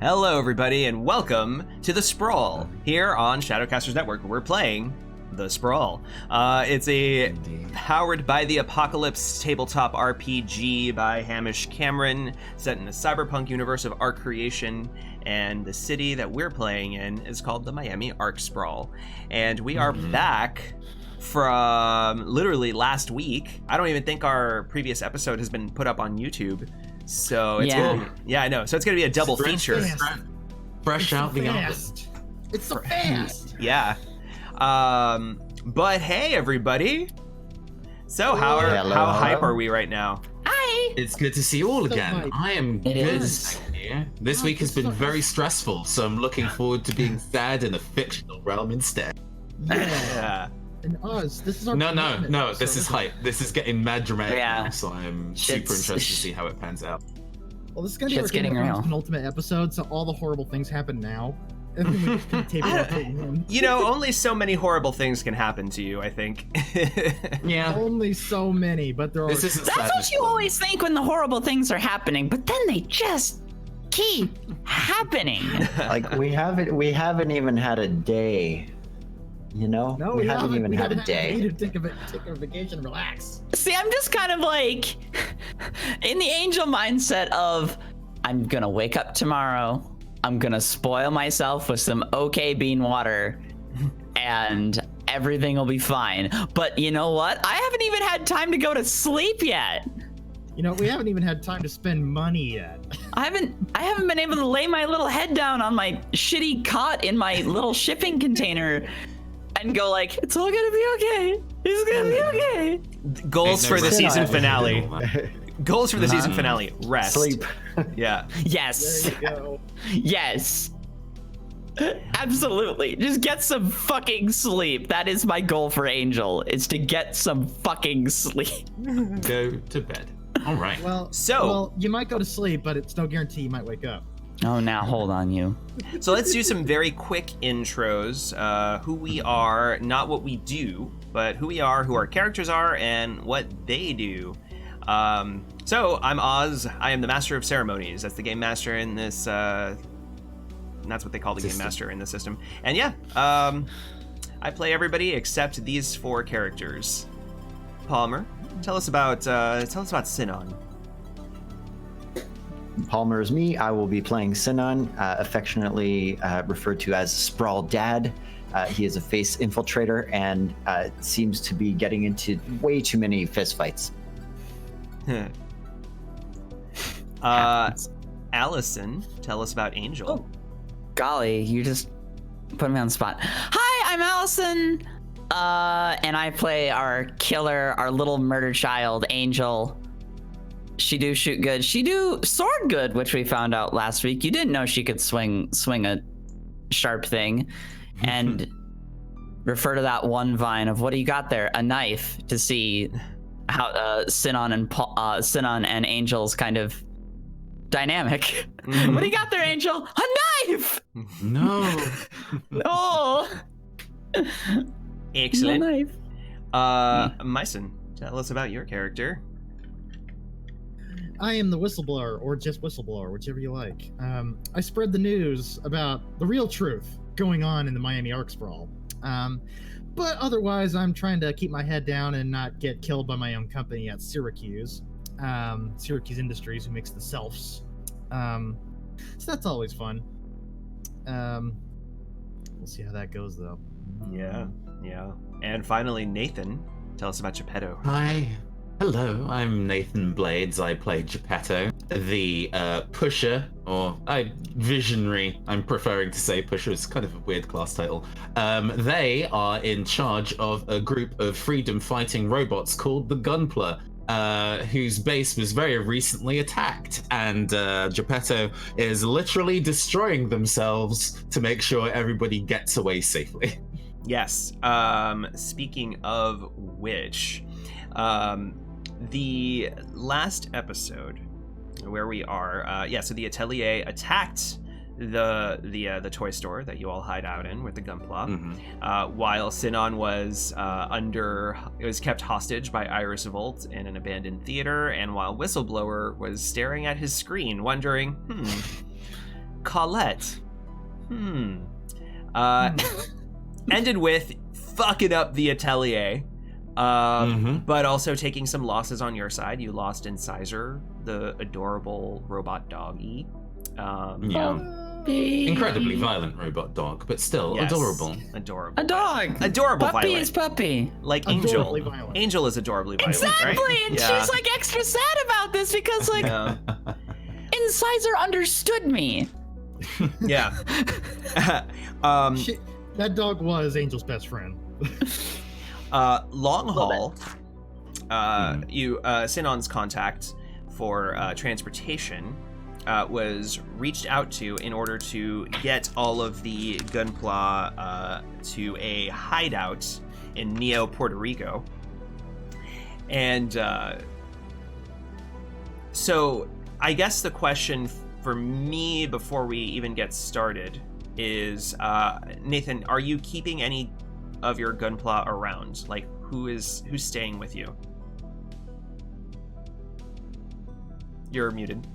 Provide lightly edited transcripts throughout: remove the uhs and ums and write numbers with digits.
Hello, everybody, and welcome to the Sprawl here on Shadowcasters Network. We're playing the Sprawl. It's a powered by the apocalypse tabletop RPG by Hamish Cameron, set in a cyberpunk universe of art creation, and the city that we're playing in is called the Miami Arc Sprawl. And we are back from literally last week. I don't even think our previous episode has been put up on YouTube. So it's gonna be, I know. So it's gonna be a double feature. Fresh out the oven. It's so fast. Yeah. But hey, everybody. So how hype are we right now? Hi. It's good to see you all again. hype. I am good. Yeah. This week has been very stressful, so I'm looking forward to being sad in a fictional realm instead. Yeah. And Oz, this is our No. This is hype. This is getting mad dramatic now, Yeah. so I'm super interested to see how it pans out. Well, this is gonna be our getting real. penultimate episode, so all the horrible things happen now. And then we just can tape it up to the end. You know, only so many horrible things can happen to you, I think. Yeah. Only so many, but there are. This isn't That's what sadness you fun. always think when the horrible things are happening, but then they just keep happening. Like we haven't even had a day. You know? No, we haven't even had a day. To take a vacation and relax. See, I'm just kind of like in the angel mindset of I'm gonna wake up tomorrow, I'm gonna spoil myself with some okay bean water, and everything will be fine. But you know what? I haven't even had time to go to sleep yet. You know, we haven't even had time to spend money yet. I haven't been able to lay my little head down on my shitty cot in my little shipping container and go like, it's all gonna be okay. It's gonna be okay. Goals for the rest. season Yeah. finale. Goals for the season finale. Rest. Sleep. Yeah. Yes. There you go. Yes. Absolutely. Just get some fucking sleep. That is my goal for Angel, is to get some fucking sleep. Go to bed. All right. Well, you might go to sleep, but it's no guarantee you might wake up. Oh, now hold on, you. So let's do some very quick intros. Who we are, not what we do, but who we are, who our characters are, and what they do. So I'm Oz. I am the Master of Ceremonies. That's the game master in this. That's what they call the game master in the system. And yeah, I play everybody except these four characters. Palmer, tell us about Sinon. Palmer is me. I will be playing Sinon, affectionately referred to as Sprawl Dad. He is a face infiltrator and seems to be getting into way too many fistfights. Allison, tell us about Angel. Oh. Golly, you just put me on the spot. Hi, I'm Allison. And I play our killer, our little murder child, Angel. She do shoot good. She do sword good, which we found out last week. You didn't know she could swing a sharp thing. And refer to that one vine of, what do you got there? A knife, to see how Sinon and Angel's kind of dynamic. What do you got there, Angel? A knife! No. No! Excellent. No knife. Myson, tell us about your character. I am the whistleblower, or just whistleblower, whichever you like. I spread the news about the real truth going on in the Miami Arc Sprawl. But otherwise, I'm trying to keep my head down and not get killed by my own company at Syracuse. Syracuse Industries, who makes the selfs. So that's always fun. We'll see how that goes, though. Yeah. And finally, Nathan, tell us about Geppetto. Hi. Hello, I'm Nathan Blades. I play Geppetto, the pusher, or visionary. I'm preferring to say pusher. It's kind of a weird class title. They are in charge of a group of freedom-fighting robots called the Gunpla, whose base was very recently attacked, and Geppetto is literally destroying themselves to make sure everybody gets away safely. Yes. Speaking of which, the last episode where we are, so the Atelier attacked the toy store that you all hide out in with the Gunpla, while Sinon was kept hostage by Iris Volt in an abandoned theater, and while Whistleblower was staring at his screen, wondering, Collette. Ended with fucking up the atelier, but also taking some losses on your side. You lost Incisor, the adorable robot doggy. Incredibly violent robot dog, but still adorable. Adorable. A dog. Adorable Puppy violent. is puppy. Like Adorably Angel. violent. Angel is adorably violent, Exactly, right? and she's like extra sad about this because like Incisor understood me. Yeah. That dog was Angel's best friend. Long haul. You Sinon's contact for transportation was reached out to in order to get all of the Gunpla to a hideout in Neo, Puerto Rico. And so I guess the question for me before we even get started is, Nathan, are you keeping any of your Gunpla around? Like, who's staying with you? You're muted.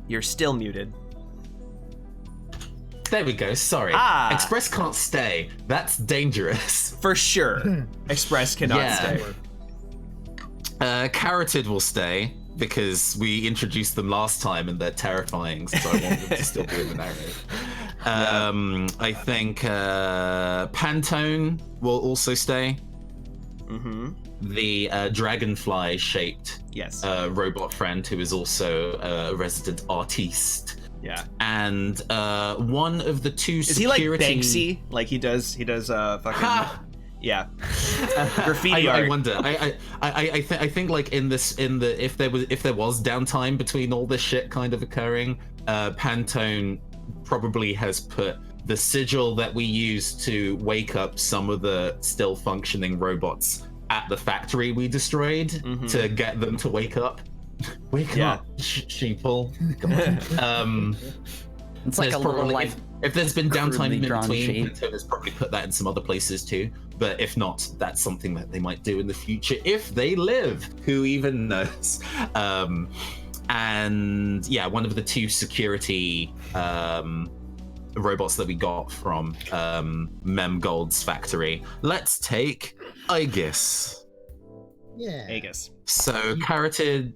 You're still muted. There we go. Sorry. Express can't stay. That's dangerous. For sure. Express cannot stay. Carotid will stay because we introduced them last time and they're terrifying, so I want them to still be in the narrative. I think Pantone will also stay. The dragonfly-shaped robot friend who is also a resident artiste. Yeah. And one of the two is security... he like Banksy? Like he does fucking... Yeah. Graffiti art. I wonder. I think like if there was downtime between all this shit kind of occurring, Pantone probably has put the sigil that we use to wake up some of the still functioning robots at the factory we destroyed to get them to wake up. Wake up, sheeple. It's like a little like if there's been downtime in between, shape. Pantone has probably put that in some other places too. But if not, that's something that they might do in the future if they live. Who even knows? And yeah, one of the two security robots that we got from Memgold's factory. Let's take Aegis. Yeah. Aegis. So Carotid,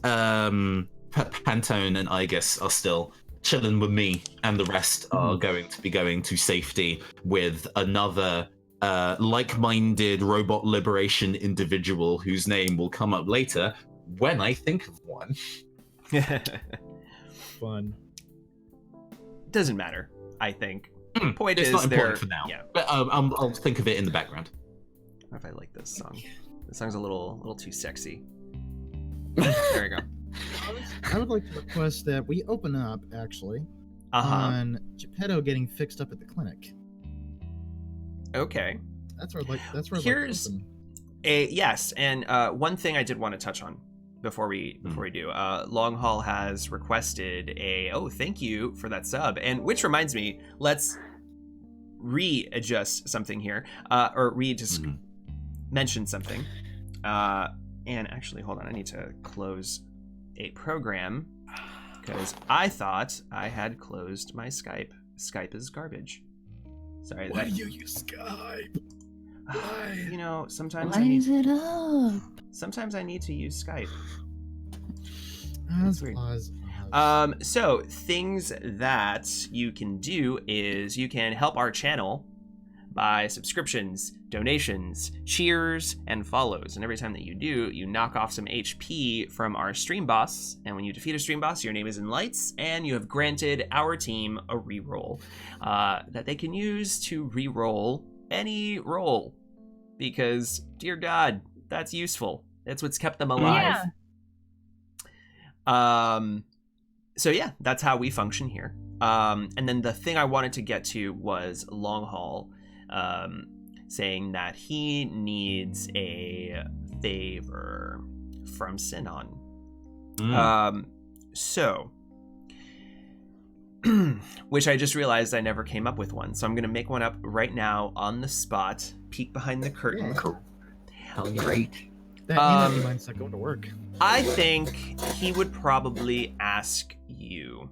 Pantone, and Aegis are still chilling with me, and the rest are going to be going to safety with another like-minded robot liberation individual whose name will come up later when I think of one. Fun. Doesn't matter, I think. Point it's is not they're important for now. Yeah. But I'll think of it in the background. I don't know if I like this song. This song's a little too sexy. There we go. I would like to request that we open up actually on Geppetto getting fixed up at the clinic. Okay. That's where I'd like. Here's to open. yes, and one thing I did want to touch on before we do. Long Haul has requested thank you for that sub, and which reminds me, let's readjust something here, or just mention something. And actually, hold on, I need to close a program because I thought I had closed my Skype. Skype is garbage. Sorry. Why do you use Skype? Why? You know, sometimes Why is it up? Sometimes I need to use Skype. That's weird. weird. So things that you can do is you can help our channel by subscriptions, donations, cheers, and follows. And every time that you do, you knock off some HP from our stream boss. And when you defeat a stream boss, your name is in lights, and you have granted our team a reroll that they can use to reroll any roll. Because, dear God, that's useful. That's what's kept them alive. Yeah. So yeah, that's how we function here. And then the thing I wanted to get to was Long Haul saying that he needs a favor from Sinon. So, which I just realized I never came up with one. So I'm going to make one up right now on the spot, peek behind the curtain. Great. That energy mindset going to work. I think he would probably ask you.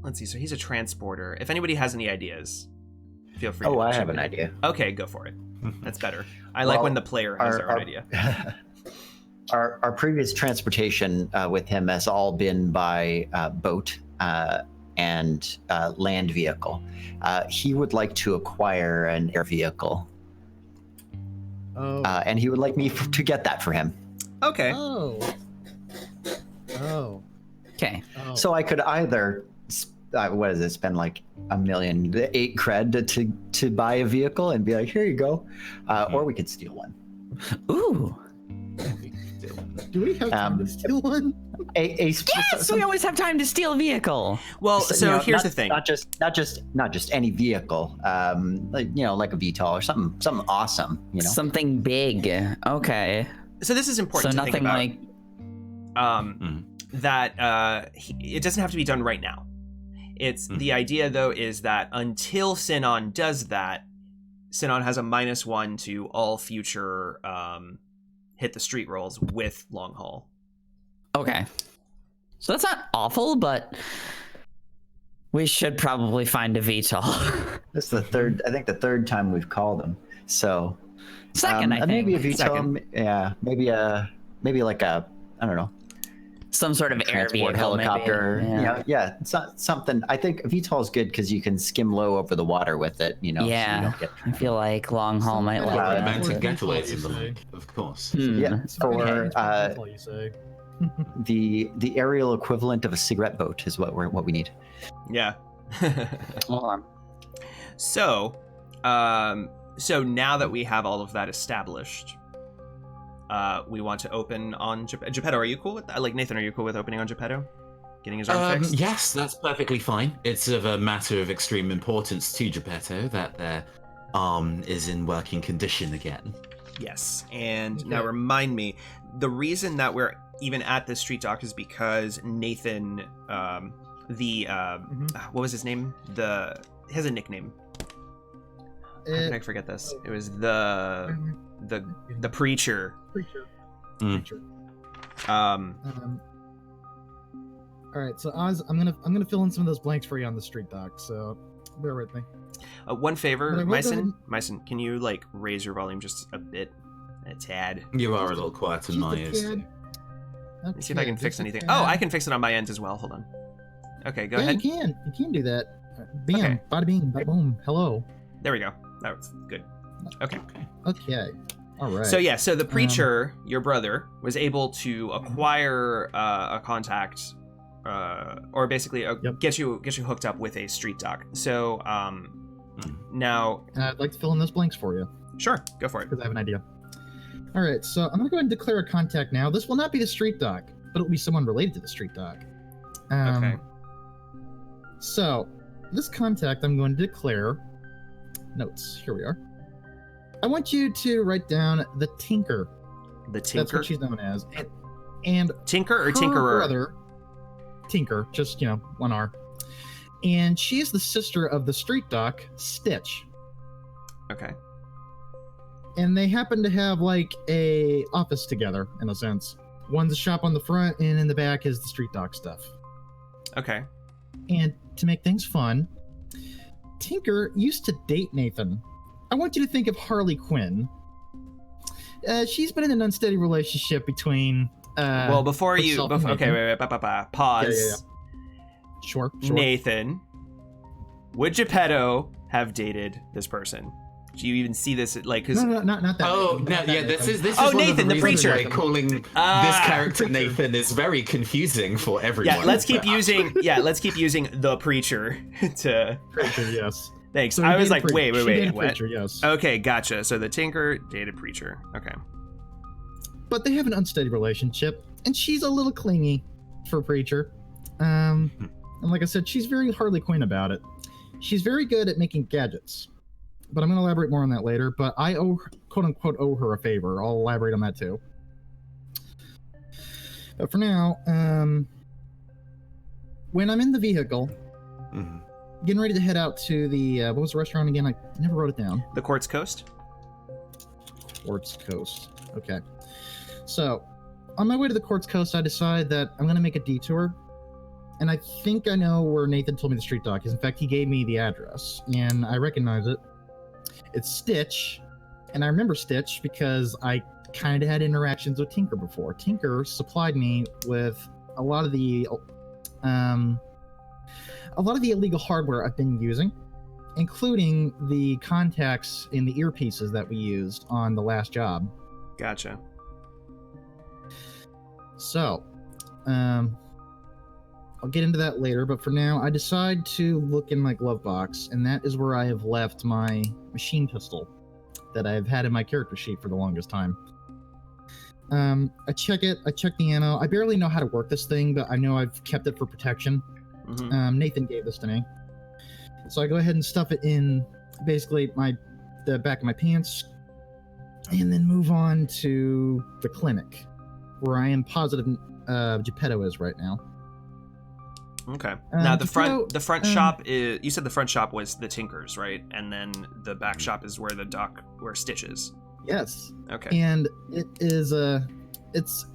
Let's see. So he's a transporter. If anybody has any ideas, feel free. Oh, I have an idea. Okay, go for it. That's better. I like when the player has their own idea. Our previous transportation with him has all been by boat and land vehicle. He would like to acquire an air vehicle. Oh. And he would like me to get that for him. Okay. Oh. Okay. Oh. So I could either, what does it, spend like 8 cred to buy a vehicle and be like, here you go. Or we could steal one. Ooh. Do we have time to steal one? Yes, we always have time to steal a vehicle. Well, so here's the thing. Not just any vehicle. Like a VTOL or something awesome. Something big. Okay. So this is important So to think nothing about. like. That it doesn't have to be done right now. It's the idea though is that until Sinon does that, Sinon has a -1 to all future hit the street rolls with long haul. Okay. So that's not awful, but we should probably find a VTOL. This is the third time we've called him. So Second, I think. maybe a VTOL. Second. Yeah, maybe like a, I don't know, Some sort of air transport vehicle, helicopter. Maybe. Yeah, it's not something. I think VTOL is good because you can skim low over the water with it. So you don't get I feel like long haul might Some like kind of that. Mounted Yeah. getaways in the like, of course. Yeah, for That's all you say. the aerial equivalent of a cigarette boat is what we need. Yeah. Hold on. So now that we have all of that established, we want to open on Geppetto. Are you cool with that? Like, Nathan, are you cool with opening on Geppetto? Getting his arm fixed? Yes, that's perfectly fine. It's of a matter of extreme importance to Geppetto that their arm is in working condition again. Yes. And now remind me, the reason that we're even at this street dock is because Nathan, what was his name? He has a nickname. How can I forget this? It was the preacher. Preacher. All right, so Oz, I'm gonna fill in some of those blanks for you on the street dock. So bear with me. One favor, But I will go Myson, can you like raise your volume just a bit, a tad? You are a little quiet in Just my a ears. tad. Let me see if I can Okay, fix just a anything. tad. Oh, I can fix it on my end as well. Hold on. Okay, go ahead. You can do that. Bam, Okay. bada bing, bada boom. Hello. There we go. That was good. Okay. Okay. All right. So the preacher, your brother, was able to acquire a contact, or basically get you hooked up with a street dock. So now, And I'd like to fill in those blanks for you sure, go for it. because I have an idea. All right, so I'm gonna go ahead and declare a contact now. This will not be the street dock, but it'll be someone related to the street dock. Okay. So this contact I'm going to declare. Notes. Here we are. I want you to write down the Tinker. The That's Tinker, what she's known as. And Tinker or her Tinkerer? brother, Tinker, just one R. And she is the sister of the street dock, Stitch. Okay. And they happen to have like a office together in a sense. One's a shop on the front, and in the back is the street dock stuff. Okay. And to make things fun, Tinker used to date Nathan. I want you to think of Harley Quinn. She's been in an unsteady relationship between. Well, before you, herself and okay, Nathan. wait, pause. Sure. Nathan, would Geppetto have dated this person? Do you even see this? Like, cause No, not that. Oh Nathan, no, not that yeah, this Nathan. is Oh, one Nathan, of the the reasons preacher. why calling this character Nathan is very confusing for everyone. yeah, let's keep using the preacher to. Preacher, yes. Thanks. So I he was dated like, wait, She wait, dated what? Preacher, yes. Okay, gotcha. So the Tinker dated preacher. Okay. But they have an unsteady relationship, and she's a little clingy for Preacher. And like I said, she's very Harley Quinn about it. She's very good at making gadgets. But I'm going to elaborate more on that later. But I quote unquote owe her a favor. I'll elaborate on that too. But for now, when I'm in the vehicle, Mm-hmm. getting ready to head out to the what was the restaurant again? I never wrote it down. The Quartz Coast. Quartz Coast. Okay. So, on my way to the Quartz Coast, I decide that I'm going to make a detour. And I think I know where Nathan told me the street dock is. In fact, he gave me the address, and I recognize it. It's Stitch, and I remember Stitch because I kind of had interactions with Tinker before. Tinker supplied me with a lot of the illegal hardware I've been using, including the contacts in the earpieces that we used on the last job. Gotcha. So, I'll get into that later, but for now, I decide to look in my glove box, and that is where I have left my machine pistol that I've had in my character sheet for the longest time. I check it, I check the ammo. I barely know how to work this thing, but I know I've kept it for protection. Mm-hmm. Nathan gave this to me. So I go ahead and stuff it in basically the back of my pants, and then move on to the clinic, where I am positive Geppetto is right now. Okay. Now the front Geppetto, shop is. You said the front shop was the Tinker's, right? And then the back shop is where where Stitch is. Yes. Okay. And it's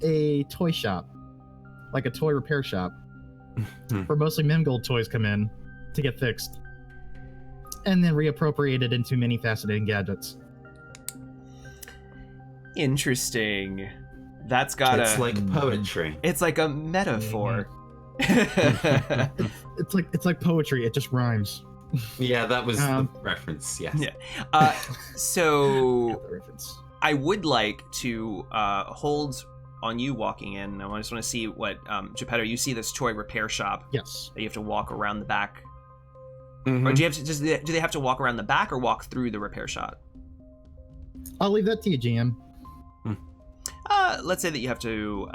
a toy shop, like a toy repair shop, where mostly Memgold toys come in to get fixed, and then reappropriated into many faceted gadgets. Interesting. That's got It's like poetry. It's like a metaphor. It's like poetry. It just rhymes. Yeah, that was the reference. Yes. Yeah. So The reference. I would like to hold on you walking in. I just want to see what Geppetto. You see this toy repair shop Yes. that you have to walk around the back, Mhm. or do you have to? Do they have to walk around the back or walk through the repair shop? I'll leave that to you, GM. Let's say that you have to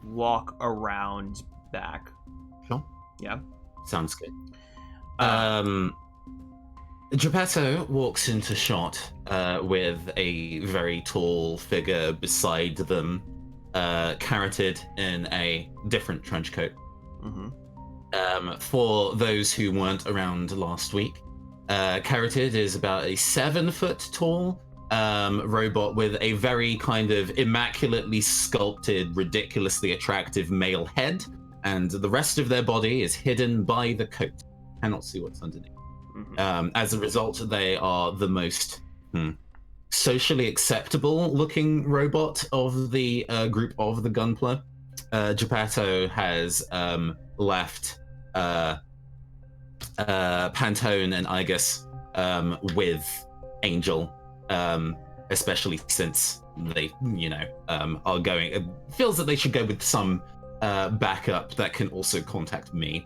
walk around back. Sure. Yeah. Sounds good. Geppetto walks into shot with a very tall figure beside them, carroted in a different trench coat. Mm-hmm. For those who weren't around last week, carroted is about a 7 foot tall robot with a very kind of immaculately sculpted, ridiculously attractive male head, and the rest of their body is hidden by the coat. Cannot see what's underneath. Mm-hmm. As a result, they are the most socially acceptable looking robot of the group of the Gunpla. Geppetto has left Pantone and Igus with Angel, especially since they, are going. Feels that they should go with some backup that can also contact me.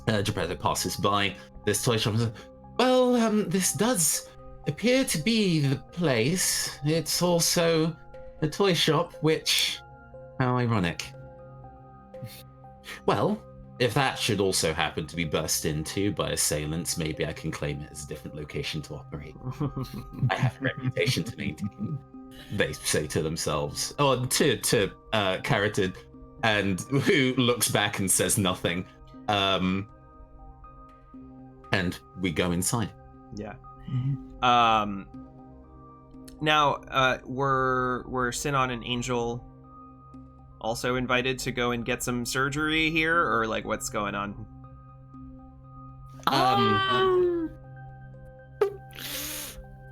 Geppetto passes by this toy shop and says, "Well, this does appear to be the place. It's also a toy shop, which, how ironic. Well, if that should also happen to be burst into by assailants, maybe I can claim it as a different location to operate. I have a reputation to maintain," they say to themselves, or to Carroted, and who looks back and says nothing. And we go inside. Yeah. Now, were Sinon and Angel also invited to go and get some surgery here, or like what's going on?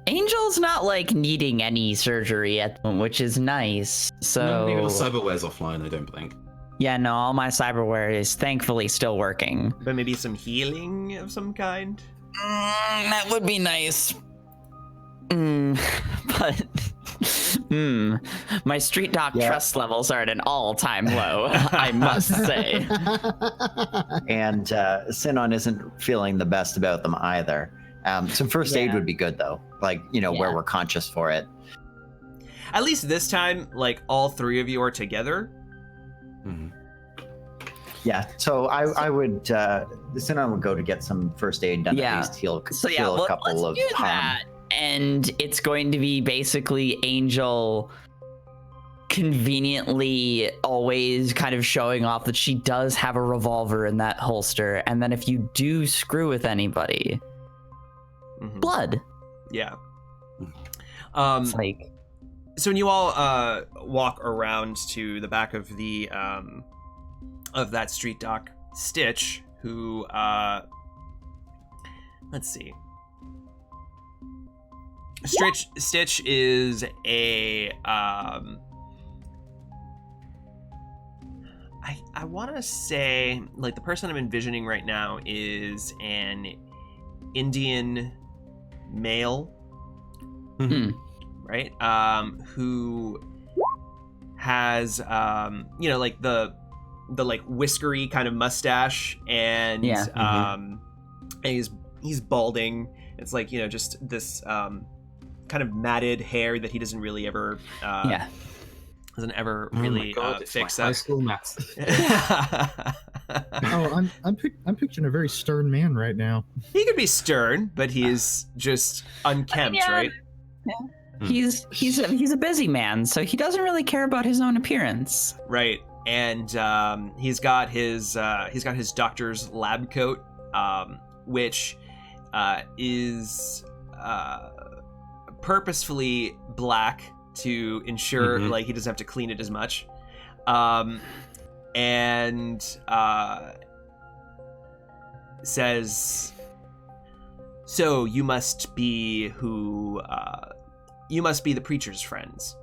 Angel's not like needing any surgery at the moment, which is nice. So No, the cyberware's offline, I don't think. yeah, no, all my cyberware is thankfully still working. But maybe some healing of some kind? That would be nice. But my street doc trust levels are at an all-time low, I must say. And Sinon isn't feeling the best about them either. Some first aid would be good, though. Like, where we're conscious for it. At least this time, like, all three of you are together. Mm-hmm. Yeah, so I would, Sinon would go to get some first aid done, at least heal a couple of harm. And it's going to be basically Angel conveniently always kind of showing off that she does have a revolver in that holster, and then if you do screw with anybody, blood. Yeah. It's like, so when you all walk around to the back of the of that street dock, Stitch, who let's see, Stitch is a I want to say, like, the person I'm envisioning right now is an Indian male, right? Who has like the like whiskery kind of mustache, and and he's balding. It's like, just this kind of matted hair that he doesn't really ever doesn't ever really fix up. High school maths. Oh, I'm picturing a very stern man right now. He could be stern, but he's just unkempt, right? Yeah. He's a busy man, so he doesn't really care about his own appearance. Right. And he's got his doctor's lab coat, which is purposefully black to ensure like he doesn't have to clean it as much, and says, "So you must be the preacher's friends."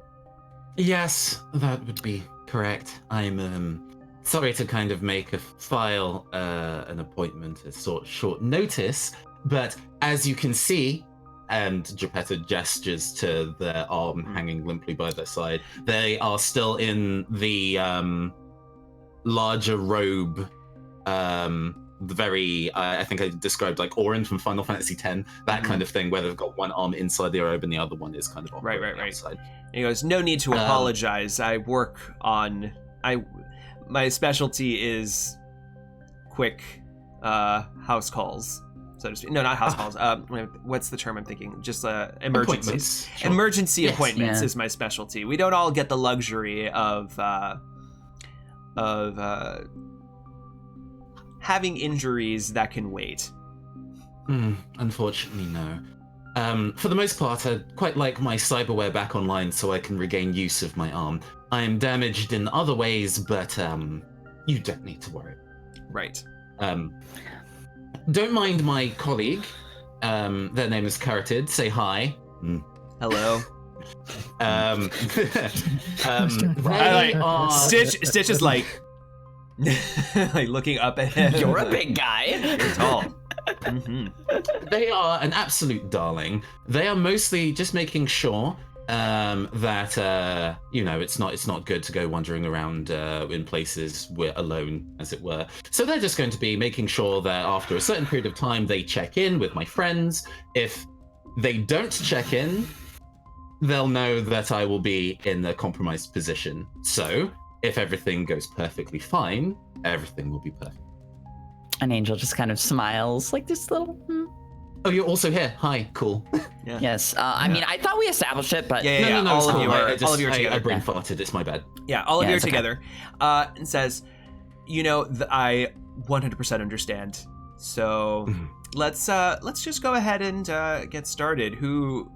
Yes, that would be correct. I'm sorry to kind of make a file an appointment at short notice, but as you can see, and Geppetto gestures to their arm hanging limply by their side, they are still in the larger robe, the very, I think I described like Orin from Final Fantasy X, that kind of thing, where they've got one arm inside the robe and the other one is kind of right. outside. And he goes, "No need to apologize. I work on, my specialty is quick house calls. So to speak. No, not house calls. What's the term I'm thinking? Just emergencies. Sure. Emergency appointments is my specialty. We don't all get the luxury of having injuries that can wait." Unfortunately, no. For the most part, I quite like my cyberware back online so I can regain use of my arm. I am damaged in other ways, but you don't need to worry. Right. Don't mind my colleague. Their name is Carotid. Say hi. Hello. Stitch is like like looking up at him. You're a big guy. You're tall. They are an absolute darling. They are mostly just making sure that it's not good to go wandering around in places we're alone, as it were. So they're just going to be making sure that after a certain period of time they check in with my friends. If they don't check in, they'll know that I will be in a compromised position. So if everything goes perfectly fine, everything will be perfect. And Angel just kind of smiles, like this little. Oh, you're also here. Hi, cool. Yeah. Yes. I mean, I thought we established it, but No, all of you are together. I brain farted. It's my bad. Yeah, all of you are it's okay. together. And says, I 100% understand. So let's just go ahead and get started. Who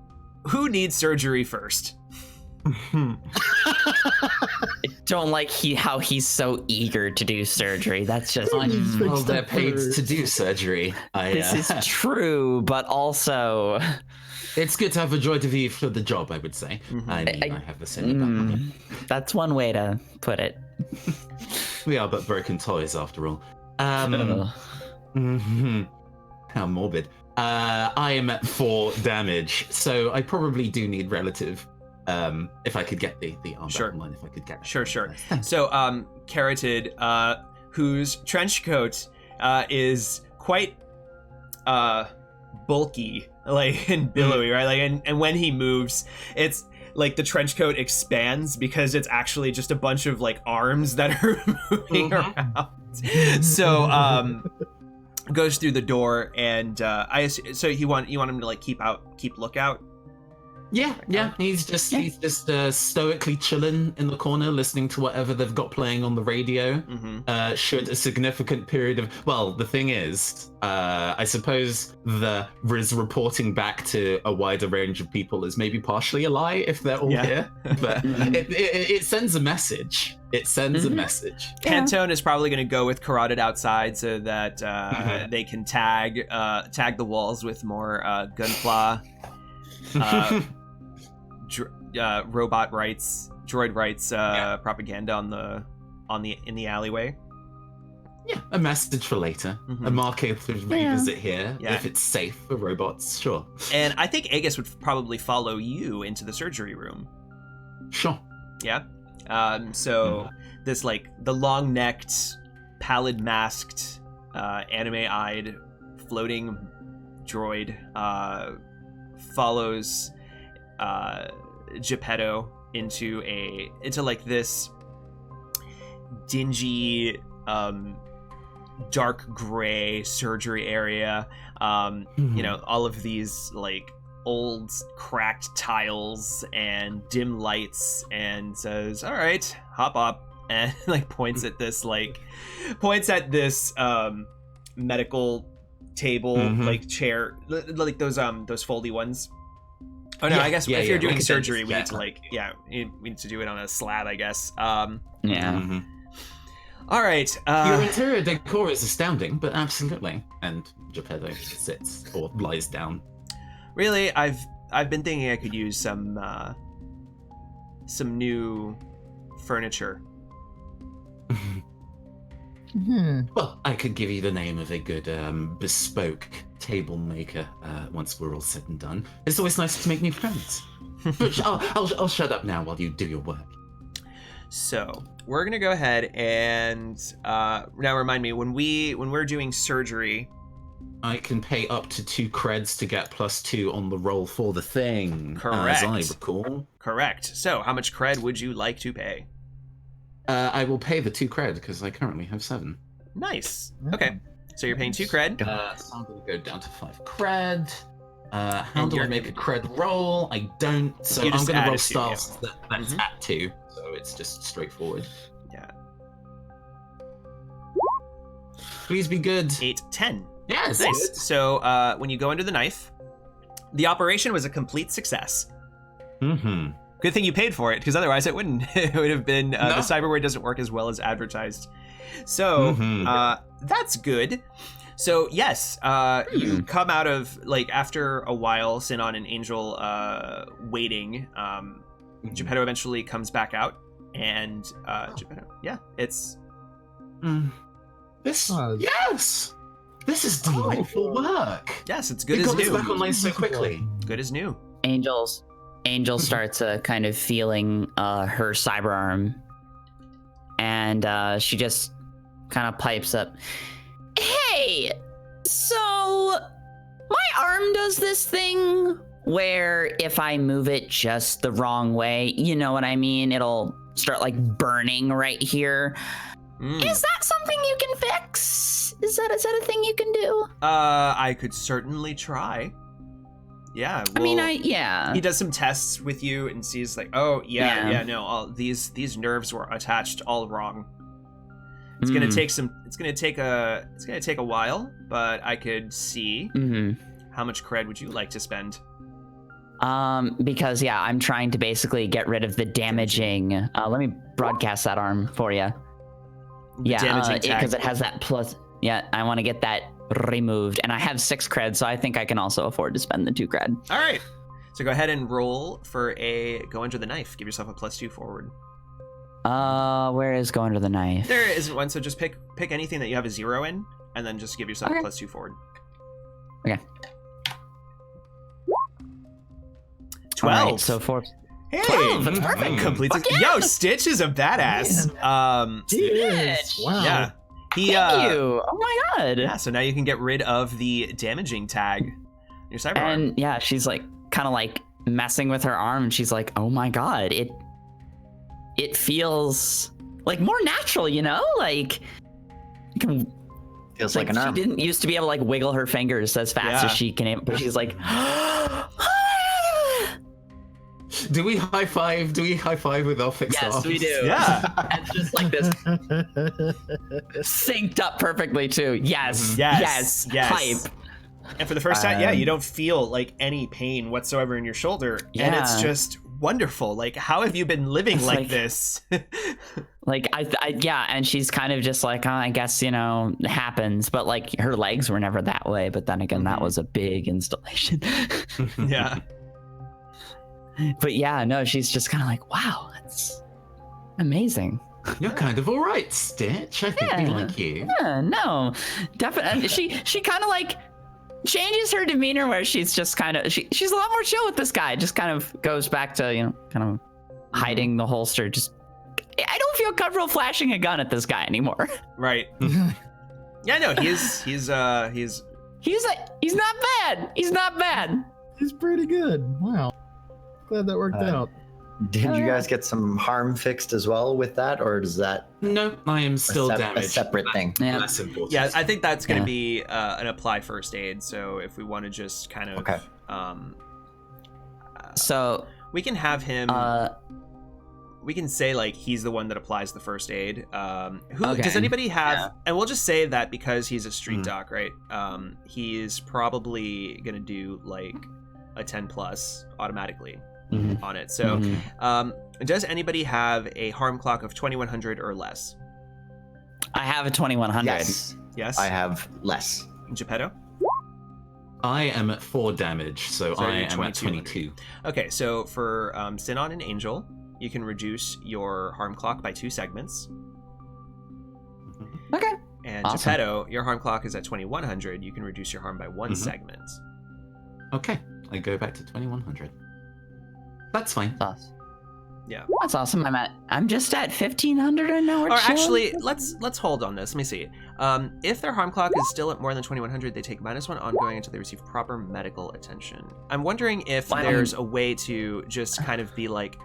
needs surgery first? I don't like how he's so eager to do surgery. That's just Well, they're paid to do surgery. this is true, but also It's good to have a joy to be for the job, I would say. I have the same about money. That's one way to put it. We are but broken toys, after all. How morbid. I am at 4 damage, so I probably do need relative. If I could get the arm back online, if I could get Sure. So, Carotid, whose trench coat is quite bulky, like, and billowy, right? Like, and when he moves, it's like the trench coat expands because it's actually just a bunch of like arms that are moving around. So, goes through the door, and so you want him to like keep lookout. Yeah. He's just stoically chilling in the corner, listening to whatever they've got playing on the radio. Should a significant period of the thing is, I suppose the Riz reporting back to a wider range of people is maybe partially a lie if they're all here, but it sends a message. It sends a message. Pantone is probably going to go with Carotid outside so that they can tag the walls with more gunpla. Droid writes propaganda in the alleyway. Yeah, a message for later. A marker to revisit here if it's safe for robots. Sure. And I think Aegis would probably follow you into the surgery room. Sure. Yeah. So this the long-necked, pallid-masked, anime-eyed, floating droid follows Geppetto into this dingy, dark gray surgery area. All of these old cracked tiles and dim lights, and says, "All right, hop up," and points at this medical table, chair, those foldy ones. Oh no, I guess if you're doing surgery, we need to we need to do it on a slab, I guess. All right. Your interior decor is astounding, but absolutely. And Geppetto sits or lies down. Really, I've been thinking I could use some new furniture. Well, I could give you the name of a good bespoke table maker once we're all said and done. It's always nice to make new friends. But I'll shut up now while you do your work. So we're gonna go ahead and now remind me, when we're doing surgery, I can pay up to 2 creds to get +2 on the roll for the thing. Correct. As I recall. Correct. So how much cred would you like to pay? I will pay the 2 cred because I currently have 7. Nice. Okay. So you're paying 2 cred. So I'm going to go down to 5 cred. How do I make a cred roll? I don't. So I'm going to roll stars that's at 2. So it's just straightforward. Yeah. Please be good. 8, 10. Yes. Nice. So when you go under the knife, the operation was a complete success. Good thing you paid for it, because otherwise it wouldn't. It would have been the cyberware doesn't work as well as advertised. So that's good. So yes, you come out of after a while, Sinon and Angel waiting. Geppetto eventually comes back out, and Geppetto, it's this. Yes, this is delightful work. Yes, it's good as new. Got this back online so quickly. Good as new. Angel starts kind of feeling her cyber arm, and she just kind of pipes up, "Hey, so my arm does this thing where if I move it just the wrong way, you know what I mean, it'll start burning right here. Is that something you can fix? Is that a thing you can do?" I could certainly try. Yeah, well, he does some tests with you and sees all these nerves were attached all wrong. It's gonna take it's gonna take a while, but I could see. How much cred would you like to spend? Because I'm trying to basically get rid of the damaging. Let me broadcast that arm for you. Damaging tag. Because it has that plus. Yeah, I want to get that removed, and I have 6 cred, so I think I can also afford to spend the 2 cred. All right, so go ahead and roll for go under the knife. Give yourself a +2 forward. Where is go under the knife? There isn't one, so just pick anything that you have a 0 in, and then just give yourself a +2 forward. Okay. 12. Right, so 4. Hey, 12, that's perfect. Complete. Yo, Stitch is a badass. Stitch. Wow. Yeah. Thank you. Oh my god. Yeah, so now you can get rid of the damaging tag. Your cyber arm. And she's kind of messing with her arm, and she's like, "Oh my god, it feels more natural, you know? Feels like an arm. She didn't used to be able to wiggle her fingers as fast as she can, but she's like, Do we high five? Do we high five with our fixed Yes, arms? we do. Yeah. And just like this, synced up perfectly too. Yes. Yes. Yes. Hype. And for the first time, you don't feel like any pain whatsoever in your shoulder, and it's Yeah. just wonderful. Like, how have you been living It's like like- this? Like and she's kind of just like, oh, I guess, it happens, but like her legs were never that way. But then again, that was a big installation. Yeah. But yeah, no, she's just kind of like, wow, that's amazing. You're kind of all right, Stitch. I think we Yeah. like you. Yeah, no, definitely. She kind of like changes her demeanor where she's just kind of she's a lot more chill with this guy. Just kind of goes back to kind of hiding the holster. Just I don't feel comfortable flashing a gun at this guy anymore. Right. Yeah, no, he's He's not bad. He's not bad. He's pretty good. Wow. Glad that worked out. Did Oh, you yeah. guys get some harm fixed as well with that, or is that No, I am still a damaged. separate thing? Yeah. Less important. Yeah, I think that's going to Yeah. be an apply first aid. So if we want to just kind of, Okay. So we can have him. uh We can say like he's the one that applies the first aid. Who Okay. does anybody have? Yeah. And we'll just say that because he's a street Mm. doc, right? He is probably going to do like a 10 plus automatically mhm, on it. So, mhm. does anybody have a harm clock of 2100 or less? I have a 2100. Yes, Yes. I have less. Geppetto? I am at 4 damage, so So I you're am at 22. 22. Okay, so for Sinon and Angel, you can reduce your harm clock by 2 segments. Okay. And Awesome. Geppetto, your harm clock is at 2100. You can reduce your harm by 1 Mhm. segment. Okay, I go back to 2100. That's fine. That's Yeah. That's awesome. I'm just at 1500 and now we're Or chilling. actually, let's hold on this. Let me see. If their harm clock is still at more than 2100, they take -1 ongoing until they receive proper medical attention. I'm wondering if Why there's a way to just kind of be like,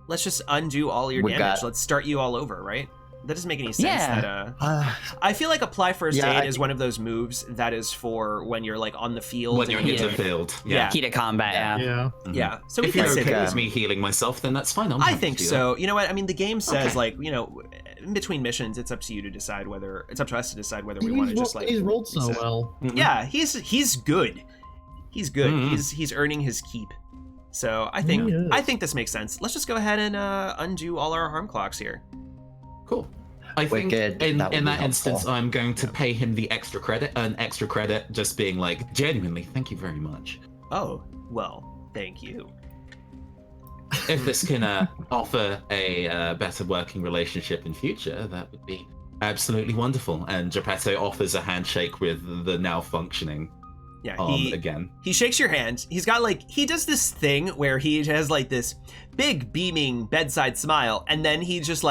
let's just undo all your We damage. got- Let's start you all over, right? That doesn't make any sense. Yeah. That I feel like apply first Yeah, aid I- is one of those moves that is for when you're like on the field. When you're and in you the need- field. Yeah. Key to combat, yeah. Yeah. Mhm. Yeah. So we If can you're say okay that. with me healing myself, then that's fine. I think so. You know what? I mean, the game says Okay. like, in between missions, it's up to you to decide whether it's up to us to decide whether we He's want to ro- just like. he's rolled so reset. well. Yeah, he's good. He's good. Mhm. He's earning his keep. So I He think is. this makes sense. Let's just go ahead and undo all our harm clocks here. Cool. I think Wicked. in That would that be instance, helpful. I'm going to pay him the extra credit, just being like, genuinely, thank you very much. Oh, well, thank you. If this can offer a better working relationship in future, that would be absolutely wonderful. And Geppetto offers a handshake with the now functioning Yeah, arm again. he shakes your hand. He's got he does this thing where he has like this big beaming bedside smile, and then he just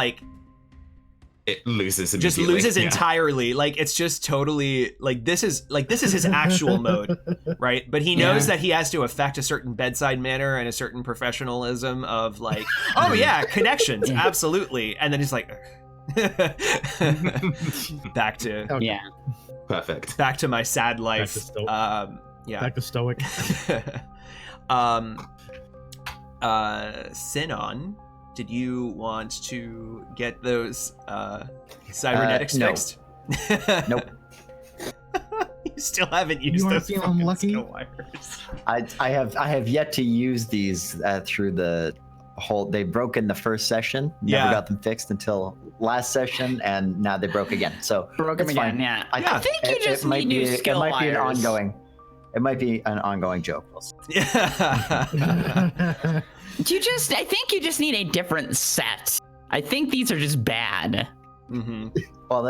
It loses just immediately. loses Yeah. entirely. It's just totally this is his actual mode, right? But he knows that he has to affect a certain bedside manner and a certain professionalism of oh yeah, connections, absolutely. And then he's like back to Okay. Yeah. Perfect. back to my sad life. Yeah. Back to stoic. Sinon, did you want to get those cybernetics no. fixed? Nope. You still haven't used You aren't those feeling fucking lucky? skill wires. I have yet to use these through the whole. They broke in the first session. Never Yeah. got them fixed until last session, and now they broke again. So Broke him it's again, fine. yeah. Yeah. I think you just might need new be. skill It might be an wires. ongoing. It might be an ongoing joke. We'll see. Yeah. I think you just need a different set. I think these are just bad. hmm Well,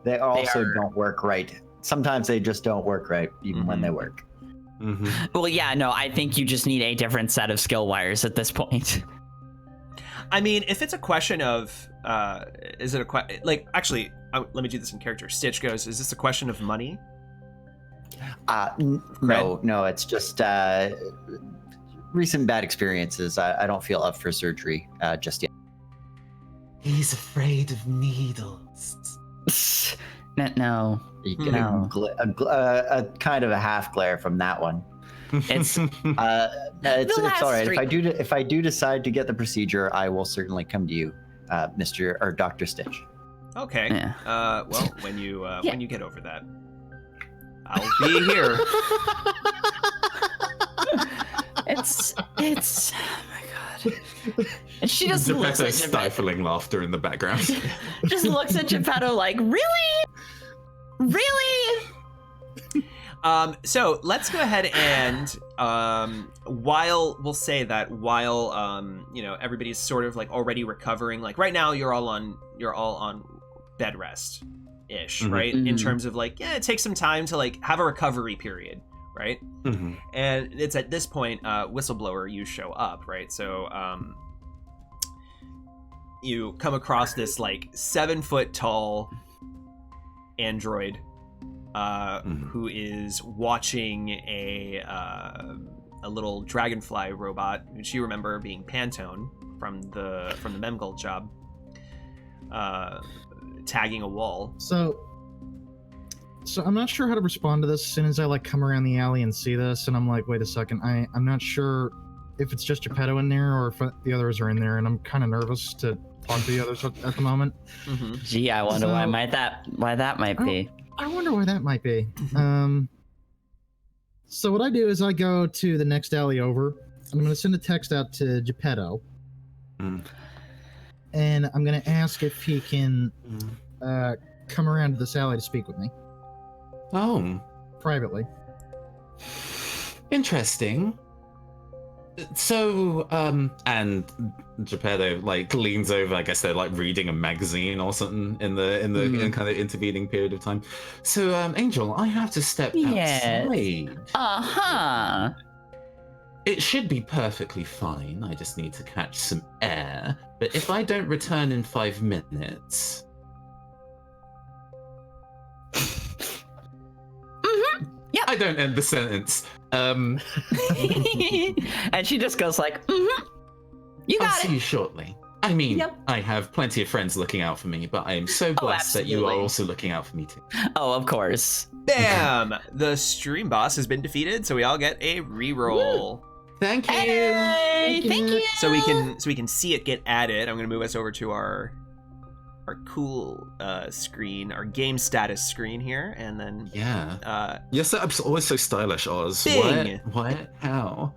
they also are- don't work right. Sometimes they just don't work right, even when Mhm. they work. hmm Well, yeah, no, I think you just need a different set of skill wires at this point. I mean, if it's a question of, is it a question? Actually, let me do this in character. Stitch goes, "Is this a question of money?" No, it's just recent bad experiences. I don't feel up for surgery just yet. He's afraid of needles. No. You get No. a kind of a half glare from that one. It's It's last all right. street. If I do decide to get the procedure, I will certainly come to you, Mr. or Dr. Stitch. Okay. Yeah. Well, when you get over that, I'll be here. it's oh my god. And she just looks Geppetto at stifling laughter in the background. just looks at Geppetto like, really? Really? So let's go ahead and while everybody's sort of like already recovering, like right now you're all on bed rest ish, right? In terms of like, it takes some time to like have a recovery period, right? And it's at this point, Whistleblower, you show up, right? So you come across this like 7-foot tall android who is watching a little dragonfly robot, which you remember being Pantone from the Memgold job, tagging a wall. So I'm not sure how to respond to this as soon as I like come around the alley and see this, and I'm like, wait a second, I'm not sure if it's just Geppetto in there or if the others are in there, and I'm kind of nervous to talk to the others at the moment. Gee, I wonder why that might be. I wonder why that might be. So what I do is I go to the next alley over, and I'm going to send a text out to Geppetto, and I'm going to ask if he can come around to this alley to speak with me Oh, privately. interesting. So, and Geppetto like leans over. I guess they're like reading a magazine or something in the kind of intervening period of time. So, Angel, I have to step outside. It should be perfectly fine. I just need to catch some air. But if I don't return in 5 minutes, Yep. I don't end the sentence. And she just goes like, you I'll got see it. you shortly. I mean, Yep. I have plenty of friends looking out for me, but I am so blessed that you are absolutely. also looking out for me too. Oh, of course. Bam! The stream boss has been defeated, so we all get a reroll. Thank you. Hey, thank you. So we can see it get added. I'm gonna move us over to our cool screen, our game status screen here, and then Yeah. Your setup's always so stylish, Oz. Bing. What? How?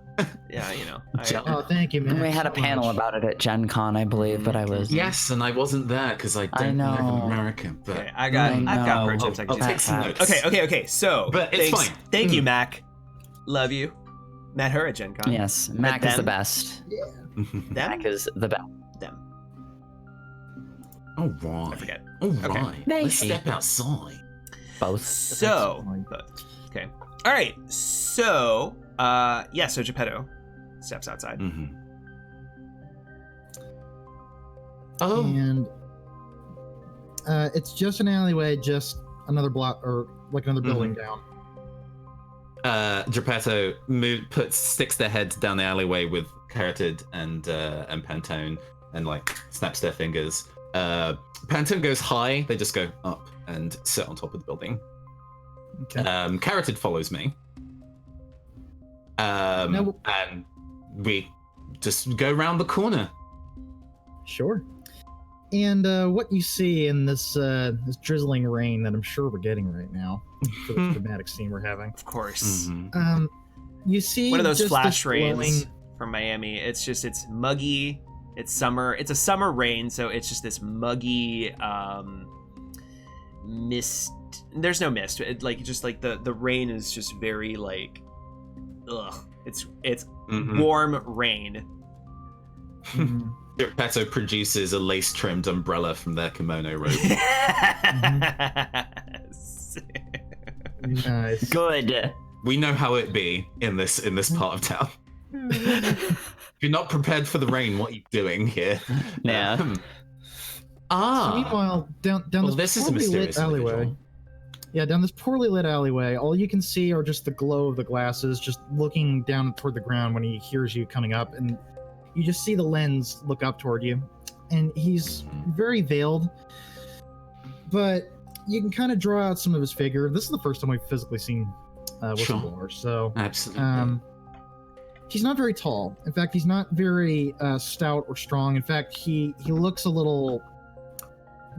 yeah, you know. Oh, thank you, man. We had a so panel much. about it at Gen Con, I believe, but I was. Yes, and I wasn't there because I don't live in know. America. But Okay, I've got know. pro tips I can I'll do. take some notes. Okay. So, But it's thanks, fine. Thank you, Mac. Love you. Met her at Gen Con. Yes, Mac is the them? best. Them? Mac is the best. Them. All right. I forget. All Okay. right. Thank Let's you. step outside. Both. So, okay. All right. So, so Geppetto steps outside. Oh. And it's just an alleyway, just another block or like another building down. Geppetto sticks their heads down the alleyway with Carotid and Pantone and like snaps their fingers. Pantone goes high, they just go up and sit on top of the building. Okay. Carotid follows me. No. And we just go around the corner. Sure. And what you see in this this drizzling rain that I'm sure we're getting right now for the dramatic scene we're having, Of course. you see One of those just flash this rains glowing- from Miami. It's muggy. It's summer. It's a summer rain, so it's just this muggy mist. There's no mist. The rain is just very like, ugh. It's warm rain. Geppetto produces a lace-trimmed umbrella from their kimono robe. Nice. Good. We know how it be in this part of town. If you're not prepared for the rain, what are you doing here? Yeah. So meanwhile, down Well, this this is a poorly lit mysterious alleyway. individual. Yeah, down this poorly lit alleyway, all you can see are just the glow of the glasses, just looking down toward the ground when he hears you coming up, and you just see the lens look up toward you, and he's very veiled, but you can kind of draw out some of his figure. This is the first time we've physically seen Sure. whistleblower. So Absolutely. he's not very tall. In fact, he's not very stout or strong. In fact, he looks a little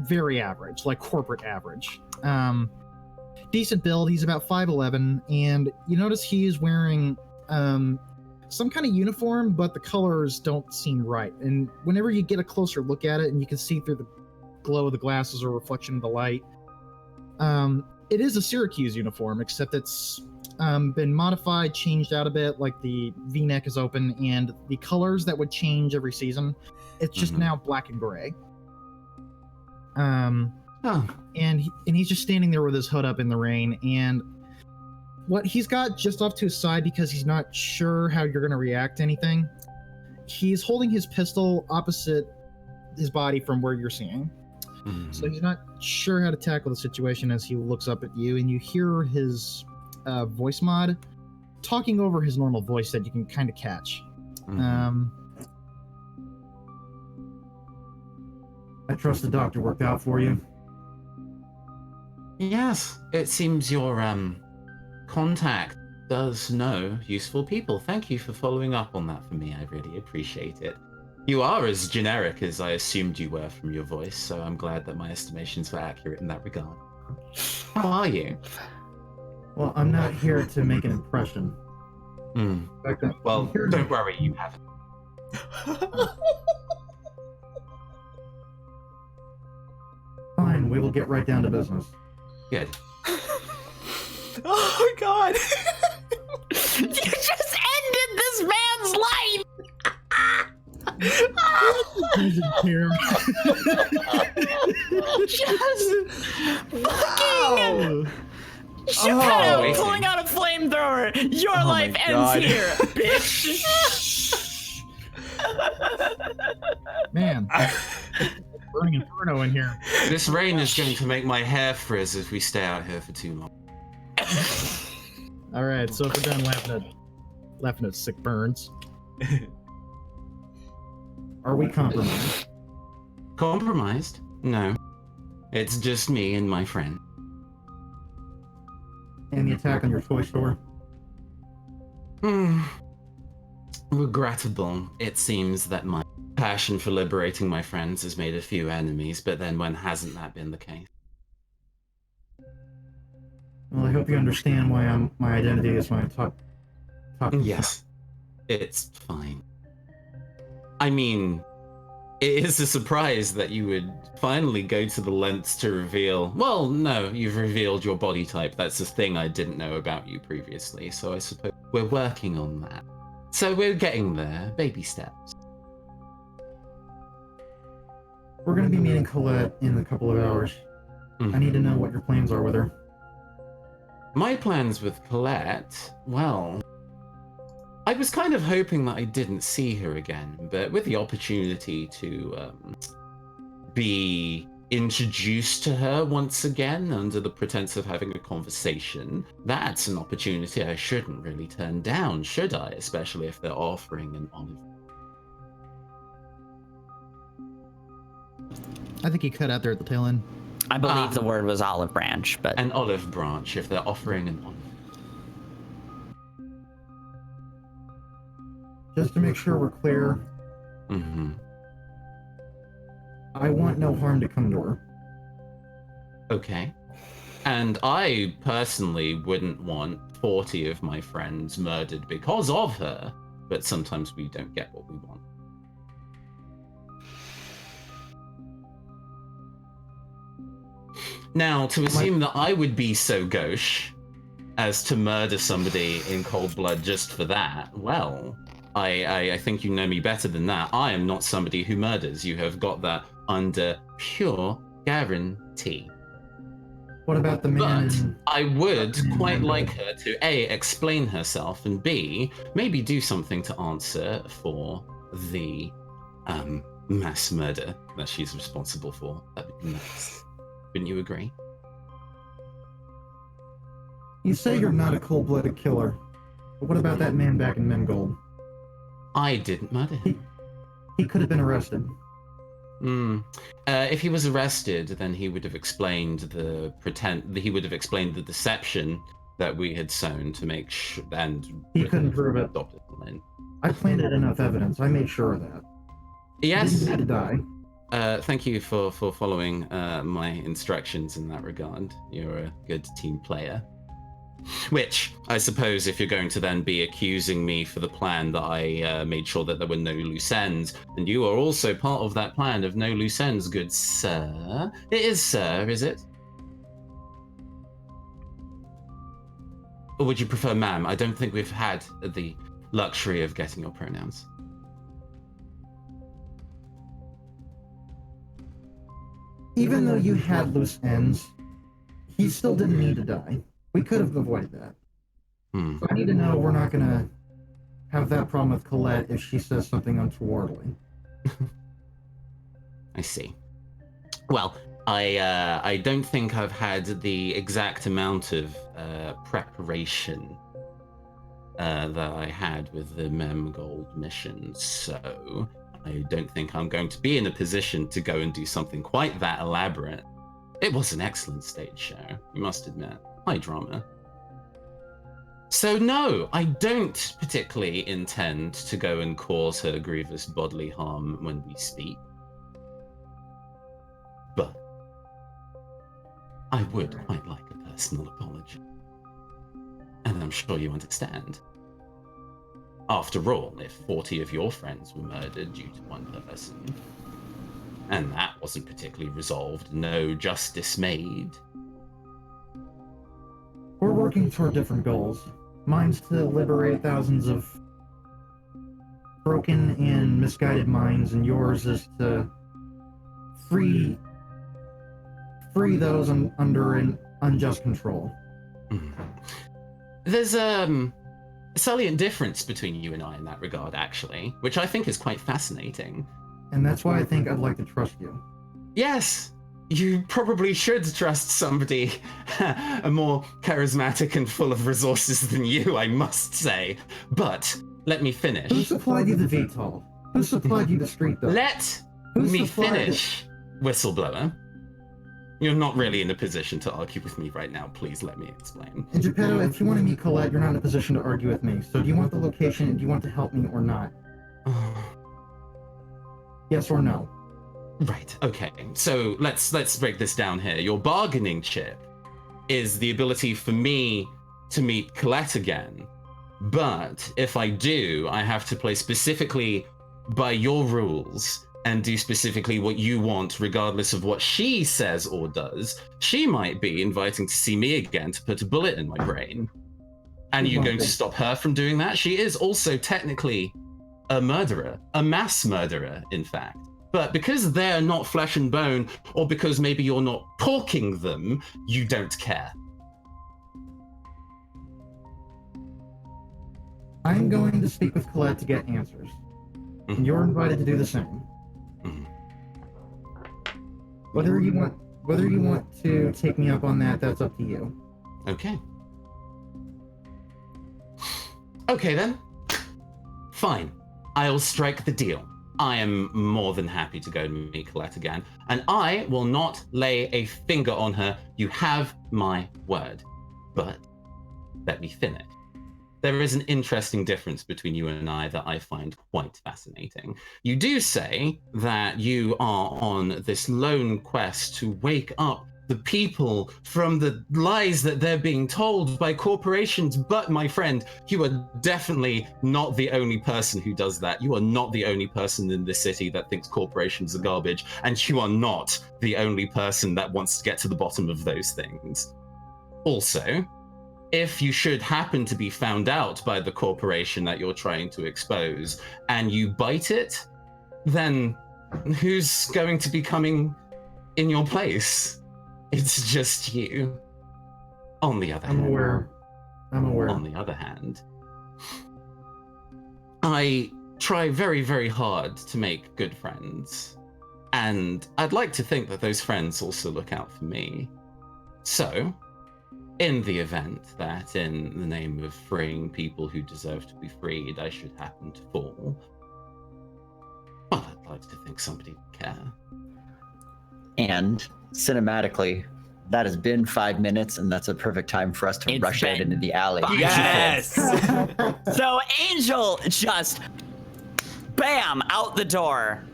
very average, like corporate average. Decent build. He's about 5'11", and you notice he is wearing some kind of uniform, but the colors don't seem right. And whenever you get a closer look at it, and you can see through the glow of the glasses or reflection of the light, it is a Syracuse uniform, except it's been modified, changed out a bit. Like the V-neck is open, and the colors that would change every season, it's just now black and gray. And he's just standing there with his hood up in the rain, and what he's got just off to his side, because he's not sure how you're going to react to anything, he's holding his pistol opposite his body from where you're seeing. So he's not sure how to tackle the situation as he looks up at you, and you hear his voice mod talking over his normal voice that you can kind of catch. I trust the doctor worked out for you. Yes, it seems your contact does know useful people. Thank you for following up on that for me. I really appreciate it. You are as generic as I assumed you were from your voice, so I'm glad that my estimations were accurate in that regard. How are you? Well, I'm not here to make an impression. In fact, Well, I'm here don't worry, you haven't. Fine, we will get right down to business. Good. Oh my god! You just ended this man's life! Just fucking Geppetto pulling out a flamethrower. Your life ends God. here, bitch. Man, burning inferno in here. This rain is going to make my hair frizz if we stay out here for too long. All right, so if we're done laughing at sick burns, Are we compromised? Compromised? No. It's just me and my friend. And the attack on your toy store? Regrettable. It seems that my passion for liberating my friends has made a few enemies, but then when hasn't that been the case? Well, I hope you understand why my identity is my top. Yes. It's fine. I mean, it is a surprise that you would finally go to the lengths to reveal... Well, no, you've revealed your body type. That's a thing I didn't know about you previously, so I suppose we're working on that. So we're getting there, baby steps. We're going to be meeting Collette in a couple of hours. I need to know what your plans are with her. My plans with Collette, well... I was kind of hoping that I didn't see her again, but with the opportunity to be introduced to her once again under the pretense of having a conversation, that's an opportunity I shouldn't really turn down, should I? Especially if they're offering an olive. I think he cut out there at the tail end. I believe the word was olive branch, but An olive branch, if they're offering an olive. Just to make sure we're clear, I want no harm to come to her. Okay. And I personally wouldn't want 40 of my friends murdered because of her, but sometimes we don't get what we want. Now, to assume that I would be so gauche as to murder somebody in cold blood just for that, well, I think you know me better than that. I am not somebody who murders. You have got that under pure guarantee. What about the man? But I would quite like her to A, explain herself, and B, maybe do something to answer for the mass murder that she's responsible for. That would be nice. Wouldn't you agree? You say you're not a cold-blooded killer, but what about that man back in Mengold? I didn't murder him. He could have been arrested. If he was arrested, then he would have explained the deception that we had sown to make sure, and He couldn't prove it. adopted in. I planted enough evidence. I made sure of that. Yes. He didn't need to die. Thank you for following my instructions in that regard. You're a good team player. Which, I suppose, if you're going to then be accusing me for the plan that I made sure that there were no loose ends, and you are also part of that plan of no loose ends, good sir. It is sir, is it? Or would you prefer ma'am? I don't think we've had the luxury of getting your pronouns. Even though you had loose ends, he still didn't need to die. We could have avoided that. So I need to know we're not gonna have that problem with Collette if she says something untowardly. I see. Well, I don't think I've had the exact amount of preparation that I had with the Mem Gold mission, so I don't think I'm going to be in a position to go and do something quite that elaborate. It was an excellent stage show, you must admit. High drama. So no, I don't particularly intend to go and cause her grievous bodily harm when we speak. But I would quite like a personal apology. And I'm sure you understand. After all, if 40 of your friends were murdered due to one person, and that wasn't particularly resolved, no justice made. We're working toward different goals. Mine's to liberate thousands of broken and misguided minds, and yours is to free those under an unjust control. There's a salient difference between you and I in that regard, actually, which I think is quite fascinating. And that's why I think I'd like to trust you. Yes, you probably should trust somebody more charismatic and full of resources than you, I must say. But let me finish. Who supplied you the VTOL? Who supplied you the street though? Let me finish, whistleblower. You're not really in a position to argue with me right now. Please let me explain. And Geppetto, if you want to meet Collette, you're not in a position to argue with me. So do you want the location and do you want to help me or not? Yes or no? Right, okay. So let's break this down here. Your bargaining chip is the ability for me to meet Collette again. But if I do, I have to play specifically by your rules and do specifically what you want, regardless of what she says or does. She might be inviting to see me again to put a bullet in my brain. And you're going to stop her from doing that? She is also technically a murderer, a mass murderer, in fact. But because they're not flesh and bone, or because maybe you're not porking them, you don't care. I'm going to speak with Collette to get answers. And you're invited to do the same. Whether you want to take me up on that, that's up to you. Okay. Okay then. Fine. I'll strike the deal. I am more than happy to go and meet Collette again, and I will not lay a finger on her. You have my word. But let me finish. There is an interesting difference between you and I that I find quite fascinating. You do say that you are on this lone quest to wake up the people from the lies that they're being told by corporations. But my friend, you are definitely not the only person who does that. You are not the only person in this city that thinks corporations are garbage. And you are not the only person that wants to get to the bottom of those things. Also, if you should happen to be found out by the corporation that you're trying to expose and you bite it, then who's going to be coming in your place? It's just you. On the other hand, I'm aware. On the other hand, I try very, very hard to make good friends. And I'd like to think that those friends also look out for me. So, in the event that in the name of freeing people who deserve to be freed, I should happen to fall, well, I'd like to think somebody would care. And cinematically, That has been 5 minutes, and that's a perfect time for us to It's rush out been into the alley. 5 Yes! So Angel just, bam, out the door,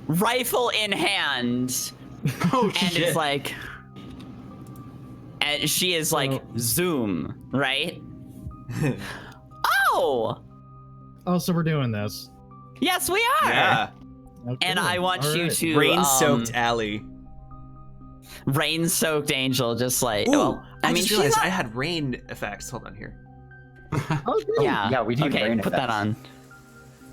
rifle in hand, Oh and shit! it's like, and she is like, zoom, right? Oh, Oh, so we're doing this. yes, we are. Yeah. Okay. And I want All you right. to Rain-soaked alley. rain-soaked Angel, just like, Ooh, well, I mean, just she's realized not- I had rain effects. Hold on here. Oh, good. yeah, we need okay, rain put that effects. on.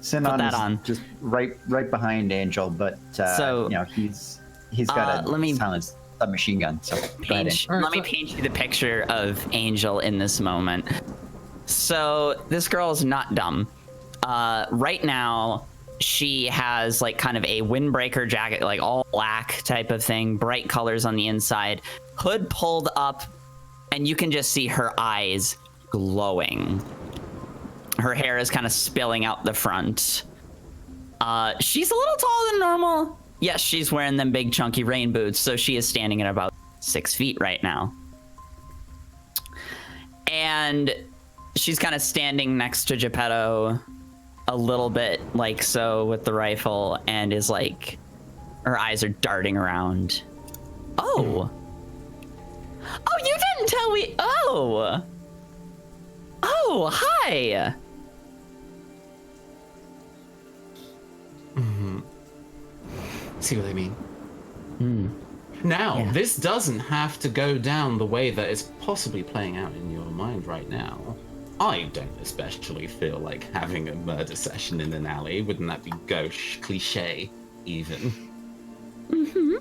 Sinon that is on. just right behind Angel, but So, you know he's got a let me- silenced submachine gun. So go ahead. Paint, All right, let me so- paint you the picture of Angel in this moment. So this girl's not dumb. Right now, she has like kind of a windbreaker jacket, like all black type of thing, bright colors on the inside, hood pulled up, and you can just see her eyes glowing. Her hair is kind of spilling out the front. She's a little taller than normal. Yes, she's wearing them big chunky rain boots, so she is standing at about 6 feet right now. And she's kind of standing next to Geppetto a little bit like so with the rifle, and is like, her eyes are darting around. Oh. Oh, you didn't tell me. Oh. Oh, hi. See what I mean? Now, Yeah. this doesn't have to go down the way that it's possibly playing out in your mind right now. I don't especially feel like having a murder session in an alley. Wouldn't that be gauche, cliche, even? Mm-hmm.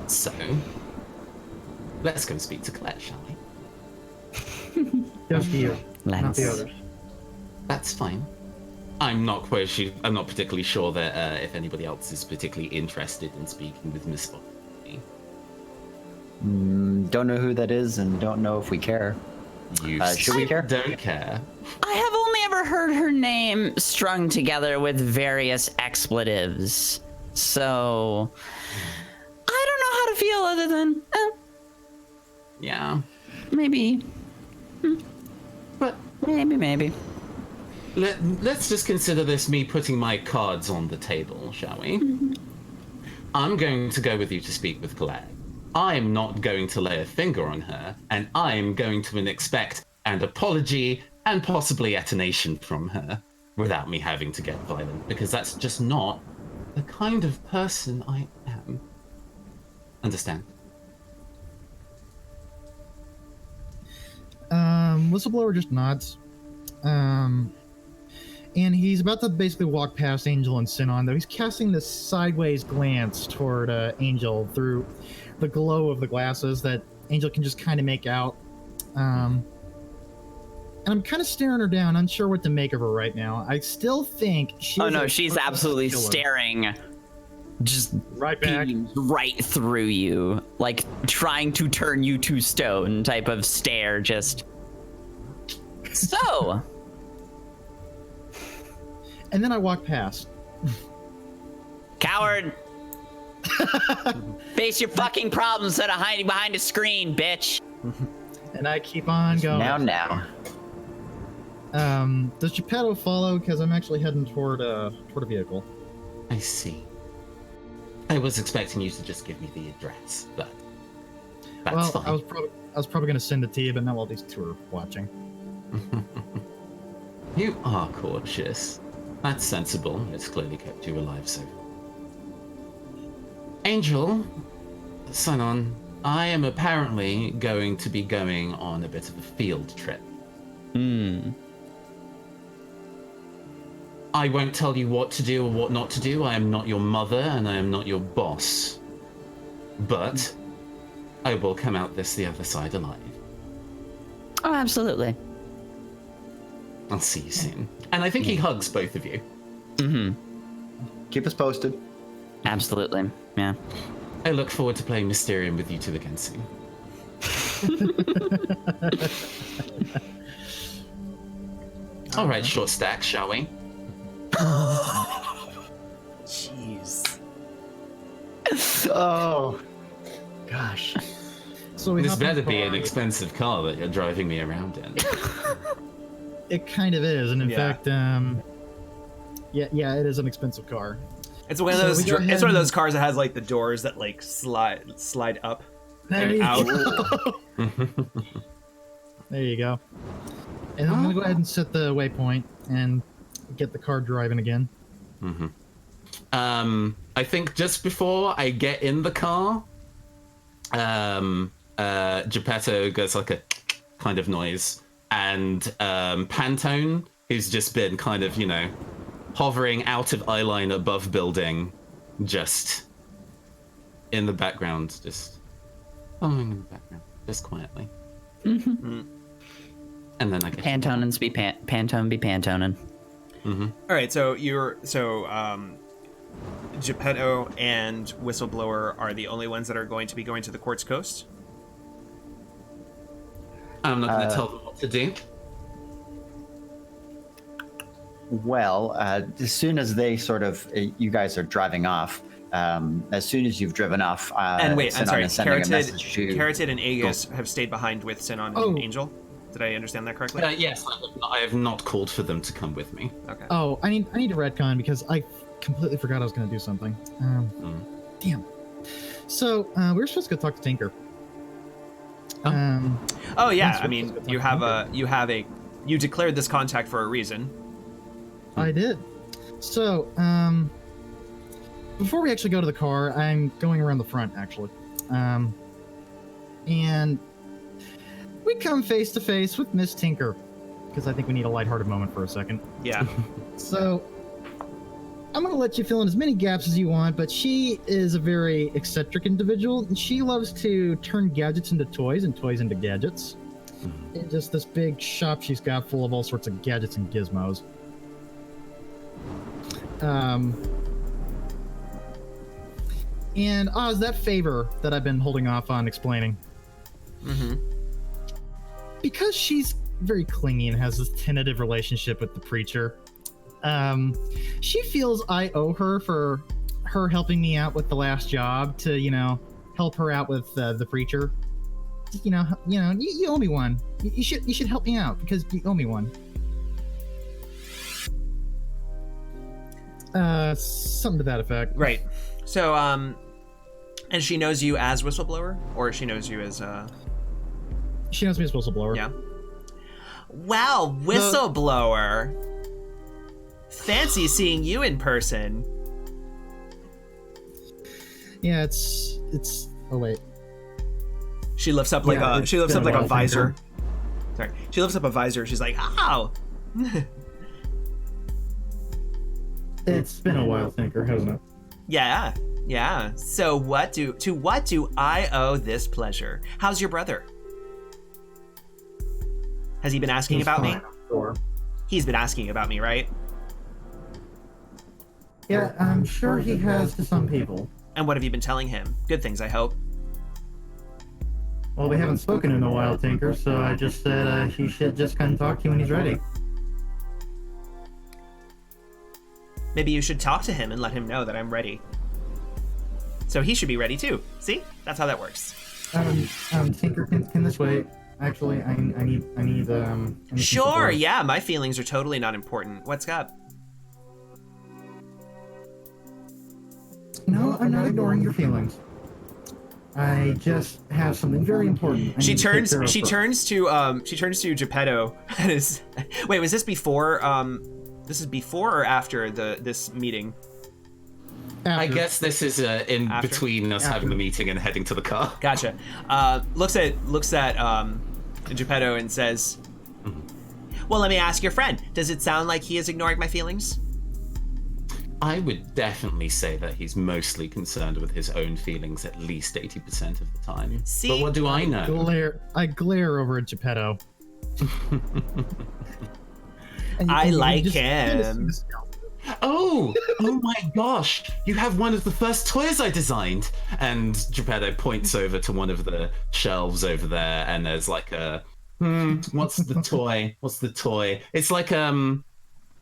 So, let's go speak to Collette, shall we? Just you, not the Let's. others. That's fine. I'm not particularly sure that if anybody else is particularly interested in speaking with Miss Otoyemi. Don't know who that is, and don't know if we care. You Should we care? don't care. I have only ever heard her name strung together with various expletives. So I don't know how to feel other than Yeah. maybe. But Maybe. let's just consider this me putting my cards on the table, shall we? I'm going to go with you to speak with Collette. I'm not going to lay a finger on her, and I'm going to expect an apology and possibly ettonation from her without me having to get violent, because that's just not the kind of person I am. Understand? Whistleblower just nods. And he's about to basically walk past Angel and Sinon, though he's casting this sideways glance toward Angel through the glow of the glasses that Angel can just kind of make out. And I'm kind of staring her down, unsure what to make of her right now. I still think she's Oh no, a she's purposeful absolutely killer. staring just Right back. beams right through you, like trying to turn you to stone type of stare. Just so. And then I walk past. Coward. Face your fucking problems instead of hiding behind a screen, bitch. And I keep on going. Now. Does Geppetto follow? Because I'm actually heading toward a vehicle. I see. I was expecting you to just give me the address, but that's Well, fine. I was probably going to send it to you, but not while these two are watching. You are cautious. That's sensible. It's clearly kept you alive so far. Angel, Sinon, I am apparently going to be going on a bit of a field trip. I won't tell you what to do or what not to do. I am not your mother and I am not your boss. But I will come out the other side alive. Oh, absolutely. I'll see you soon. And I think he hugs both of you. Keep us posted. Absolutely. Yeah. I look forward to playing Mysterium with you two again soon. All right, short stack, shall we? Jeez. Oh. gosh. So we This hop in better the be an car. expensive car that you're driving me around in. It kind of is, and in Yeah. fact, yeah, it is an expensive car. It's one of So those. we go It's ahead one of and- those cars that has like the doors that like slide up There and you out. go. There you go. And I'm gonna go ahead and set the waypoint and get the car driving again. I think just before I get in the car, Geppetto goes like a kind of noise, and Pantone, who's just been kind of, hovering out of eyeline above building, just in the background, just following in the background, just quietly. And then I guess Pantonins be Pantone be Pantonin. All right, so Geppetto and Whistleblower are the only ones that are going to be going to the Quartz Coast. I'm not going to tell them what to do. Well, as soon as they you guys are driving off, as soon as you've driven off, And wait, I'm Sinon sorry, is sending a message to Carotid and Aegis have stayed behind with Sinon Oh. and Angel. Did I understand that correctly? Yes, I have not called for them to come with me. Okay. Oh, I need to retcon because I completely forgot I was gonna do something. Damn. So we were supposed to go talk to Tinker. Oh. Oh yeah, That's I mean, what- you declared this contact for a reason. I did. So, before we actually go to the car, I'm going around the front, actually. And we come face to face with Miss Tinker, because I think we need a lighthearted moment for a second. Yeah. So, I'm going to let you fill in as many gaps as you want, but she is a very eccentric individual, and she loves to turn gadgets into toys and toys into gadgets. In just this big shop she's got full of all sorts of gadgets and gizmos. And Oz, that favor that I've been holding off on explaining. Because she's very clingy and has this tentative relationship with the preacher, she feels I owe her for her helping me out with the last job to, help her out with the preacher. You owe me one. You should help me out because you owe me one. Something to that effect. Right. So, and she knows you as Whistleblower, or she knows you as She knows me as Whistleblower. Yeah. Wow, Whistleblower. Fancy seeing you in person. Yeah, it's. Oh wait. She lifts up Yeah, a it's she lifts been up a like a while, visor. Sorry. She lifts up a visor. She's like, "Ow." It's been a while, Tinker, hasn't it? Yeah. Yeah. So what do I owe this pleasure? How's your brother? Has he been asking He's about me? fine, sure. He's been asking about me, right? Yeah, I'm sure he has to some people. And what have you been telling him? Good things, I hope. Well, we haven't spoken in a while, Tinker, so I just said he should just come talk to you when he's ready. Maybe you should talk to him and let him know that I'm ready. So he should be ready too. See? That's how that works. Tinker, can this wait? Actually, I need some Sure, support. yeah, my feelings are totally not important. What's up? No, I'm not ignoring your feelings. I just have something very important. I She need to take turns care of she first. turns to Geppetto and is wait, was this before this is before or after this meeting? I After. guess this is in After? between us having the meeting and heading to the car. Gotcha. Looks at Geppetto and says, "Well, let me ask your friend. Does it sound like he is ignoring my feelings?" I would definitely say that he's mostly concerned with his own feelings at least 80% of the time. See? But what do I know? I glare over at Geppetto. I like just him. Oh my gosh! You have one of the first toys I designed. And Geppetto points over to one of the shelves over there, and there's like a what's the toy? What's the toy? It's like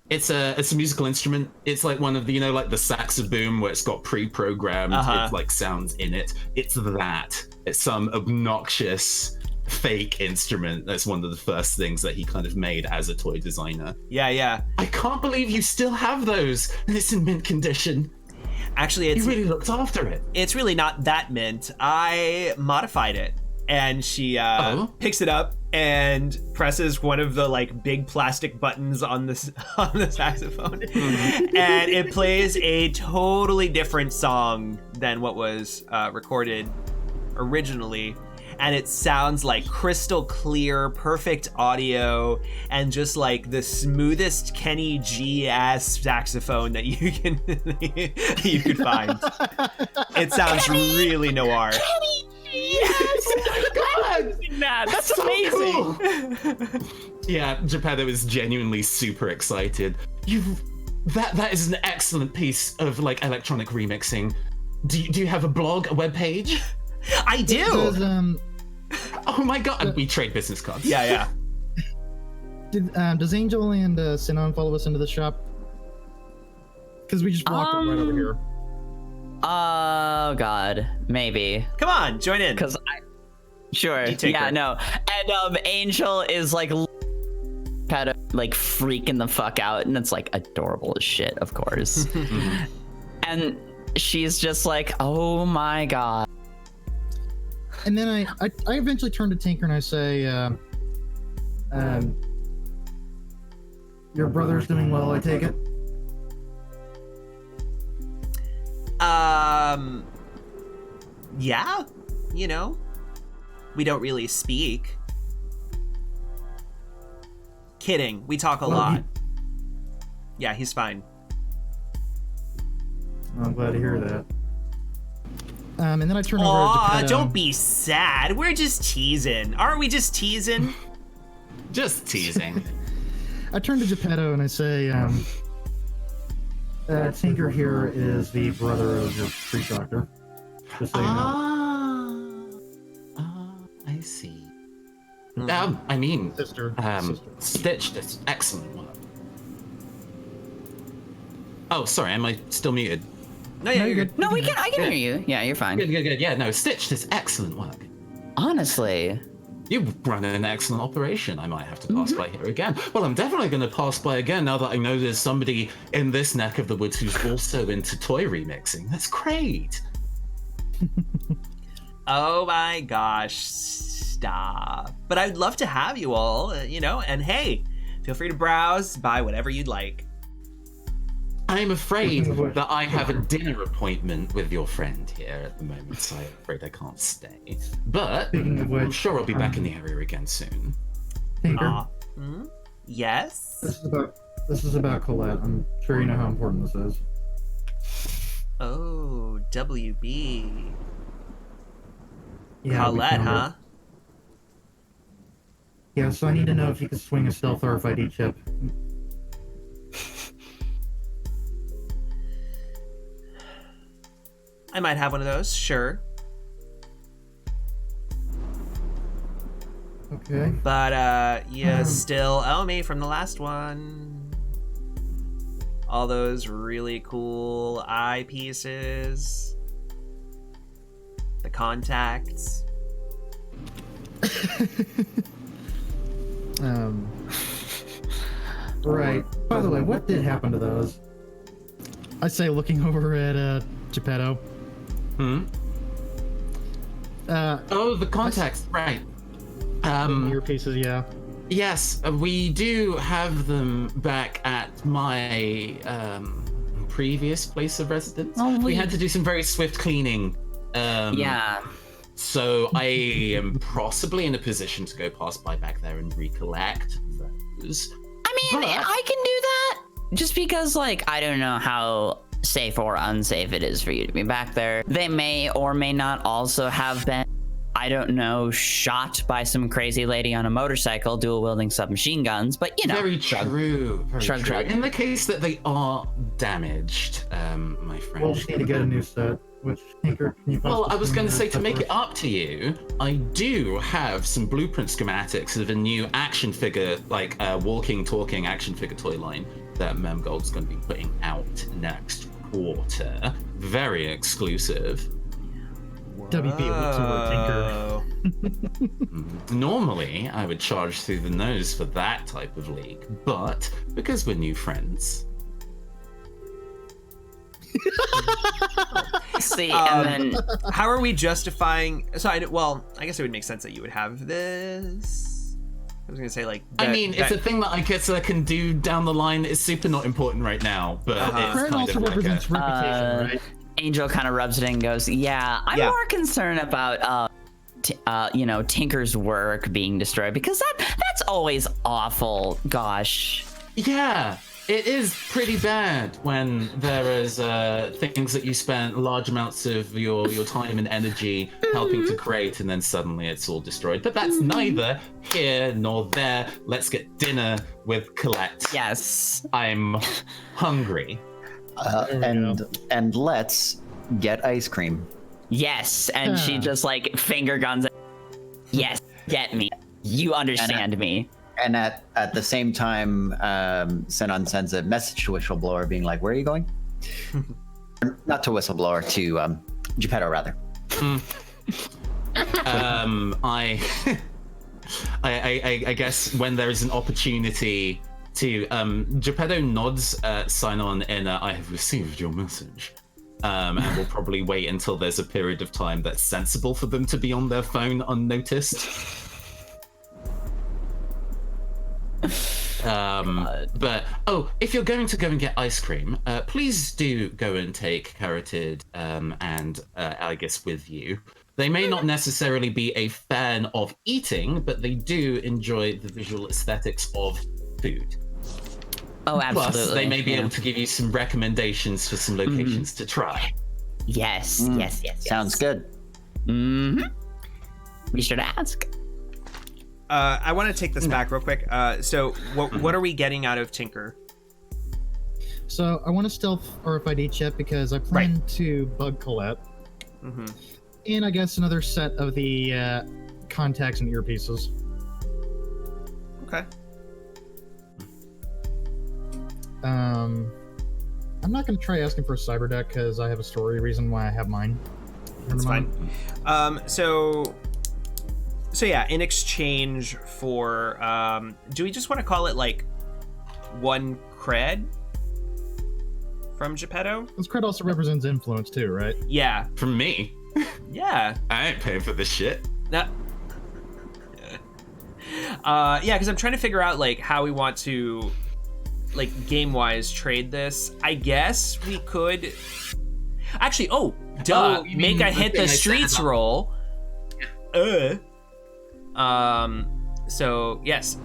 it's a musical instrument. It's like one of the like the saxoboom where it's got pre-programmed. Uh-huh. It's like sounds in it. It's that. It's some obnoxious fake instrument. That's one of the first things that he kind of made as a toy designer. Yeah. I can't believe you still have those, and it's in mint condition. Actually, You really looked after it. it's really not that mint. I modified it. And she picks it up and presses one of the like big plastic buttons on the saxophone, and it plays a totally different song than what was recorded originally. And it sounds like crystal clear, perfect audio, and just like the smoothest Kenny G ass saxophone that you can you could find. It sounds really noir. Yes! God! That's so amazing! Cool. Yeah, Geppetto is genuinely super excited. That is an excellent piece of like electronic remixing. Do you have a blog, a webpage? I do! Oh my god, and we trade business cards. Yeah. Does Angel and Sinon follow us into the shop? Because we just walked right over here. Oh god, maybe. Come on, join in. Sure. Yeah, no. And Angel is like freaking the fuck out, and it's like adorable as shit, of course. And she's just like, oh my god. And then I eventually turn to Tinker and I say, your brother's doing well, I take it? Yeah, you know, we don't really speak. Kidding, we talk a lot. Yeah, he's fine. I'm glad to hear that. And then I turn over to Aw, Geppetto. don't be sad. We're just teasing. Aren't we just teasing? Just teasing. I turn to Geppetto and I say, Tinker here is the brother of your street doctor. Just so you know. I see. I mean, Sister. Stitch does excellent work. Oh, sorry, am I still muted? No, yeah, you're good. No, I can hear you. Yeah, you're fine. Good. Yeah, no, Stitch does excellent work. Honestly. You run an excellent operation. I might have to pass by here again. Well, I'm definitely going to pass by again now that I know there's somebody in this neck of the woods who's also into toy remixing. That's great. Oh my gosh, stop. But I'd love to have you all, and hey, feel free to browse, buy whatever you'd like. I'm afraid that I have a dinner appointment with your friend here at the moment, so I'm afraid I can't stay. But Speaking of which, I'm sure I'll be back in the area again soon. Tinker, Yes? this is about Collette. I'm sure you know how important this is. Oh, WB. Yeah, we Collette, found her. huh? Yeah, so I need to know if you can swing a stealth RFID chip. I might have one of those, sure. Okay. But, you still owe me from the last one. All those really cool eyepieces. The contacts. Right. By the way, what did happen to those? I say, looking over at Geppetto. Oh, the contacts, right. Earpieces, yeah. Yes, we do have them back at my previous place of residence. We had to do some very swift cleaning. Yeah. So I am possibly in a position to go pass by back there and recollect those. I mean, I can do that just because, I don't know how safe or unsafe it is for you to be back there. They may or may not also have been, I don't know, shot by some crazy lady on a motorcycle dual wielding submachine guns, but Very true. Shrug, shrug. In the case that they are damaged, my friend. We'll just need to get a new set. Which, Tinker, can you Well, I was going to say, to possibly- make it up to you, I do have some blueprint schematics of a new action figure, walking, talking action figure toy line that Memgold's going to be putting out next quarter. Very exclusive. WP looks over Tinker. Oh. Normally, I would charge through the nose for that type of leak, but because we're new friends. See, and then How are we justifying? So, I guess it would make sense that you would have this. I was gonna say like. It's a thing that I guess I can do down the line. It's super not important right now, but it's Credit kind also of like represents reputation, right? Angel kind of rubs it in and goes, "Yeah, I'm more concerned about Tinker's work being destroyed because that's always awful. Gosh." Yeah, it is pretty bad when there is things that you spent large amounts of your time and energy helping to create, and then suddenly it's all destroyed. But that's neither here nor there. Let's get dinner with Collette. Yes. I'm hungry. And let's get ice cream. Yes, and she just like finger guns it. Yes, get me. You understand me. And at the same time, Sinon sends a message to Whistleblower being like, where are you going? Not to Whistleblower, to Geppetto, rather. I guess when there is an opportunity to, Geppetto nods at Sinon in I have received your message. And we'll probably wait until there's a period of time that's sensible for them to be on their phone unnoticed. But if you're going to go and get ice cream, please do go and take Carotid and Algus with you. They may not necessarily be a fan of eating, but they do enjoy the visual aesthetics of food. Oh, absolutely. Plus, they may be able to give you some recommendations for some locations to try. Yes. Sounds good. Mm-hmm. Be sure to ask. I want to take this back real quick. So, what are we getting out of Tinker? So I want to stealth RFID chip because I plan to bug Collette. Mm-hmm. And I guess another set of the contacts and earpieces. Okay. I'm not going to try asking for a cyber deck because I have a story reason why I have mine. That's fine. So yeah, in exchange for, do we just want to call it like 1 cred from Geppetto? This cred also represents influence too, right? Yeah. From me? Yeah. I ain't paying for this shit. Yeah, because I'm trying to figure out like how we want to, like game-wise, trade this. I guess we could actually. Make a hit the streets roll. So yes,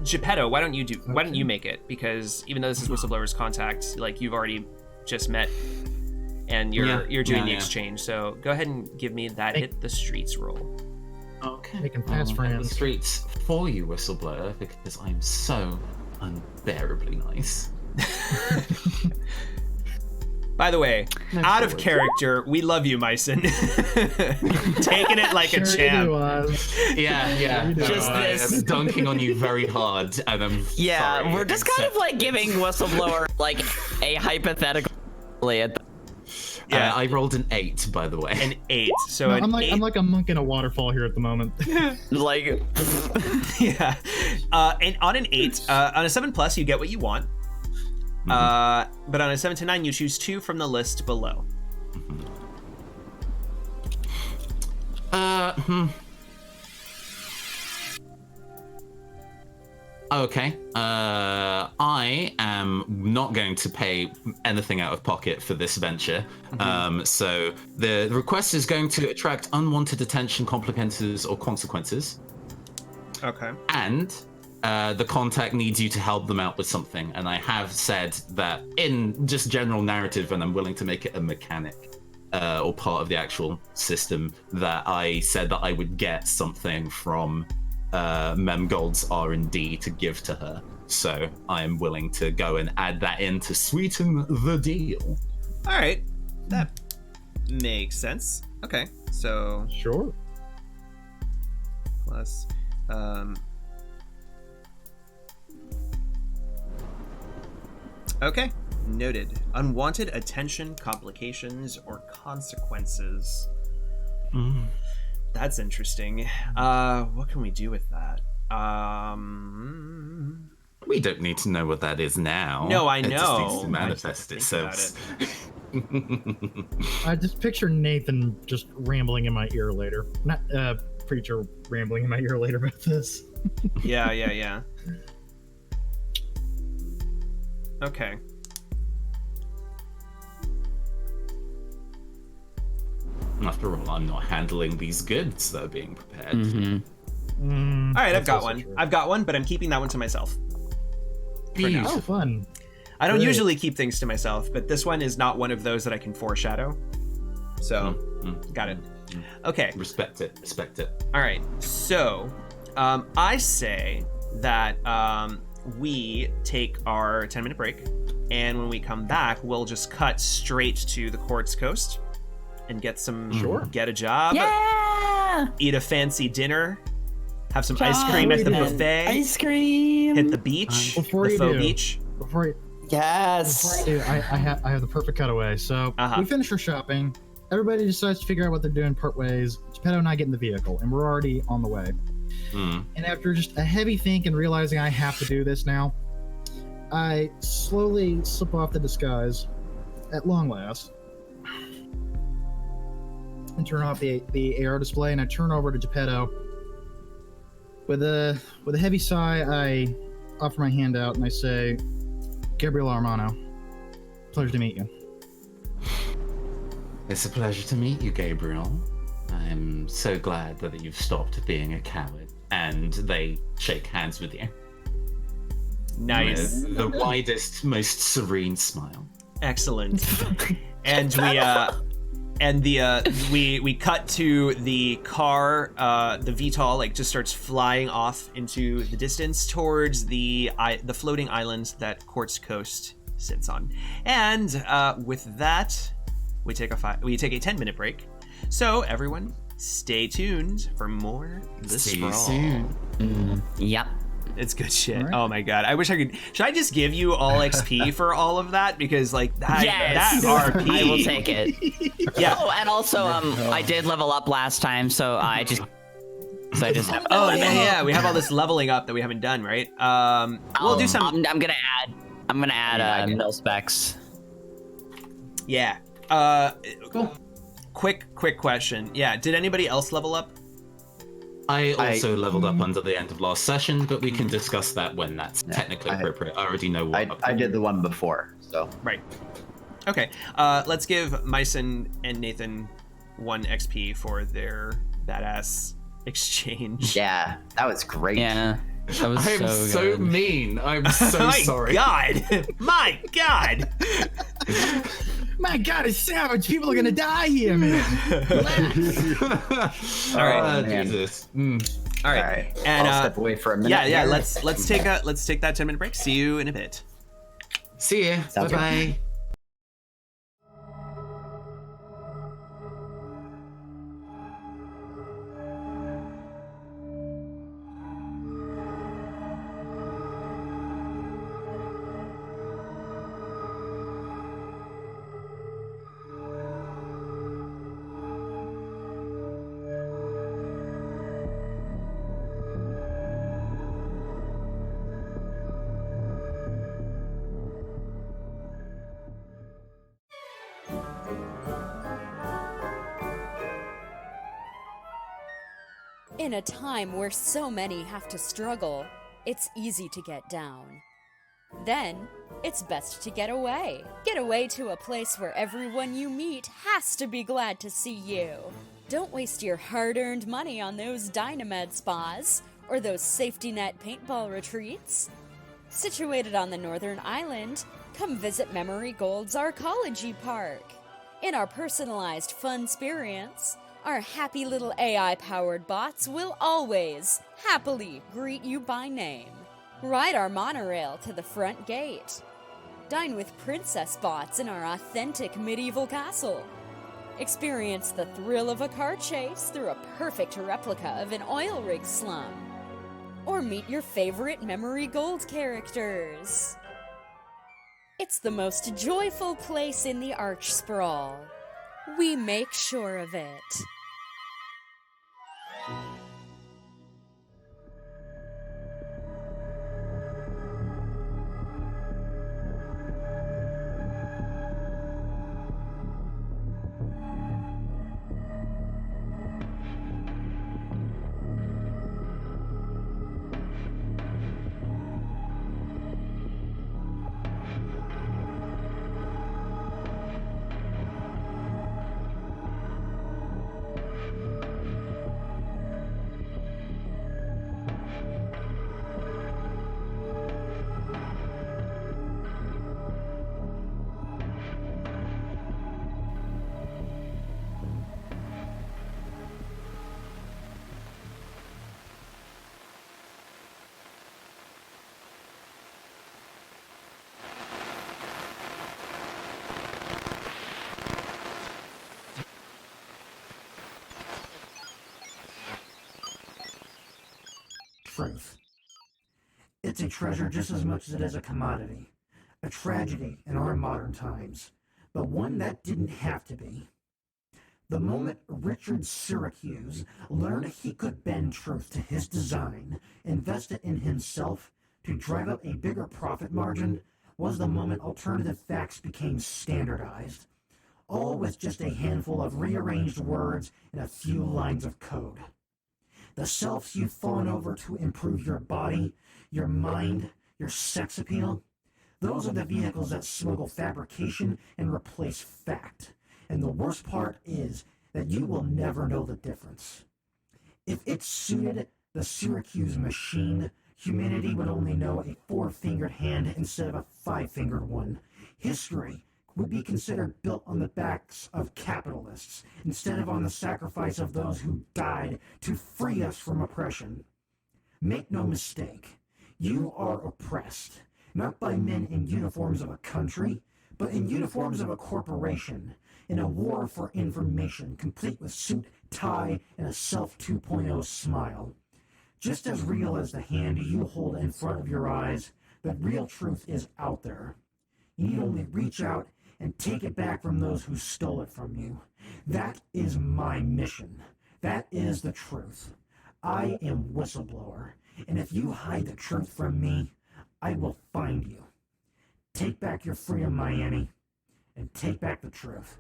Geppetto, why don't you make it? Because even though this is Whistleblower's contact, like you've already just met, and you're doing the exchange. So go ahead and give me that hit the streets roll. Okay. Making fast friends. The streets for you, Whistleblower, because I'm so unbearably nice. By the way, out of character, we love you, Myson. Taking it like a champ. Yeah. Just this. I'm dunking on you very hard, and I'm sorry. We're just kind of like giving Whistleblower like a hypothetical. Yeah, I rolled an 8, by the way. An 8. So No, an I'm 8. like a monk in a waterfall here at the moment. Like, Yeah. And on an 8, on a 7+, you get what you want. But on a 7 to 9, you choose 2 from the list below. Okay. I am not going to pay anything out of pocket for this venture. So the request is going to attract unwanted attention, complications, or consequences. Okay. And the contact needs you to help them out with something. And I have said that in just general narrative, and I'm willing to make it a mechanic or part of the actual system, that I said that I would get something from Memgold's R&D to give to her. So I am willing to go and add that in to sweeten the deal. All right. That makes sense. Okay. So Sure. plus okay. Noted. Unwanted attention, complications, or consequences. That's interesting. What can we do with that? We don't need to know what that is now. No, I It just know. needs to manifest I just itself. I just picture Nathan just rambling in my ear later. Not preacher rambling in my ear later about this. Yeah. Okay. After all, I'm not handling these goods that are being prepared. All right, I've got one. True. I've got one, but I'm keeping that one to myself. For now. Oh, fun. I don't Great. usually keep things to myself, but this one is not one of those that I can foreshadow. So, got it. Okay. Respect it. All right. So, I say that we take our 10-minute break, and when we come back, we'll just cut straight to the Quartz Coast and get some, get a job, eat a fancy dinner, have some ice cream at the buffet, Ice cream. hit the beach, Before the you faux do. beach. Before you, Yes. I have the perfect cutaway. So we finish our shopping. Everybody decides to figure out what they're doing part ways. Geppetto and I get in the vehicle, and we're already on the way. And after just a heavy think and realizing I have to do this now, I slowly slip off the disguise, at long last, and turn off the AR display, and I turn over to Geppetto. With a heavy sigh, I offer my hand out and I say, Gabriel Armano, pleasure to meet you. It's a pleasure to meet you, Gabriel. I'm so glad that you've stopped being a coward. And they shake hands with you. Nice. With the widest, most serene smile. Excellent. And we cut to the car. The VTOL like just starts flying off into the distance towards the floating island that Quartz Coast sits on. And with that, we take a 10-minute break. So everyone, stay tuned for more The See Sprawl. you soon. Yep. It's good shit. All right. Oh my god. I wish I could. Should I just give you all XP for all of that? Because like that, Yes. that RP. I will take it. Yeah. Oh, and also, I did level up last time, so I just have. Oh yeah. We have all this leveling up that we haven't done, right? We'll do some. I'm gonna add mil specs. Yeah. Cool. Quick question. Yeah. Did anybody else level up? I also leveled up under the end of last session, but we can discuss that when that's technically appropriate. I already know what. I did the one before, so. Right. Okay. Let's give Myson and Nathan 1 XP for their badass exchange. Yeah, that was great. Yeah. That was I'm so good. mean. I'm so My sorry. God. My God. My God, it's savage. People are gonna die here, man. All right. man. Jesus. All right. All right. And I'll step away for a minute. yeah. here. Let's take that 10-minute break. See you in a bit. See ya. Sounds good. Bye-bye. In a time where so many have to struggle, it's easy to get down. Then, it's best to get away. Get away to a place where everyone you meet has to be glad to see you. Don't waste your hard-earned money on those Dynamed spas or those safety net paintball retreats. Situated on the northern island, come visit Memory Gold's Arcology Park. In our personalized fun experience, our happy little AI-powered bots will always happily greet you by name. Ride our monorail to the front gate. Dine with princess bots in our authentic medieval castle. Experience the thrill of a car chase through a perfect replica of an oil rig slum. Or meet your favorite Memory Gold characters. It's the most joyful place in the Arch Sprawl. We make sure of it. Truth. It's a treasure just as much as it is a commodity. A tragedy in our modern times, but one that didn't have to be. The moment Richard Syracuse learned he could bend truth to his design, invest it in himself to drive up a bigger profit margin, was the moment alternative facts became standardized, all with just a handful of rearranged words and a few lines of code. The selves you've fallen over to improve your body, your mind, your sex appeal, those are the vehicles that smuggle fabrication and replace fact. And the worst part is that you will never know the difference. If it suited the Syracuse machine, humanity would only know a four-fingered hand instead of a five-fingered one. History would be considered built on the backs of capitalists instead of on the sacrifice of those who died to free us from oppression. Make no mistake, you are oppressed, not by men in uniforms of a country, but in uniforms of a corporation, in a war for information, complete with suit, tie, and a self 2.0 smile. Just as real as the hand you hold in front of your eyes, the real truth is out there. You need only reach out and take it back from those who stole it from you. That is my mission. That is the truth. I am Whistleblower, and if you hide the truth from me, I will find you. Take back your freedom, Miami, and take back the truth.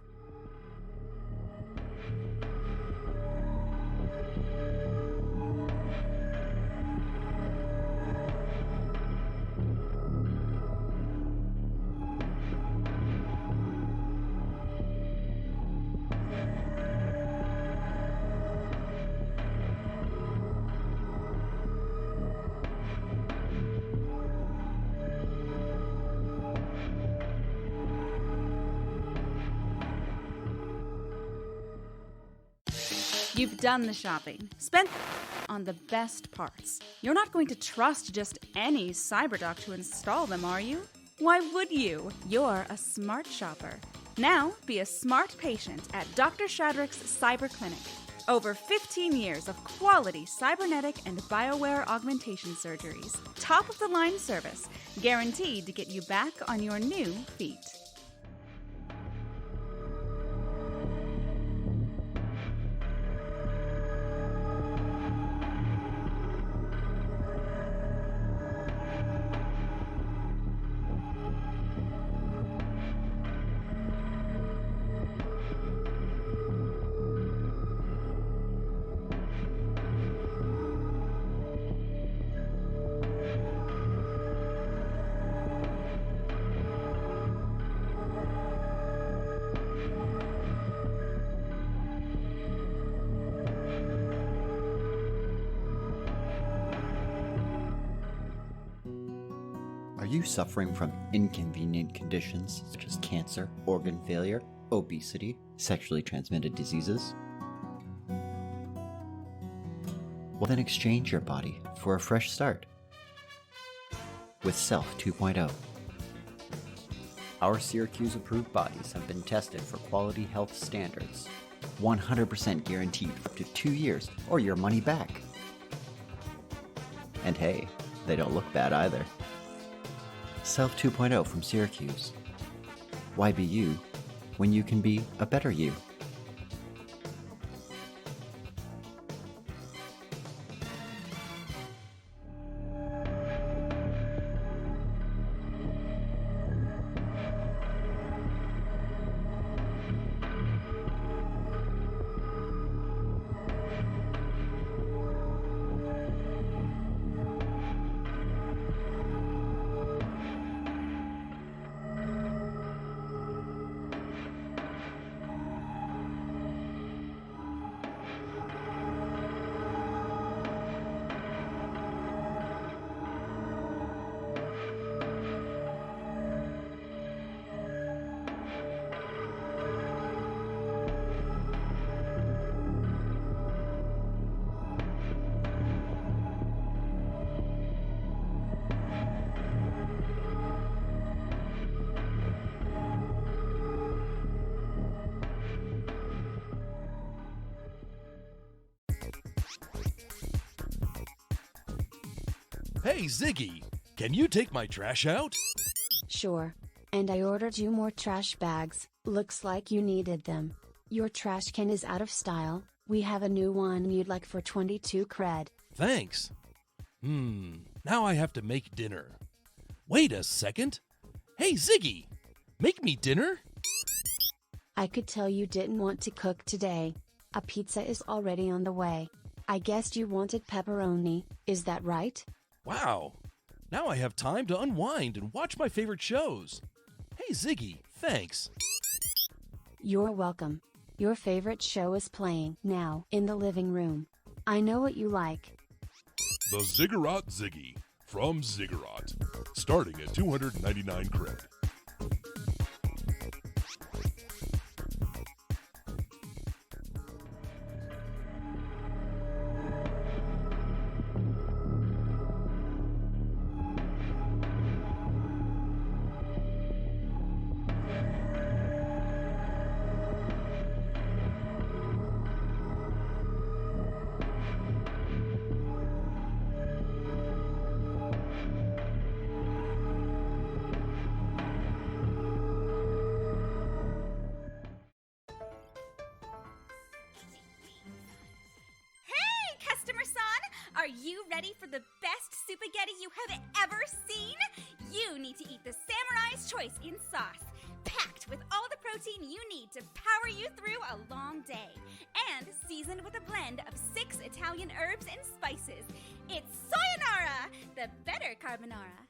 You've done the shopping, spent on the best parts. You're not going to trust just any cyberdoc to install them, are you? Why would you? You're a smart shopper. Now be a smart patient at Dr. Shadrack's Cyber Clinic. Over 15 years of quality cybernetic and BioWare augmentation surgeries. Top-of-the-line service, guaranteed to get you back on your new feet. Are you suffering from inconvenient conditions such as cancer, organ failure, obesity, sexually transmitted diseases? Well, then exchange your body for a fresh start with Self 2.0. Our Syracuse-approved bodies have been tested for quality health standards, 100% guaranteed for up to 2 years or your money back. And hey, they don't look bad either. Self 2.0 from Syracuse. Why be you when you can be a better you? Hey, Ziggy, can you take my trash out? Sure. And I ordered you more trash bags. Looks like you needed them. Your trash can is out of style. We have a new one you'd like for 22 cred. Thanks. Now I have to make dinner. Wait a second. Hey, Ziggy, make me dinner? I could tell you didn't want to cook today. A pizza is already on the way. I guessed you wanted pepperoni, is that right? Wow. Now I have time to unwind and watch my favorite shows. Hey, Ziggy, thanks. You're welcome. Your favorite show is playing now in the living room. I know what you like. The Ziggurat Ziggy from Ziggurat, starting at 299 cred. Are you ready for the best spaghetti you have ever seen? You need to eat the Samurai's Choice in sauce, packed with all the protein you need to power you through a long day, and seasoned with a blend of 6 Italian herbs and spices. It's Sayonara, the better carbonara.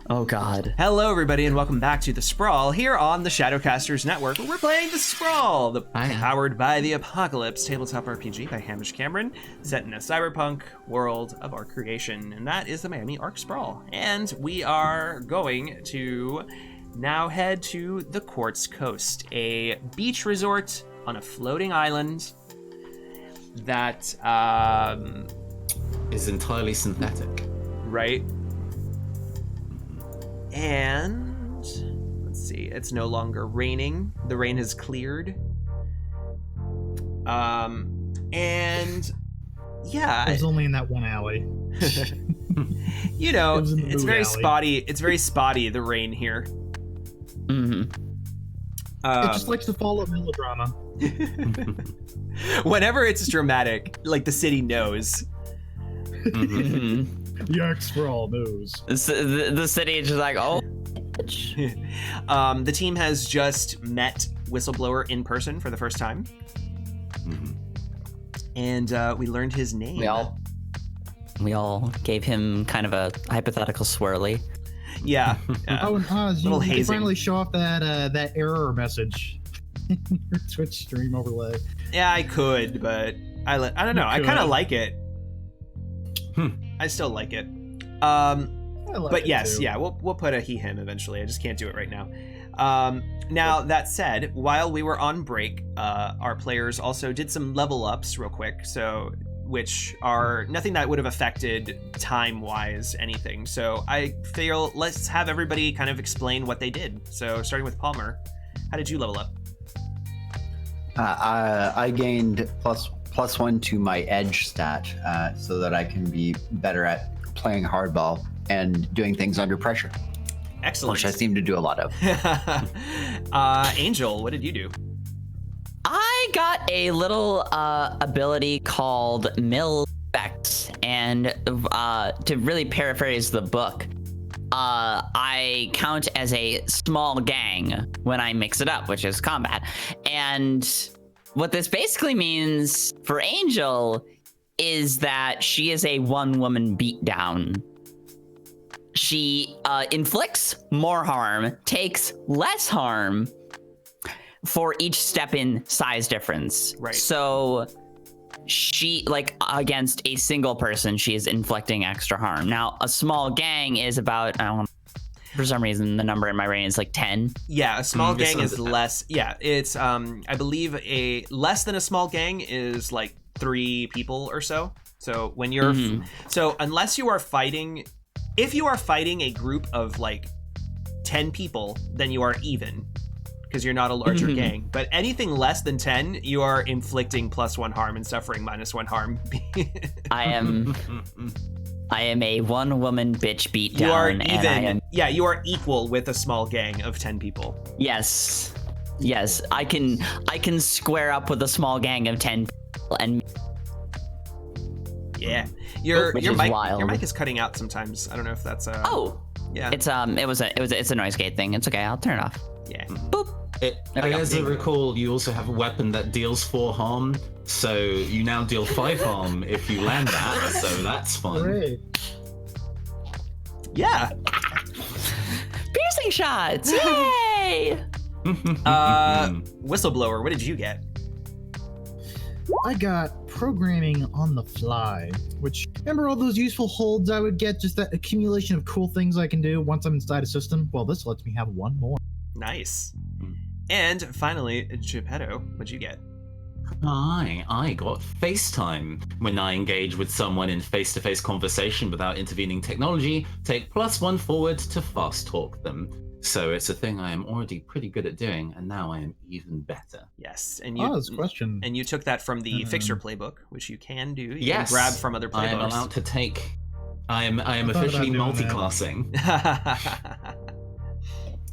Oh God. Hello, everybody, and welcome back to The Sprawl here on the Shadowcasters Network. We're playing The Sprawl, the powered by the apocalypse tabletop RPG by Hamish Cameron, set in a cyberpunk world of our creation, and that is the Miami Arc Sprawl. And we are going to now head to the Quartz Coast, a beach resort on a floating island that is entirely synthetic. Right. And let's see, it's no longer raining. The rain has cleared. And yeah, it was only in that one alley. You know, it's very alley. spotty. It's very spotty, the rain here. It just likes to follow melodrama. Whenever it's dramatic, like the city knows. The Arc Sprawl knows. The city is just like, oh. The team has just met Whistleblower in person for the first time. And we learned his name. We all gave him kind of a hypothetical swirly. Yeah. Oh, and Oz, you can hazing. finally show off that error message in your Twitch stream overlay. Yeah, I could, but I don't know. I kind of like it. I still like it. But yes, yeah, we'll put a he/him eventually. I just can't do it right now. Now, that said, while we were on break, our players also did some level ups real quick, which are nothing that would have affected time-wise anything. So I feel let's have everybody kind of explain what they did. So starting with Palmer, how did you level up? I gained plus one to my edge stat so that I can be better at playing hardball and doing things under pressure. Excellent. Which I seem to do a lot of. Angel, what did you do? I got a little ability called Mill Effect, and to really paraphrase the book, I count as a small gang when I mix it up, which is combat. And what this basically means for Angel is that she is a one-woman beatdown. She inflicts more harm, takes less harm for each step in size difference. Right. So she, like, against a single person, she is inflicting extra harm. Now, a small gang is about, I don't know, for some reason, the number in my brain is like 10. Yeah, a small gang is less. Yeah, it's, I believe less than a small gang is like 3 people or so. So when you're, so unless you are fighting, if you are fighting a group of like 10 people, then you are even because you're not a larger gang. But anything less than 10, you are inflicting +1 harm and suffering -1 harm. I am a one-woman bitch beatdown. You are even. Yeah, you are equal with a small gang of 10 people. Yes, I can square up with a small gang of 10 people and. Yeah, your wild. mic is cutting out sometimes. I don't know if that's yeah. It's a noise gate thing. It's okay. I'll turn it off. Yeah. Boop. As I recall, you also have a weapon that deals 4 harm, so you now deal 5 harm if you land that. So that's fun. Great. Yeah. Piercing shots! Yay! Whistleblower, what did you get? I got programming on the fly, which, remember all those useful holds I would get, just that accumulation of cool things I can do once I'm inside a system? Well, this lets me have one more. Nice. And finally, Geppetto, what'd you get? I got FaceTime. When I engage with someone in face-to-face conversation without intervening technology, take +1 forward to fast talk them. So it's a thing I am already pretty good at doing, and now I am even better. Yes, and you question. And you took that from the Fixer playbaybook, which you can do. You yes, can grab from other playbooks. I am allowed to take. I am officially multi-classing.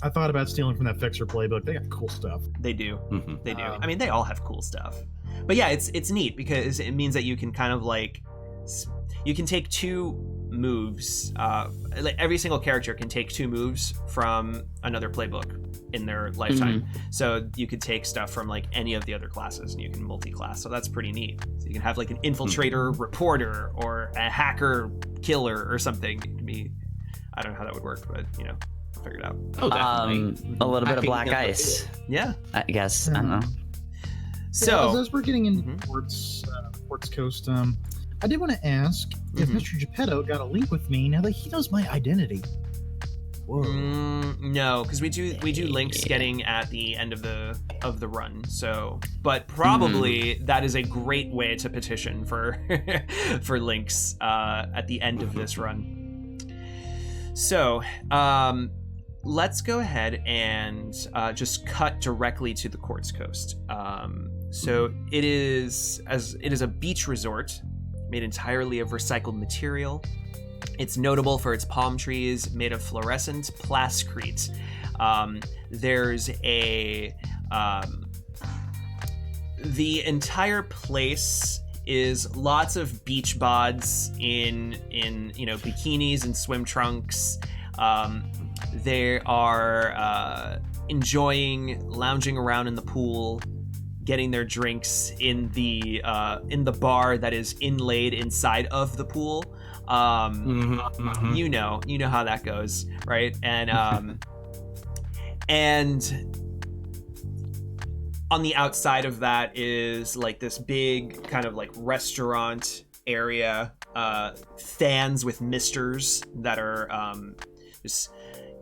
I thought about stealing from that Fixer playbook. They got cool stuff. They do. They do. I mean, they all have cool stuff. But yeah, it's neat because it means that you can kind of like, you can take 2 moves. Like every single character can take 2 moves from another playbook in their lifetime. So you could take stuff from like any of the other classes and you can multi-class. So that's pretty neat. So you can have like an infiltrator reporter or a hacker killer or something. It can be I don't know how that would work, but you know, figure it out. Oh, definitely. A little bit of Hacking black up a ice. Yeah. I guess. I don't know. So as we're getting into Quartz Coast, I did want to ask if Mr. Geppetto got a link with me now that he knows my identity. Whoa. No, because we do links getting at the end of the run. So, but probably that is a great way to petition for for links at the end of this run. So, let's go ahead and just cut directly to the Quartz Coast. So it is a beach resort made entirely of recycled material. It's notable for its palm trees made of fluorescent plascrete. There's the entire place is lots of beach bods in bikinis and swim trunks. They are lounging around in the pool, getting their drinks in the bar that is inlaid inside of the pool. You know how that goes, right? And and on the outside of that is like this big kind of like restaurant area, fans with misters that are just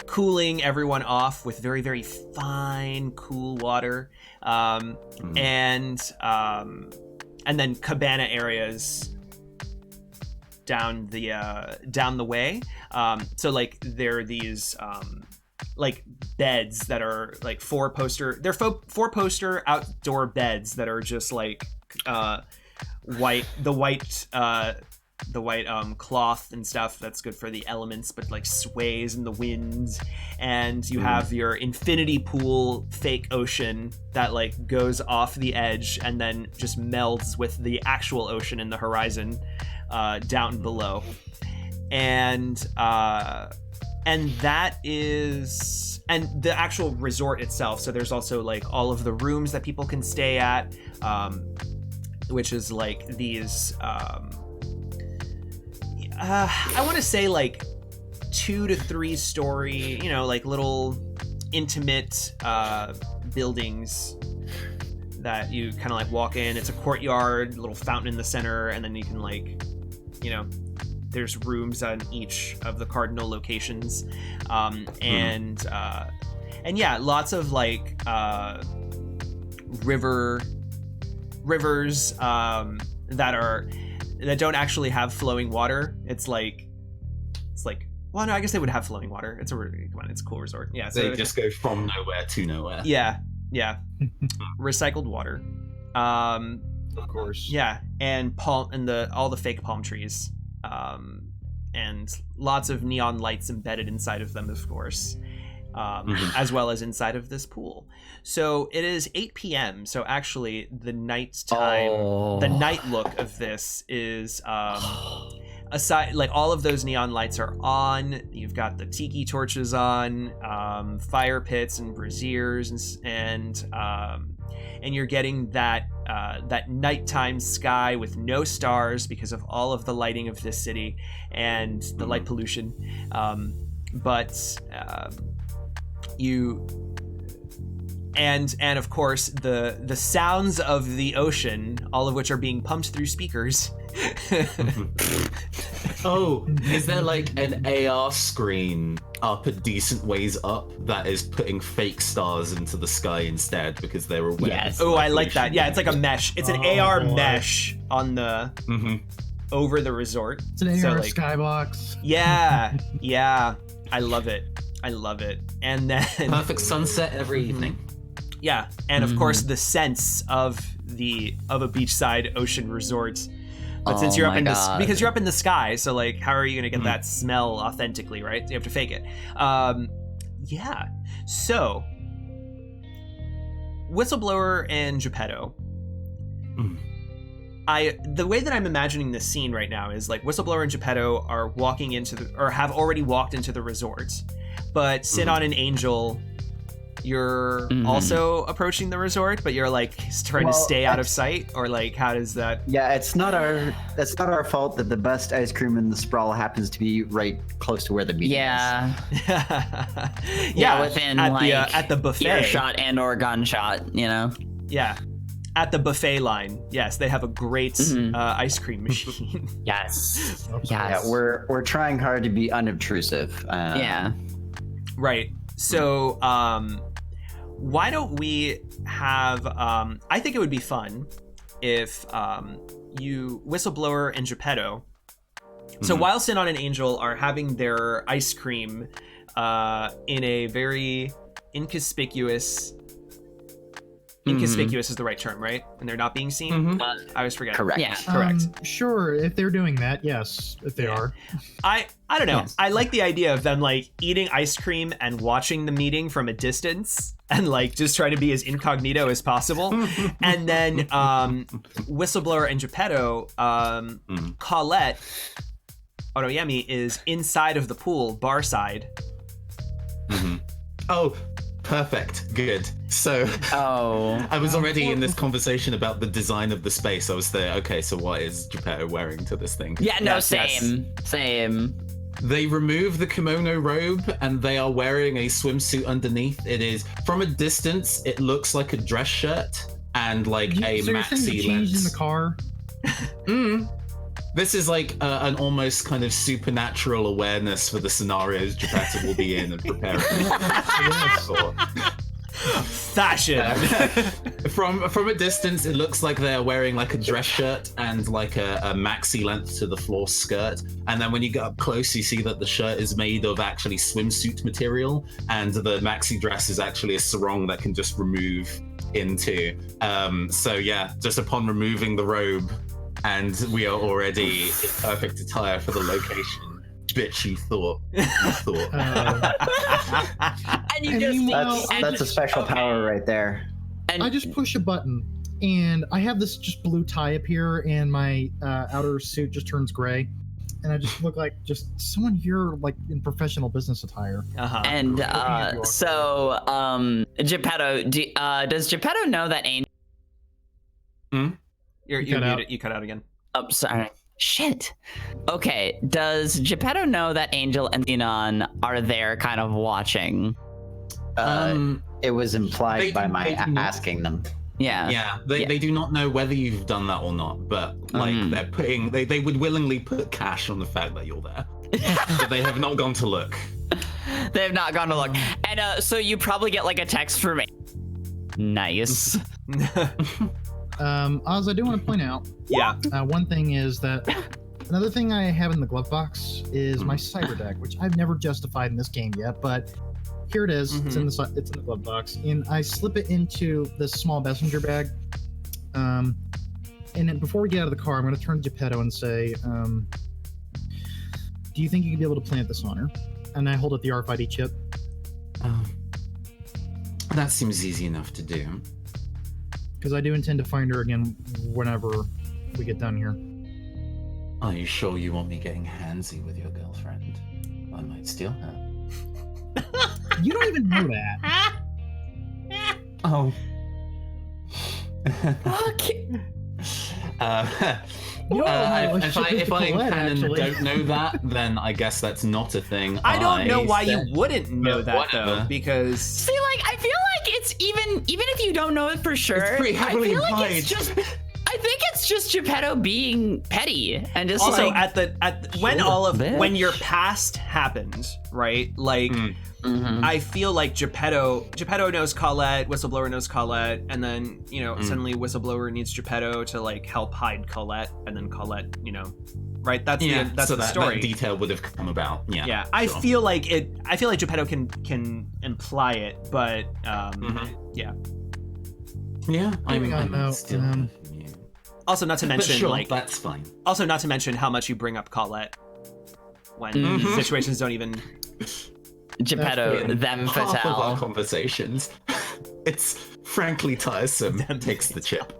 cooling everyone off with very, very fine, cool water. And then cabana areas down the way. So like there are these like beds that are like four poster outdoor beds that are just like white cloth and stuff that's good for the elements, but like sways in the wind. And you have your infinity pool fake ocean that like goes off the edge and then just melds with the actual ocean in the horizon down below. And that is, and the actual resort itself. So there's also like all of the rooms that people can stay at, which is like these I want to say like 2 to 3 story, like little intimate buildings that you kind of like walk in. It's a courtyard, little fountain in the center, and then you can like, there's rooms on each of the cardinal locations, and yeah, lots of like rivers that don't actually have flowing water. It's like, well, no, I guess they would have flowing water. It's a cool resort. Yeah, so they just go from nowhere to nowhere. Yeah, recycled water. Of course. Yeah, and all the fake palm trees, and lots of neon lights embedded inside of them, of course, as well as inside of this pool. So it is 8 p.m. So actually, the night look of this is aside, like all of those neon lights are on. You've got the tiki torches on, fire pits and braziers, and you're getting that nighttime sky with no stars because of all of the lighting of this city and the light pollution. And of course the sounds of the ocean, all of which are being pumped through speakers. Oh, is there like an AR screen up a decent ways up that is putting fake stars into the sky instead because they're aware? Yes. Oh, I like that. Yeah, it's like a mesh. It's an AR mesh on the over the resort. It's an AR skybox. Yeah, yeah. I love it. And then perfect sunset every evening. Yeah, and of course the sense of a beachside ocean resort. But since you're up in because you're up in the sky, so like how are you gonna get that smell authentically, right? You have to fake it. Yeah. So Whistleblower and Geppetto. The way that I'm imagining this scene right now is like Whistleblower and Geppetto are walking into or have already walked into the resort, but Sinon and Angel you're also approaching the resort, but you're like trying to stay out of sight, or like how does that? Yeah, it's not our fault that the best ice cream in the Sprawl happens to be right close to where the meeting is. Yeah, within at the buffet, earshot and or gunshot, you know. Yeah, at the buffet line. Yes, they have a great ice cream machine. Yes. Yeah, we're trying hard to be unobtrusive. Right. So, why don't we have? I think it would be fun if you, Whistleblower and Geppetto. So while Sinon and Angel are having their ice cream in a very inconspicuous is the right term, right? And they're not being seen. I always forget. Correct. Yeah. Correct. Sure, if they're doing that, yes. If they are. I don't know. Yes. I like the idea of them like eating ice cream and watching the meeting from a distance and like just trying to be as incognito as possible. And then Whistleblower and Geppetto, Collette Otoyemi is inside of the pool, bar side. Oh, perfect. Good. So I was already in this conversation about the design of the space. I was there. Okay, so what is Geppetto wearing to this thing? Yeah, no, Yes, same. They remove the kimono robe and they are wearing a swimsuit underneath. It is, from a distance, it looks like a dress shirt and like a So you're saying maxi they changed in length. the car? This is like an almost kind of supernatural awareness for the scenarios Geppetto will be in and preparing. for. Fashion. From a distance, it looks like they're wearing like a dress shirt and like a maxi length to the floor skirt. And then when you get up close, you see that the shirt is made of actually swimsuit material, and the maxi dress is actually a sarong that can just remove into. So yeah, just upon removing the robe, and we are already in perfect attire for the location. Bitch, you thought. And you just That's a special power right there. I just push a button, and I have this just blue tie up here, and my outer suit just turns gray, and I just look like just someone here, like in professional business attire. And Geppetto, does Geppetto know that Angel? You're muted. You cut out again. Oh, sorry. Shit. Okay. Does Geppetto know that Angel and Sinon are there, kind of watching? It was implied by my they do not. asking them. Yeah. They do not know whether you've done that or not, but like they're putting, they would willingly put cash on the fact that you're there, but they have not gone to look. They have not gone to look. And so you probably get like a text from me. Nice. Oz, I do want to point out. Yeah. One thing is that another thing I have in the glove box is my cyber deck, which I've never justified in this game yet, but here it is. It's in the glove box, and I slip it into this small messenger bag. And then before we get out of the car, I'm going to turn to Geppetto and say, "Do you think you could be able to plant this on her?" And I hold up the RFID chip. That seems easy enough to do. Because I do intend to find her again whenever we get done here. Are you sure you want me getting handsy with your girlfriend? I might steal her. You don't even know that. Oh. If I can and don't know that, then I guess that's not a thing. I don't know why you wouldn't know that though, because See, like, I feel like it's even if you don't know it for sure, It's pretty heavily I feel like implied. it's just. I think it's just Geppetto being petty and just also like when your past happened, right? Like I feel like Geppetto knows Collette, Whistleblower knows Collette, and then suddenly Whistleblower needs Geppetto to like help hide Collette, and then Collette, right? That's the story. That detail would have come about. Yeah. Yeah, I feel like Geppetto can imply it, but yeah. Yeah, Moving on now, still. Also, not to mention, sure, like, that's fine. Also, not to mention how much you bring up Collette when situations don't even. Geppetto, them Half of our fatale. conversations. It's frankly tiresome. Takes the chip.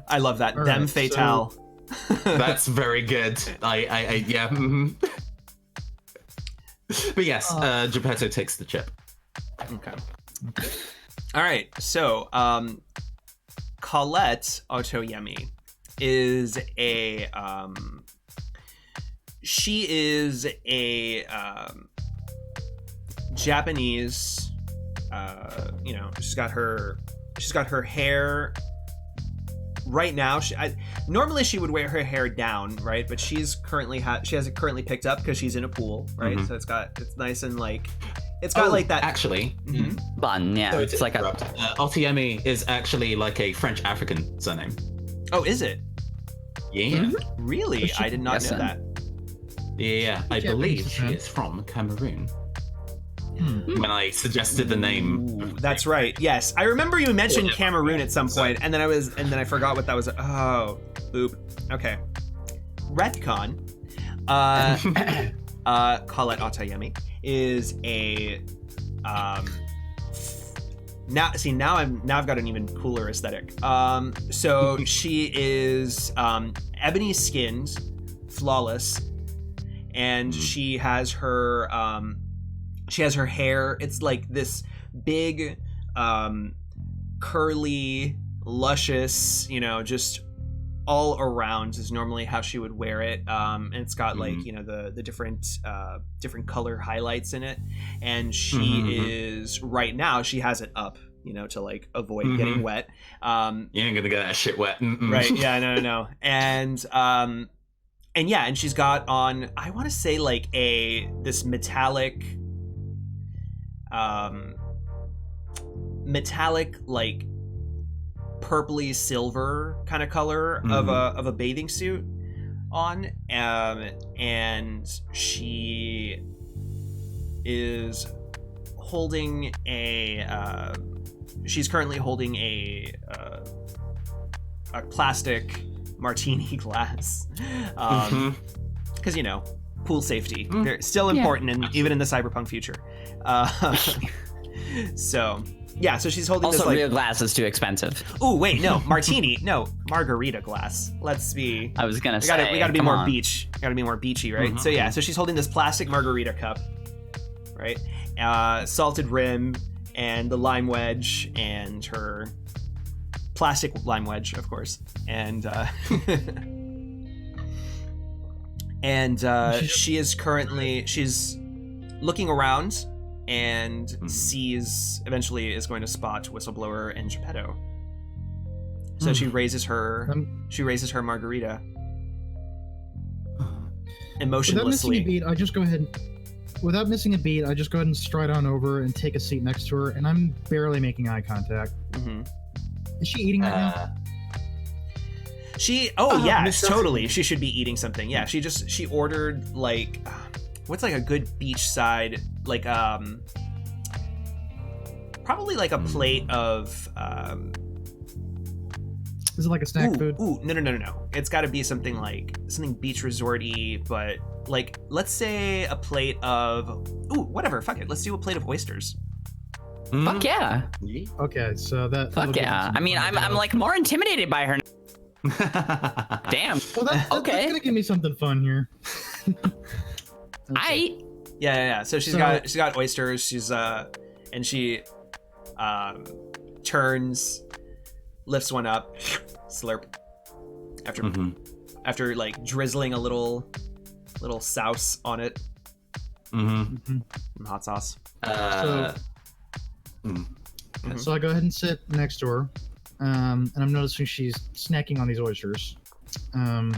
I love that. All Them right, fatale. That's very good. Yeah. But yes, Geppetto takes the chip. Okay. All right, so Collette Otoyemi is a she is a Japanese. She's got her hair. Right now, normally she would wear her hair down, right? But she has it currently picked up because she's in a pool, right? So it's nice and like. It's got like that. Actually, bun, yeah. Sorry it's to like interrupt. Otoyemi is actually like a French African surname. Oh, is it? Yeah. Really? I did not know so. that. Yeah, I believe she is from Cameroon. When I suggested the name. Ooh, that's right. Yes, I remember you mentioned Cameroon at some point, and then I forgot what that was. Oh, oop. Okay. Retcon. Collette Otoyemi is a now I've got an even cooler aesthetic. So she is ebony skinned, flawless, and she has her hair. It's like this big curly, luscious, just all around is normally how she would wear it, and it's got like the different color highlights in it, and she is right now she has it up to like avoid getting wet. You ain't gonna get that shit wet. Right? Yeah, no. And she's got on, I want to say like this metallic like purpley silver kind of color of a bathing suit on, and she is holding she's currently holding a plastic martini glass, because pool safety, they're still important, even in the cyberpunk future. So she's holding also this like real glass is too expensive. Oh wait, no, martini, no, margarita glass. Let's be. I was gonna we say gotta be more beach. Gotta be more beachy, right? So she's holding this plastic margarita cup, right? Salted rim and the lime wedge and her plastic lime wedge, of course, and she's looking around and eventually is going to spot Whistleblower and Geppetto. So she raises her margarita emotionlessly. Without missing a beat, I just go ahead and stride on over and take a seat next to her, and I'm barely making eye contact. Is she eating right now? Totally. She should be eating something. Yeah, she ordered like what's like a good beachside, like probably like a plate of Is it like a snack food? No. It's got to be something beach resort-y, but like let's say a plate of whatever. Fuck it. Let's do a plate of oysters. Fuck yeah. Okay, so that. Fuck yeah. I mean, I'm like more intimidated by her. Damn. Well, that's gonna give me something fun here. Yeah. So she's got oysters. She's and she turns, lifts one up, slurp. After like drizzling a little sauce on it. Some hot sauce. So I go ahead and sit next to her, and I'm noticing she's snacking on these oysters. I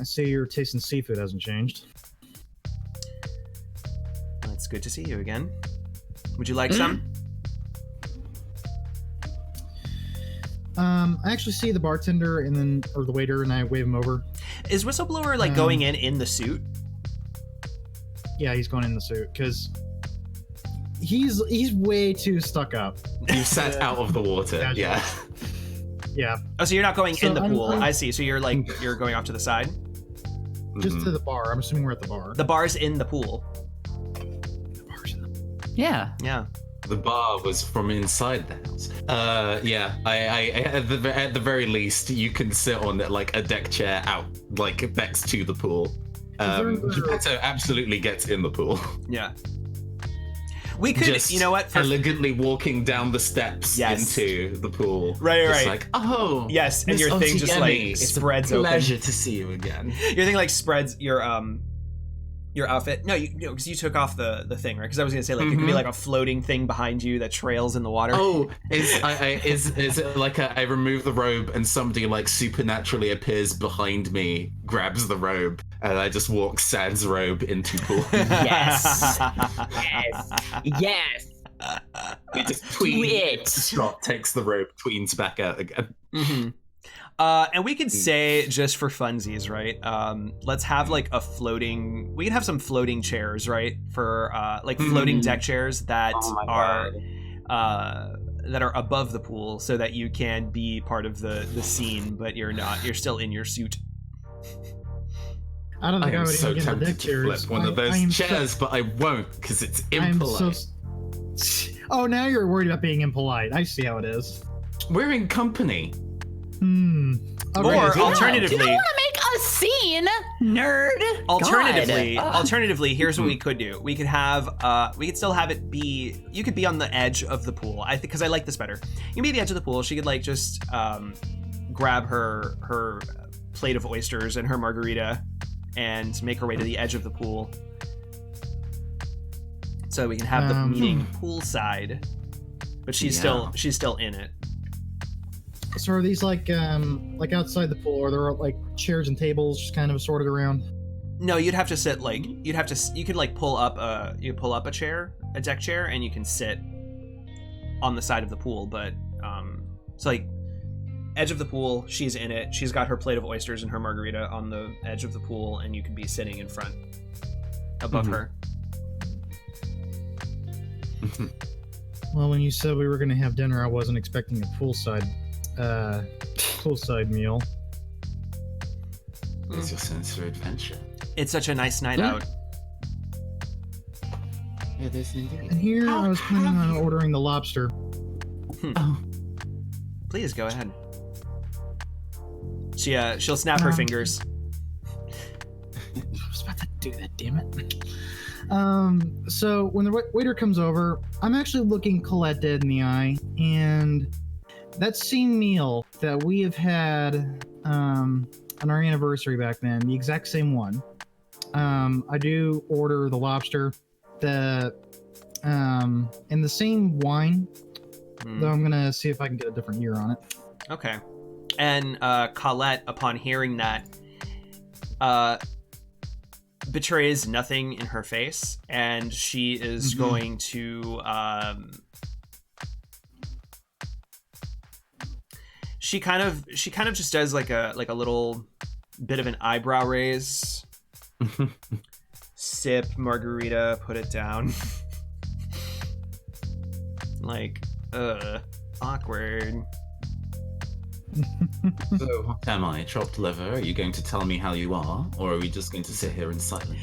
see your taste in seafood hasn't changed. It's good to see you again. Would you like some? I actually see the bartender or the waiter, and I wave him over. Is Whistleblower like going in the suit? Yeah, he's going in the suit because he's way too stuck up. You sat out of the water. Yeah. Oh, so you're not going in the pool. I see. So you're going off to the side? Just to the bar. I'm assuming we're at the bar. The bar's in the pool. Yeah. The bar was from inside the house. I at the very least, you can sit on like a deck chair out, like next to the pool. Geppetto absolutely gets in the pool. Yeah. We could, just you know what? elegantly walking down the steps into the pool. Right. Just like, oh, yes, and Miss your thing just like Otoyemi, spreads it's a open. pleasure to see you again. Your thing like spreads your outfit. No, because you took off the thing, right? Because I was gonna say like it could be like a floating thing behind you that trails in the water. Oh, is it like I remove the robe and somebody like supernaturally appears behind me, grabs the robe, and I just walk sans robe into pool. Yes. Yes. We just tween. Scott takes the rope, tweens back out again. And we could say, just for funsies, right? Let's have like a floating. We can have some floating chairs, right? For like floating deck chairs that are above the pool, so that you can be part of the scene, but you're not. You're still in your suit. I don't think I am would so even get the tempted deck to chairs. flip one of those chairs, but I won't because it's impolite. Oh, now you're worried about being impolite. I see how it is. We're in company. Okay, Or so- alternatively, Do you want to make a scene, nerd? Alternatively, here's what we could do. We could have, we could still have it be. You could be on the edge of the pool. I think because I like this better. You can be at the edge of the pool. She could like just grab her plate of oysters and her margarita, and make her way to the edge of the pool. So we can have the meeting poolside, but she's still in it. So are these like outside the pool, or there are like chairs and tables just kind of assorted around? No, you'd have to sit like you could like pull up a chair, a deck chair, and you can sit on the side of the pool. But it's like edge of the pool. She's in it. She's got her plate of oysters and her margarita on the edge of the pool, and you can be sitting in front above her. Well, when you said we were going to have dinner, I wasn't expecting a poolside meal. It's your sense for adventure. It's such a nice night out. It is indeed. And here I was planning on ordering the lobster. Please go ahead. She'll snap her fingers. I was about to do that, damn it. So when the waiter comes over, I'm actually looking Collette dead in the eye, and that same meal that we have had on our anniversary back then, the exact same one. I do order the lobster, and the same wine, though I'm gonna see if I can get a different year on it. Okay. And Collette, upon hearing that, betrays nothing in her face, and she is going to she kind of just does like a little bit of an eyebrow raise. Sip margarita, put it down. Like, awkward. So, am I chopped liver? Are you going to tell me how you are, or are we just going to sit here in silence?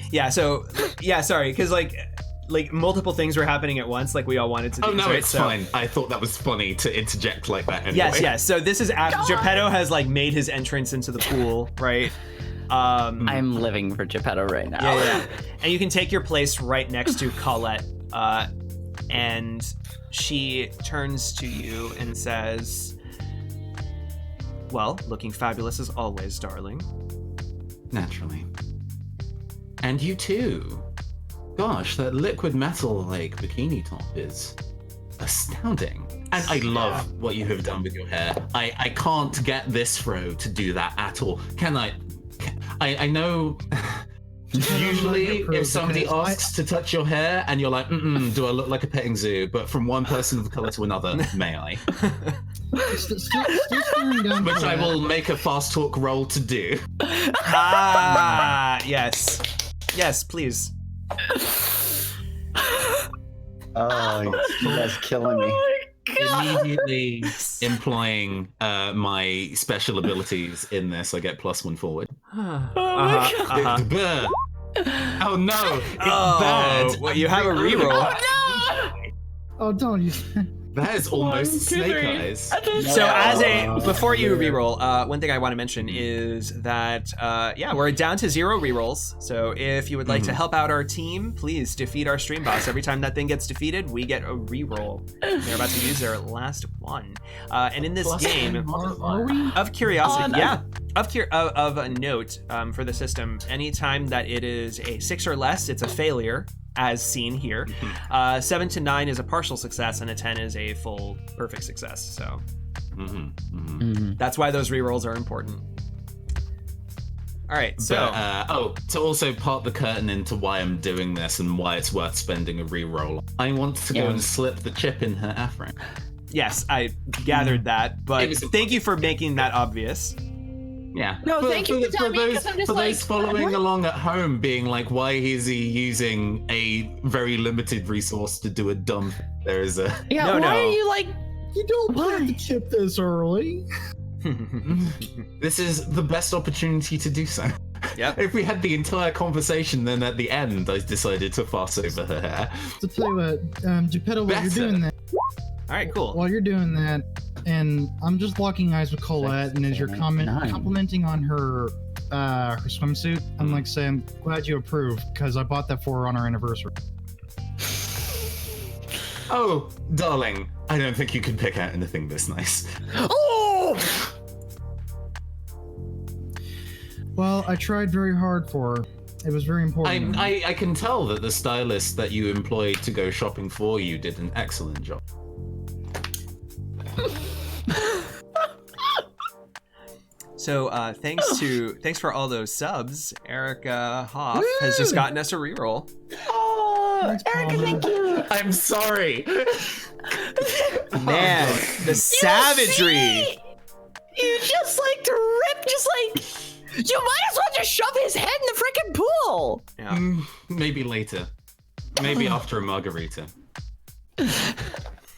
Sorry, because like multiple things were happening at once, like we all wanted to do. Oh no, right? it's fine. I thought that was funny to interject like that anyway. Yes. So this is after Geppetto has like made his entrance into the pool, right? I'm living for Geppetto right now. Yeah. And you can take your place right next to Collette, and she turns to you and says, "Well, looking fabulous as always, darling." Naturally. And you too. Gosh, that liquid metal like bikini top is astounding. And I love what you have done with your hair. I can't get this fro to do that at all. Can I? I know usually if somebody asks to touch your hair and you're like, do I look like a petting zoo? But from one person of color to another, may I? Still staring down Which I Collette. will make a fast talk roll to do. Yes. Yes, please. Oh, you guys killing me. Immediately employing my special abilities in this, I get +1 forward. Oh no, it's bad. Well, you have a reroll. Oh, don't use That is almost Snake Eyes. So before you reroll, one thing I want to mention is that we're down to 0 rerolls. So if you would like to help out our team, please defeat our stream boss. Every time that thing gets defeated, we get a reroll. They're about to use their last one. And in this game, Are we? of curiosity, of a note for the system, anytime that it is a 6 or less, it's a failure, as seen here. 7 to 9 is a partial success, and a 10 is a full perfect success. So that's why those rerolls are important. All right, so to also part the curtain into why I'm doing this and why it's worth spending a reroll, I want to go and slip the chip in her afro. Yes, I gathered that, but thank you for making that obvious. Yeah. No, thank you for telling me, because I'm just for like, those following along at home being like, why is he using a very limited resource to do a dumb thing? There is a... Yeah, why are you like... You don't have to chip this early. This is the best opportunity to do so. Yep. If we had the entire conversation, then at the end, I decided to fuss over her hair. To tell you what, Geppetto, while you're doing that... All right, cool. While you're doing that, and I'm just locking eyes with Collette, and as you're complimenting on her swimsuit, I'm like saying, I'm glad you approve, because I bought that for her on our anniversary. Oh, darling, I don't think you can pick out anything this nice. Oh! Well, I tried very hard for her. It was very important. I can tell that the stylist that you employed to go shopping for you did an excellent job. So thanks for all those subs. Erica Hoff has just gotten us a reroll. Oh, Erica, thank you. I'm sorry. Man, the savagery. You just like to rip, you might as well just shove his head in the freaking pool. Yeah. Maybe later. Maybe after a margarita.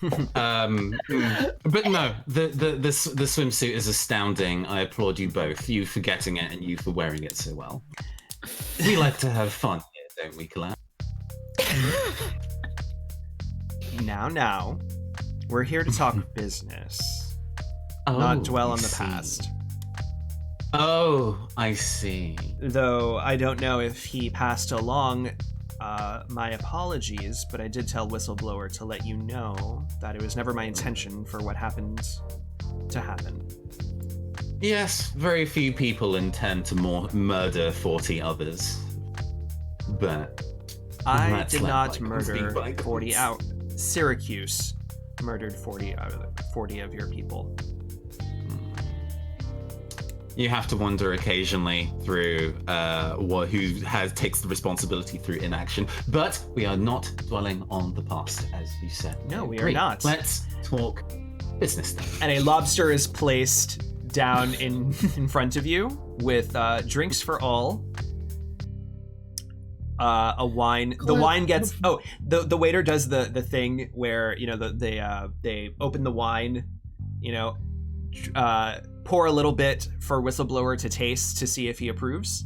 But no, the swimsuit is astounding. I applaud you both. You for getting it and you for wearing it so well. We like to have fun here, don't we, Collette? Now, we're here to talk business, not dwell on the past. Oh, I see. Though I don't know if he passed along my apologies, but I did tell Whistleblower to let you know that it was never my intention for what happened to happen. Yes, very few people intend to murder 40 others. But I did not murder 40 out. Syracuse murdered 40 of your people. You have to wonder occasionally through who takes the responsibility through inaction. But we are not dwelling on the past, as you said. No, we are not. Let's talk business then. And a lobster is placed down in front of you with drinks for all. A wine. The wine gets. Oh, the waiter does the thing where they open the wine, pour a little bit for Whistleblower to taste to see if he approves.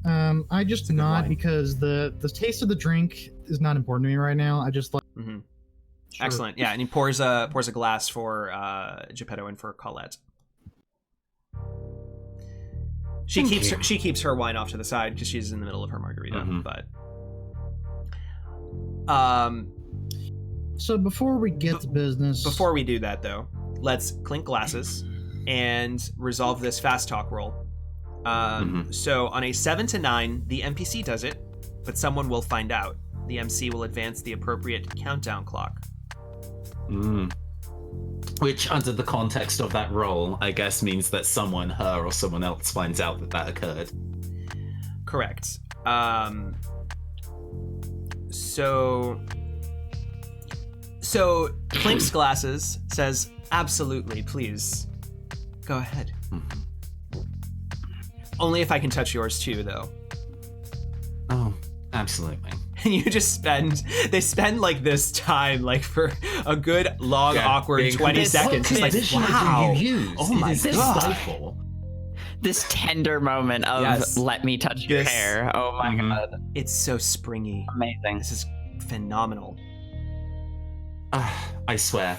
I just nod because the taste of the drink is not important to me right now. I just like. Sure. Excellent. Yeah, and he pours a glass for Geppetto and for Collette. She keeps her wine off to the side because she's in the middle of her margarita. But so before we get to business, before we do that though, let's clink glasses and resolve this fast talk roll. So on a 7 to 9, the NPC does it, but someone will find out. The MC will advance the appropriate countdown clock. Which, under the context of that roll, I guess means that someone, her or someone else, finds out that occurred. Correct. So clinks glasses, says, absolutely, please. Go ahead. Only if I can touch yours too, though. Oh, absolutely. And you just they spend like this time, like for a good long, awkward 20 seconds. It's like, wow. Oh my god. this tender moment of Yes. let me touch your This- hair. Oh my god. It's so springy. Amazing. This is phenomenal. I swear,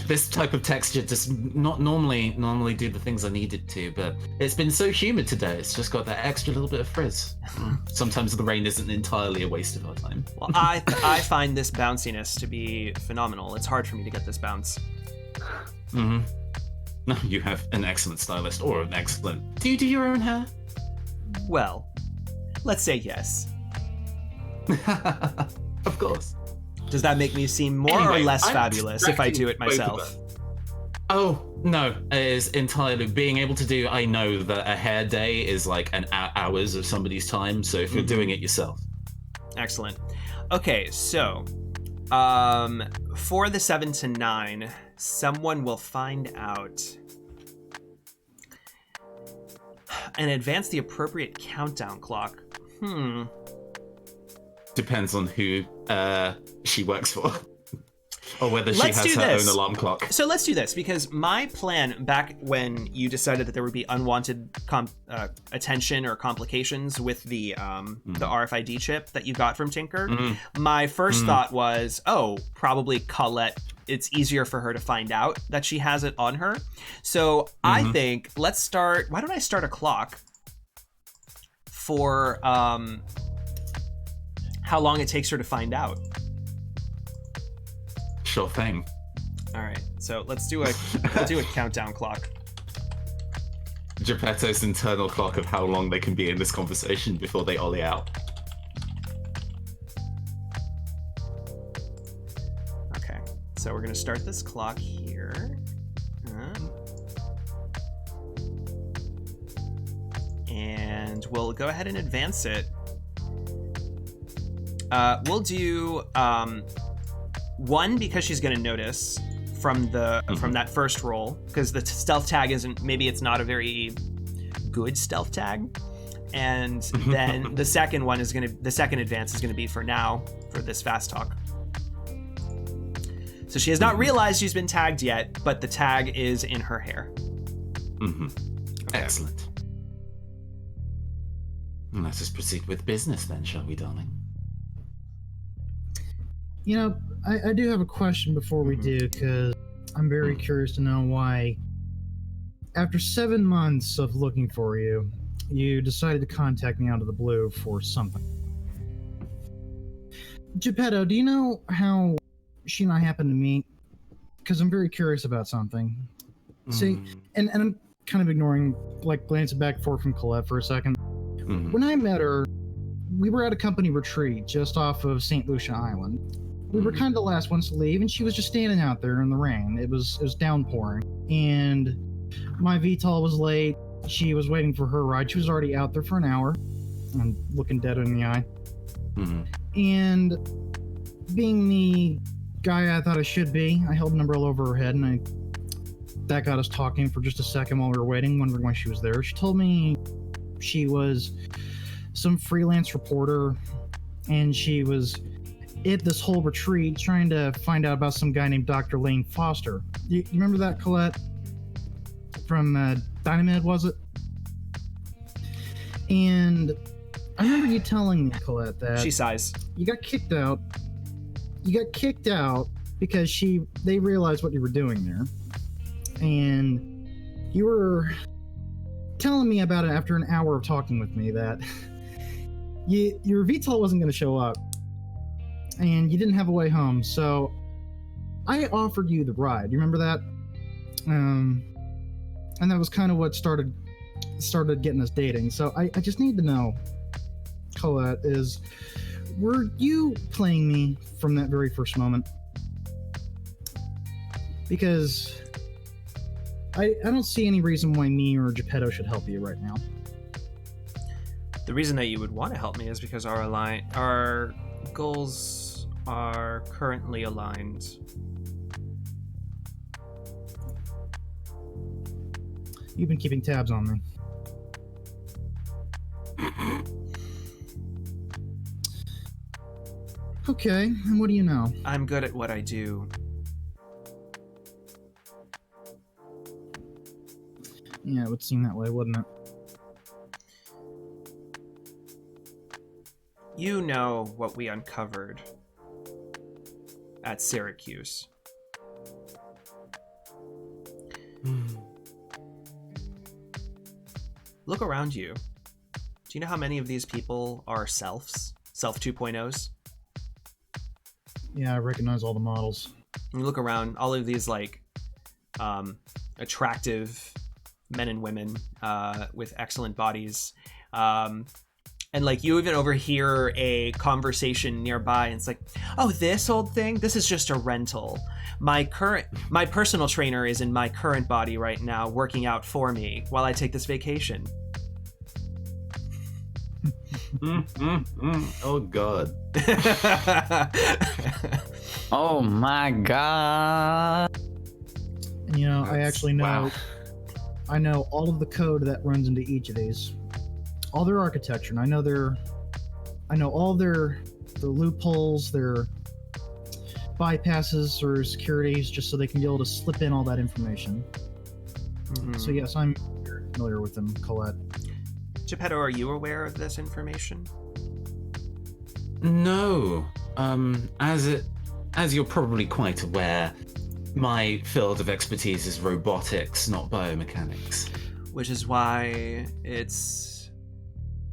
this type of texture does not normally do the things I need it to, but it's been so humid today. It's just got that extra little bit of frizz. Sometimes the rain isn't entirely a waste of our time. Well, I find this bounciness to be phenomenal. It's hard for me to get this bounce. No, you have an excellent stylist, or an excellent. Do you do your own hair? Well, let's say yes. Of course. Does that make me seem more Anyway, or less I'm fabulous if I do it distracting both of myself? Oh, no, it is entirely being able to do. I know that a hair day is like an hours of somebody's time, so if you're doing it yourself. Excellent. Okay, so for the 7 to 9, someone will find out and advance the appropriate countdown clock. Depends on who she works for. Or whether she Let's has do her this. own alarm clock. So let's do this, because my plan back when you decided that there would be unwanted attention or complications with the RFID chip that you got from Tinker, my first thought was, oh, probably Collette. It's easier for her to find out that she has it on her. So I think let's start. Why don't I start a clock for how long it takes her to find out? Sure thing. All right, so let's do a countdown clock. Geppetto's internal clock of how long they can be in this conversation before they ollie out. Okay, so we're gonna start this clock here. And we'll go ahead and advance it. We'll do 1 because she's gonna notice from that first roll, because the stealth tag isn't, maybe it's not a very good stealth tag. And then the second advance is gonna be for now, for this fast talk. So she has not realized she's been tagged yet, but the tag is in her hair. Okay. Excellent. Let us proceed with business then, shall we, darling? You know, I do have a question before we do, because I'm very curious to know why, after 7 months of looking for you, you decided to contact me out of the blue for something. Geppetto, do you know how she and I happened to meet? Because I'm very curious about something. See, and I'm kind of ignoring, like, glancing back and forth from Collette for a second. When I met her, we were at a company retreat just off of St. Lucia Island. We were kind of the last ones to leave, and she was just standing out there in the rain. It was downpouring, and my VTOL was late. She was waiting for her ride. She was already out there for an hour, and looking dead in the eye. And being the guy I thought I should be, I held an umbrella over her head, and that got us talking for just a second while we were waiting, wondering why she was there. She told me she was some freelance reporter, and she was at this whole retreat trying to find out about some guy named Dr. Lane Foster. You remember that, Collette? From Dynamed, was it? And I remember you telling me, Collette, that She sighs. you got kicked out. You got kicked out because they realized what you were doing there. And you were telling me about it after an hour of talking with me, that your VTOL wasn't going to show up. And you didn't have a way home, so I offered you the ride. You remember that? And that was kind of what started getting us dating. So I just need to know, Collette, were you playing me from that very first moment? Because I don't see any reason why me or Geppetto should help you right now. The reason that you would want to help me is because our goals are currently aligned. You've been keeping tabs on me. Okay, and what do you know? I'm good at what I do. Yeah, it would seem that way, wouldn't it? You know what we uncovered at Syracuse. Look around you. Do you know how many of these people are selves? Self 2.0s? Yeah, I recognize all the models. And you look around, all of these, like, attractive men and women with excellent bodies. And, like, you even overhear a conversation nearby, and it's like, oh, this old thing? This is just a rental. My personal trainer is in my current body right now, working out for me while I take this vacation. Oh, God. Oh, my God. And, you know, I actually know... Wow. I know all of the code that runs into each of these. All their architecture, and I know all their loopholes, their bypasses or securities, just so they can be able to slip in all that information. Mm-hmm. So yes, I'm very familiar with them, Collette. Geppetto, are you aware of this information? No. As you're probably quite aware, my field of expertise is robotics, not biomechanics. Which is why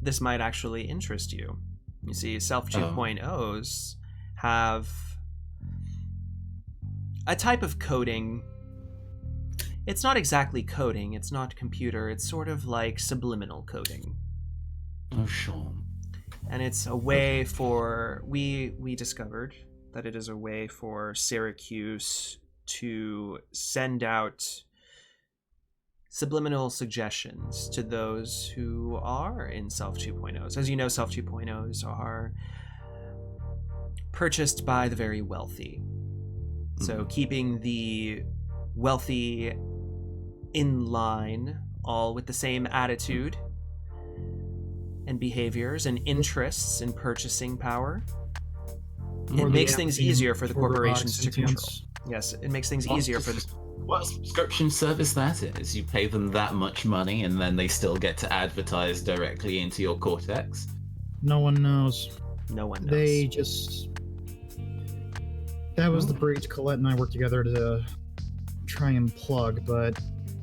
this might actually interest you. You see, Self 2.0s have a type of coding. It's not exactly coding, it's not computer, it's sort of like subliminal coding. Oh, sure. And it's a way for... We discovered that it is a way for Syracuse to send out subliminal suggestions to those who are in Self 2.0s. As you know, Self 2.0s are purchased by the very wealthy. So keeping the wealthy in line, all with the same attitude and behaviors and interests in purchasing power, it makes things easier for the corporations to control. Yes, it makes things easier for the... What a subscription service that is. You pay them that much money and then they still get to advertise directly into your cortex. No one knows. No one knows. They just... That was the breach Collette and I worked together to try and plug, but...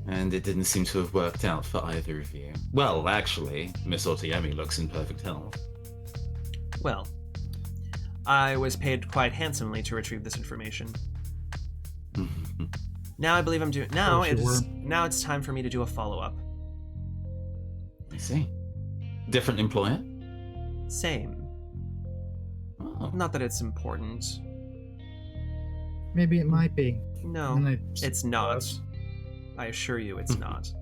And it didn't seem to have worked out for either of you. Well, actually, Miss Otoyemi looks in perfect health. Well, I was paid quite handsomely to retrieve this information. Now I believe I'm doing... Now it's time for me to do a follow-up. I see. Different employer? Same. Oh. Not that it's important. Maybe it might be. No, it's not. I assure you it's not.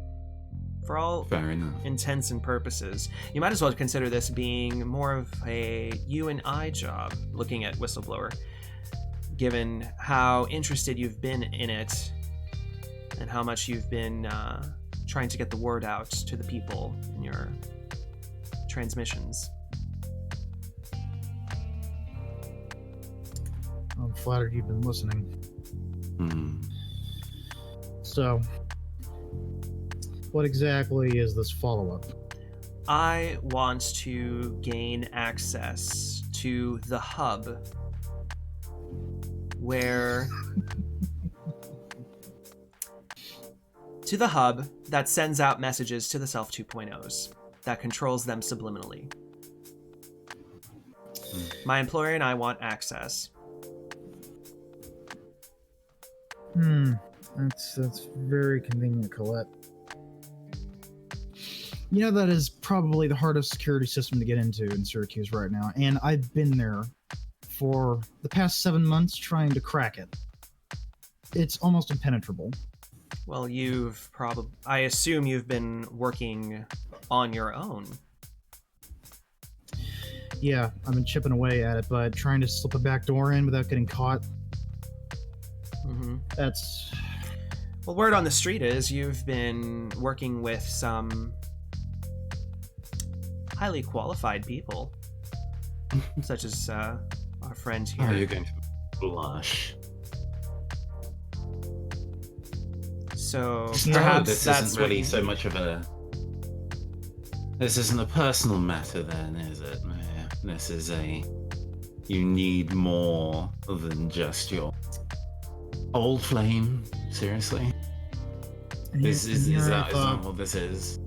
For all Fair enough. intents and purposes, you might as well consider this being more of a you and I job, looking at Whistleblower, given how interested you've been in it and how much you've been trying to get the word out to the people in your transmissions. I'm flattered you've been listening. So, what exactly is this follow-up? I want to gain access to the hub where... to the hub that sends out messages to the Self 2.0s, that controls them subliminally. My employer and I want access. That's very convenient, Collette. You know, that is probably the hardest security system to get into in Syracuse right now, and I've been there for the past 7 months trying to crack it. It's almost impenetrable. Well, I assume you've been working on your own. Yeah, I've been chipping away at it, but trying to slip a back door in without getting caught, that's... Well, word on the street is you've been working with some highly qualified people, such as our friend here. Oh, you're going to blush. So No, perhaps this that's isn't really what so much of a. This isn't a personal matter, then, is it? This is a. You need more than just your old flame. Seriously, is that what this is?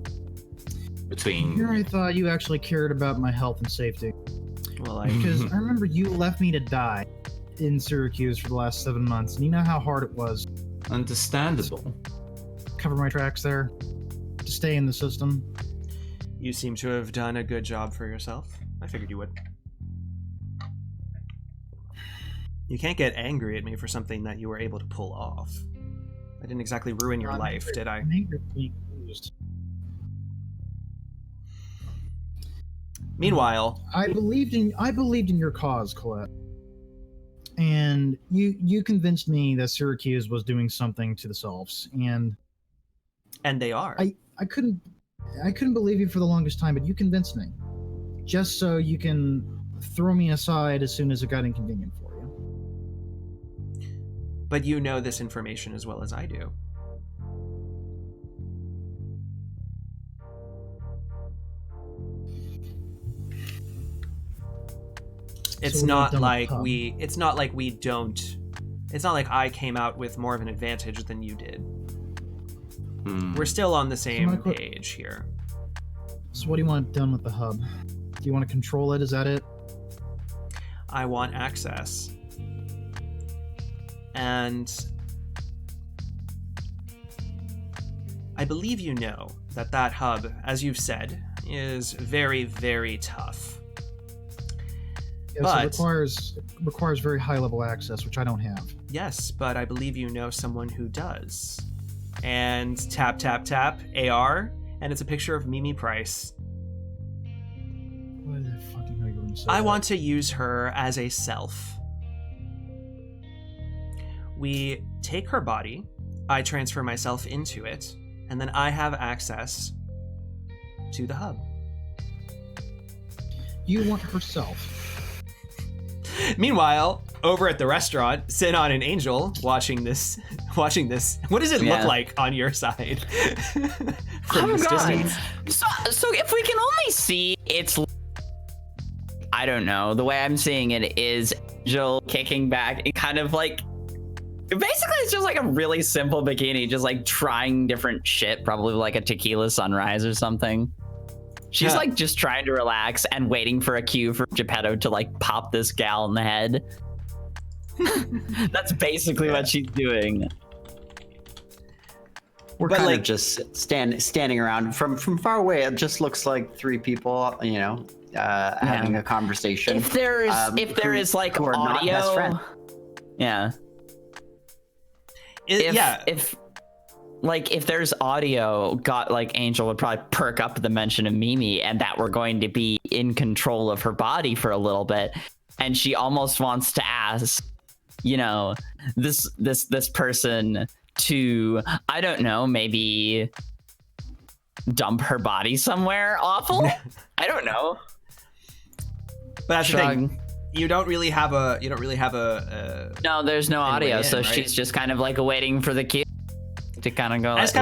Between. Here I thought you actually cared about my health and safety. Well, Because I remember you left me to die in Syracuse for the last 7 months, and you know how hard it was. Understandable. Cover my tracks there, to stay in the system. You seem to have done a good job for yourself. I figured you would. You can't get angry at me for something that you were able to pull off. I didn't exactly ruin your life, did I? I'm angry at being used. Meanwhile, I believed in your cause, Collette. And you convinced me that Syracuse was doing something to the selves, and they are. I couldn't believe you for the longest time, but you convinced me. Just so you can throw me aside as soon as it got inconvenient for you. But you know this information as well as I do. It's not like I came out with more of an advantage than you did. We're still on the same page here. So what do you want done with the hub? Do you want to control it? Is that it? I want access. And I believe you know that hub, as you've said, is very, very tough. Yes, but it requires very high level access, which I don't have. Yes, but I believe you know someone who does. And tap, tap, tap, AR, and it's a picture of Mimi Price. Why did I fucking know you were going to say I that? want to use her as a self. We take her body, I transfer myself into it, and then I have access to the hub. You want herself. Meanwhile, over at the restaurant, Sinon and Angel watching this. What does it look like on your side? From this distance? So if we can only see, it's, I don't know, the way I'm seeing it is Angel kicking back and kind of like, basically it's just like a really simple bikini, just like trying different shit, probably like a tequila sunrise or something. She's like just trying to relax and waiting for a cue for Geppetto to like pop this gal in the head. That's basically what she's doing. We're kind of just standing around from far away. It just looks like three people, having a conversation. If there is like who are audio, not best friends. Yeah. If there's audio, Angel would probably perk up the mention of Mimi and that we're going to be in control of her body for a little bit, and she almost wants to ask, this person to, I don't know, maybe dump her body somewhere awful. I don't know. But that's the thing. You don't really have a. No, there's no audio, so she's just kind of like waiting for the cue to kind of go. I just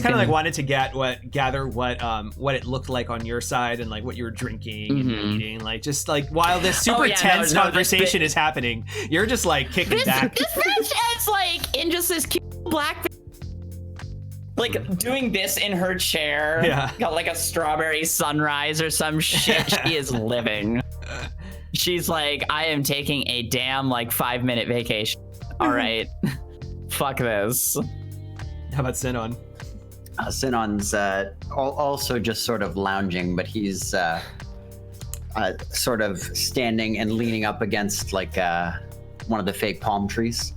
kind of wanted to gather what it looked like on your side and like what you were drinking and eating, while this super tense conversation is happening, you're just like kicking back. This bitch is like in just this cute black, like doing this in her chair. Yeah, got like a strawberry sunrise or some shit. She is living. She's like, I am taking a damn 5-minute vacation. All right, fuck this. How about Sinon? Sinon's also just sort of lounging, but he's sort of standing and leaning up against one of the fake palm trees,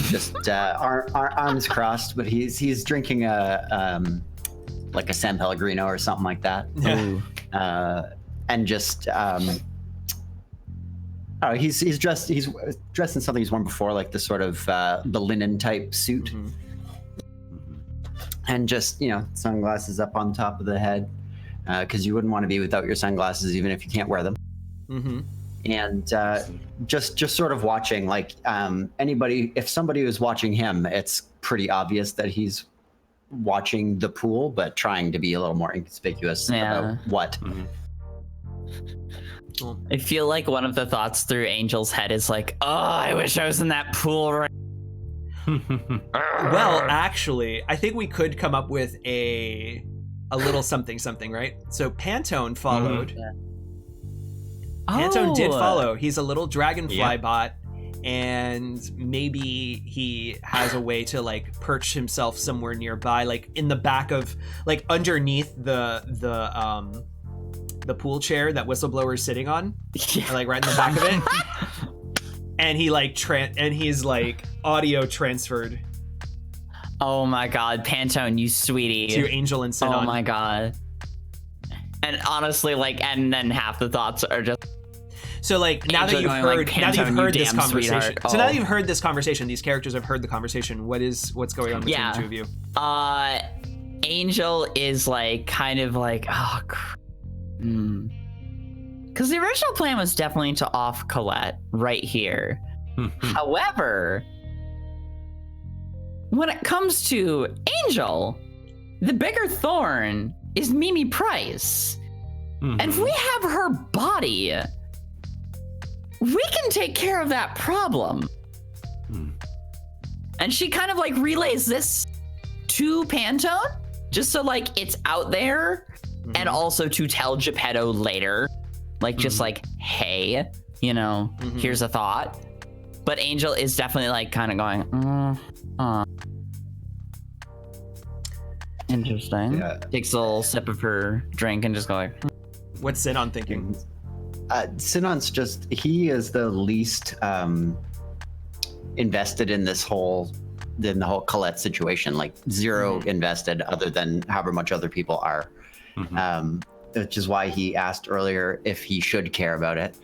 just arms crossed. But he's drinking a San Pellegrino or something like that. Yeah. And just he's dressed in something he's worn before, like the sort of the linen type suit. Mm-hmm. And just, sunglasses up on top of the head, because you wouldn't want to be without your sunglasses, even if you can't wear them. Mm-hmm. And just sort of watching, if somebody was watching him, it's pretty obvious that he's watching the pool, but trying to be a little more inconspicuous about what. I feel like one of the thoughts through Angel's head is like, oh, I wish I was in that pool right. Well, actually, I think we could come up with a little something, right? So Pantone followed. Pantone did follow. He's a little dragonfly bot, and maybe he has a way to like perch himself somewhere nearby, like in the back of, like underneath the pool chair that Whistleblower's sitting on, like right in the back of it. And he like he's like audio transferred. Oh my god, Pantone, you sweetie. To Angel and Sinon. Oh my god. And honestly, like, and then half the thoughts are just. So like now that you've heard, now that you've heard this conversation, so now that you've heard this conversation, these characters have heard the conversation. What's going on between the two of you? Angel is like kind of like, oh, because the original plan was definitely to off Collette right here. However, when it comes to Angel, the bigger thorn is Mimi Price. And if we have her body, we can take care of that problem. And she kind of like relays this to Pantone, just so like it's out there, and also to tell Geppetto later, like just like, hey, you know, here's a thought. But Angel is definitely like kind of going, interesting. Takes a little sip of her drink and just go like, what's Sinon thinking? Sinon's just, he is the least invested in this whole, in the whole Collette situation, like zero invested other than however much other people are. Which is why he asked earlier if he should care about it.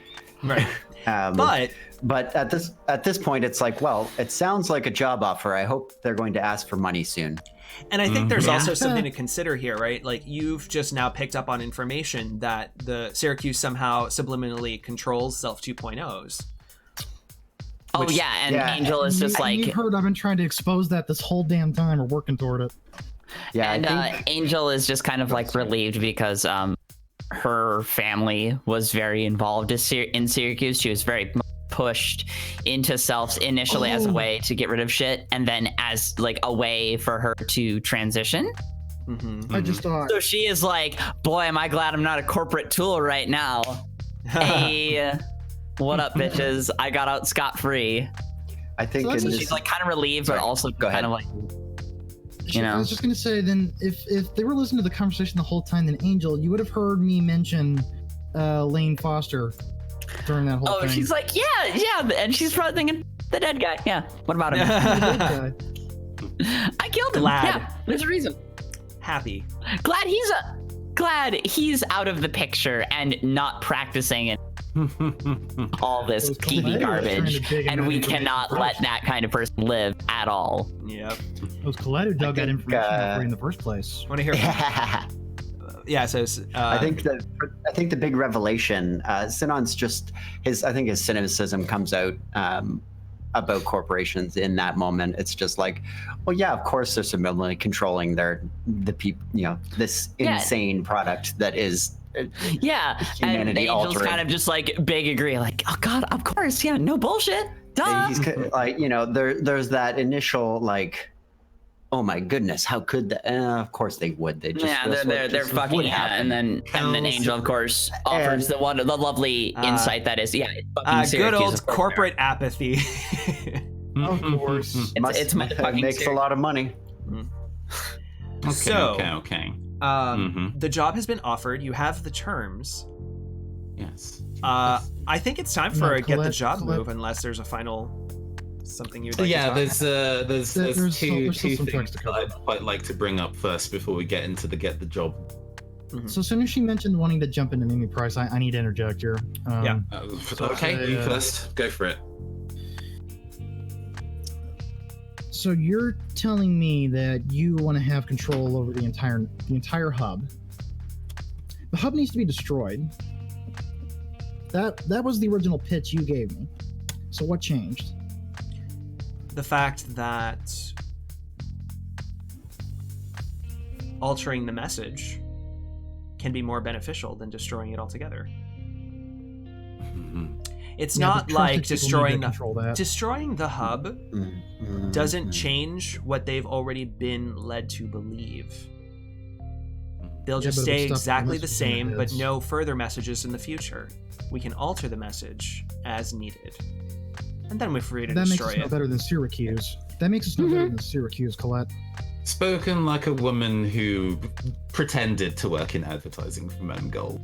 Right. But at this point, it's like, well, it sounds like a job offer. I hope they're going to ask for money soon. And I think there's also something to consider here, right? Like you've just now picked up on information that the Syracuse somehow subliminally controls Self 2.0s. Oh yeah, and Angel is just like, you've heard I've been trying to expose that this whole damn time. We're working toward it. Yeah, and Angel is just kind of like relieved because her family was very involved in Syracuse. She was very pushed into Selfs initially as a way to get rid of shit, and then as like a way for her to transition. I just thought. So she is like, boy, am I glad I'm not a corporate tool right now. Hey, what up, bitches? I got out scot-free. I think so she's like kind of relieved, but also kind of like, you know. I was just gonna say, then if they were listening to the conversation the whole time, then Angel, you would have heard me mention Lane Foster during that whole thing. She's like, yeah, and she's probably thinking the dead guy. Yeah, what about him? I killed him. Yeah, there's a reason. Happy. Glad he's out of the picture and not practicing and all this PB garbage, and we cannot let that kind of person live at all. Yep. It was Collette who dug that information in the first place. Want to hear? Yeah. So I think the big revelation, Sinon's just his cynicism comes out about corporations in that moment. It's just like, well, yeah, of course they're subliminally controlling the people, you know, this insane product that is. And Angel's kind of just like big agree, like, oh god, of course, yeah, no bullshit, duh. He's like, you know, there's that initial like, oh my goodness, how could that? Of course they would. They just they're fucking and then Angel of course offers the lovely insight that is good old corporate apathy. Of course, it's motherfucking makes a lot of money. Okay. The job has been offered. You have the terms. Yes. I think it's time for a get the job move, unless there's a final something you'd like to talk about. There's two things that I'd quite like to bring up first before we get into the get the job. So as soon as she mentioned wanting to jump into Mimi Price, I need to interject here. Okay, you first. Go for it. So you're telling me that you want to have control over the entire hub. The hub needs to be destroyed. That was the original pitch you gave me. So what changed? The fact that altering the message can be more beneficial than destroying it altogether. It's not like destroying the hub doesn't change what they've already been led to believe. They'll just stay exactly the same, but no further messages in the future. We can alter the message as needed. And then we're free to destroy it. That makes us no better than Syracuse. That makes us no better than Syracuse, Collette. Spoken like a woman who pretended to work in advertising for Mongol.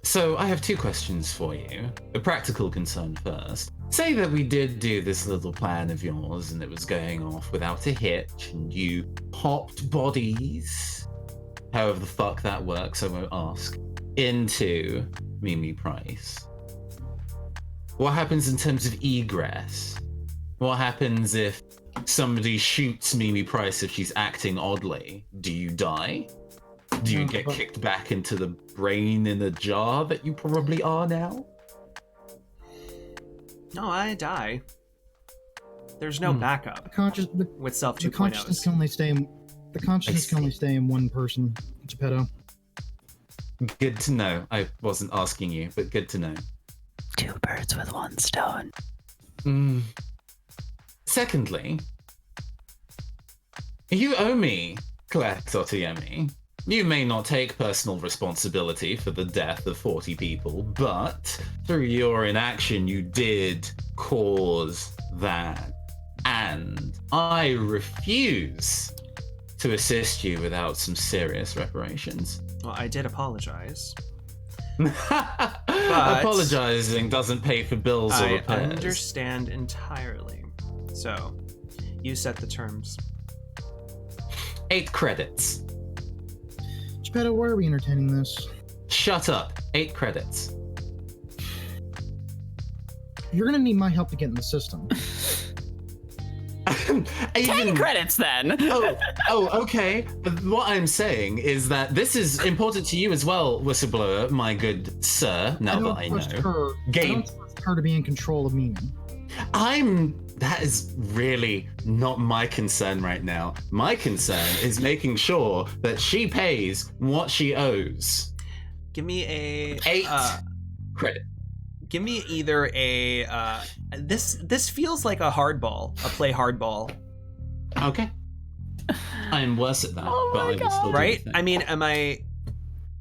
So I have 2 questions for you. A practical concern first. Say that we did do this little plan of yours and it was going off without a hitch and you popped bodies, however the fuck that works, I won't ask, into Mimi Price. What happens in terms of egress? What happens if somebody shoots Mimi Price if she's acting oddly? Do you die? Do you get kicked back into the brain in a jar that you probably are now? No, I die. There's no backup with self 2.0s. The consciousness can only stay in one person, Geppetto. Good to know. I wasn't asking you, but good to know. 2 birds with 1 stone. Secondly, you owe me, Collette Otoyemi. You may not take personal responsibility for the death of 40 people, but through your inaction, you did cause that. And I refuse to assist you without some serious reparations. Well, I did apologize. Apologizing doesn't pay for bills or repairs. I understand entirely. So, you set the terms. 8 credits. Geppetto, why are we entertaining this? Shut up. 8 credits. You're gonna need my help to get in the system. 10 credits then. Okay. But what I'm saying is that this is important to you as well, whistleblower, my good sir. Now that I know. I don't trust her to be in control of Mimi. That is really not my concern right now. My concern is making sure that she pays what she owes. Give me a 8 credit. Give me either a this feels like a hardball, a play hardball. Okay. I am worse at that, but I will still right? do I mean, am I?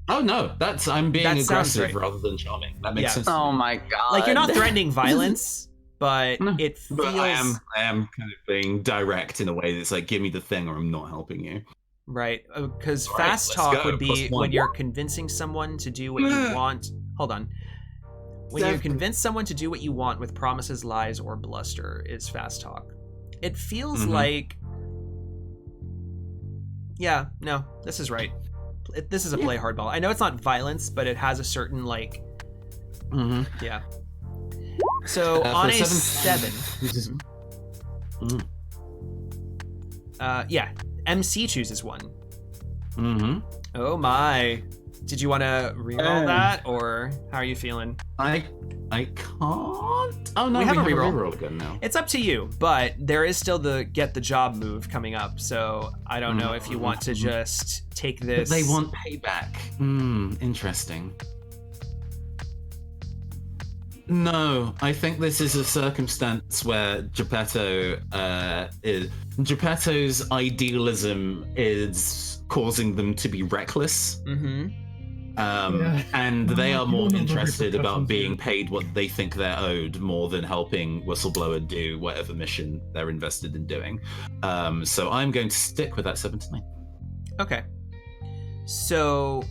Oh no, I'm being aggressive right. rather than charming. That makes sense. Oh my god! Like you're not threatening violence, but it feels. But I am kind of being direct in a way that's like, give me the thing, or I'm not helping you. Right, because fast talk would be when you're convincing someone to do what you want. Hold on. When you convince someone to do what you want with promises, lies, or bluster is fast talk. It feels like... Yeah, no, this is right. This is a play hardball. I know it's not violence, but it has a certain, like... Yeah. So, on a 7... yeah, MC chooses one. Oh my. Did you want to reroll that, or how are you feeling? I can't. Oh no, we have a reroll again now. It's up to you, but there is still the get the job move coming up. So I don't know if you want to just take this. But they want payback. Interesting. No, I think this is a circumstance where Geppetto's idealism is causing them to be reckless. And they are more interested about being paid what they think they're owed more than helping Whistleblower do whatever mission they're invested in doing. So I'm going to stick with that 7 to 9. Okay. So...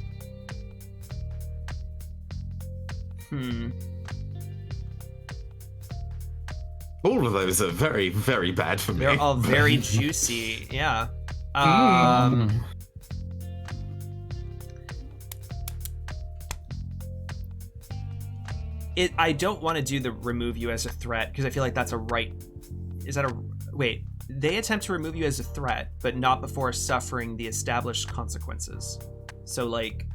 All of those are very, very bad for me. They're all very juicy, yeah. I don't want to do the remove you as a threat, because I feel like that's a right... Is that a... Wait. They attempt to remove you as a threat, but not before suffering the established consequences. So, like...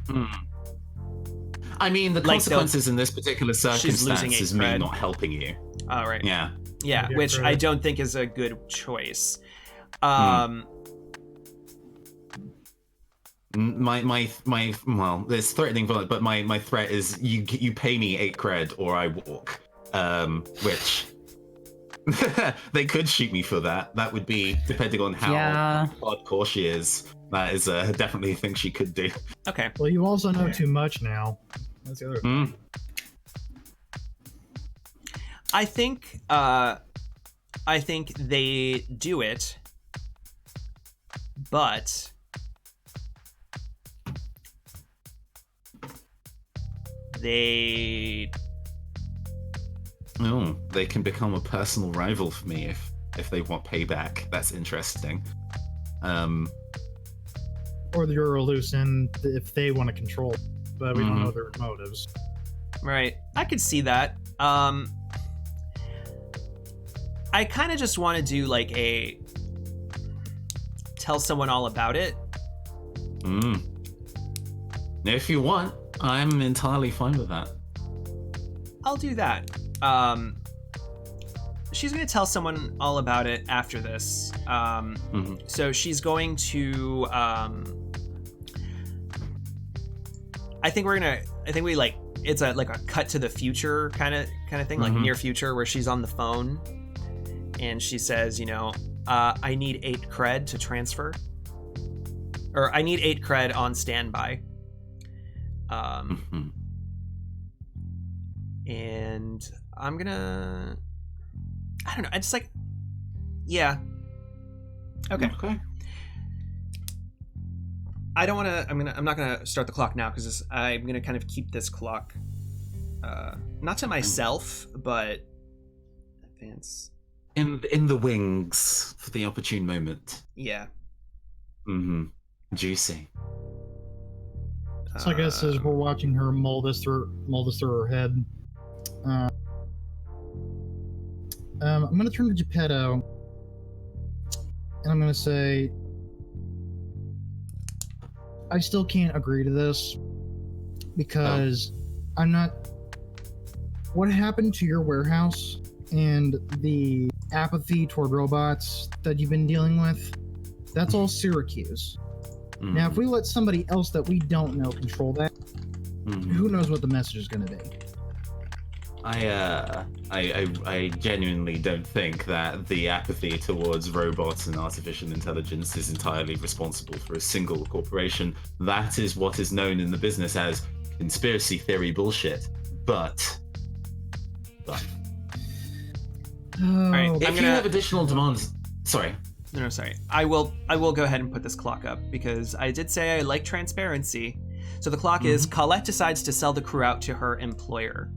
I mean, the consequences in this particular circumstance is me not helping you. Oh, right. Yeah. Yeah, which I don't think is a good choice. Well, there's threatening violence, but my threat is you pay me 8 cred or I walk. Which they could shoot me for that. That would be, depending on how hardcore she is, that is definitely a thing she could do. Okay. Well, you also know too much now. That's the other thing. I think they do it, but they can become a personal rival for me if they want payback. That's interesting. Or you're a loose end if they want to control, but we don't know their motives. Right. I could see that. I kind of just want to do like a tell someone all about it. If you want, I'm entirely fine with that. I'll do that. She's going to tell someone all about it after this. So she's going to, it's a cut to the future kind of thing, like near future, where she's on the phone and she says, I need 8 cred to transfer, or I need 8 cred on standby. And I'm gonna, I don't know. I just yeah. Okay. I don't want to. I'm not gonna start the clock now because I'm gonna kind of keep this clock, not to myself, but advance in the wings for the opportune moment. Yeah. Juicy. So I guess as we're watching her mull this through her head, I'm gonna turn to Geppetto, and I'm gonna say, I still can't agree to this because I'm not. What happened to your warehouse and the apathy toward robots that you've been dealing with? That's all Syracuse. Now, if we let somebody else that we don't know control that, who knows what the message is going to be? I genuinely don't think that the apathy towards robots and artificial intelligence is entirely responsible for a single corporation. That is what is known in the business as conspiracy theory bullshit. But all right, if you have additional demands, sorry. No, sorry. I will go ahead and put this clock up because I did say I like transparency. So the clock is Collette decides to sell the crew out to her employer.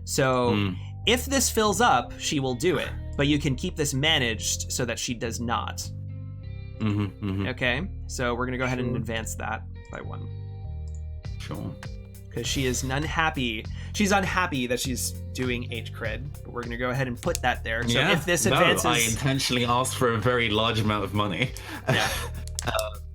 So if this fills up, she will do it, but you can keep this managed so that she does not. Okay, so we're gonna go ahead and advance that by 1. Sure. Because she is unhappy. She's unhappy that she's doing 8 cred, but we're gonna go ahead and put that there. So if this advances, I intentionally asked for a very large amount of money. Yeah.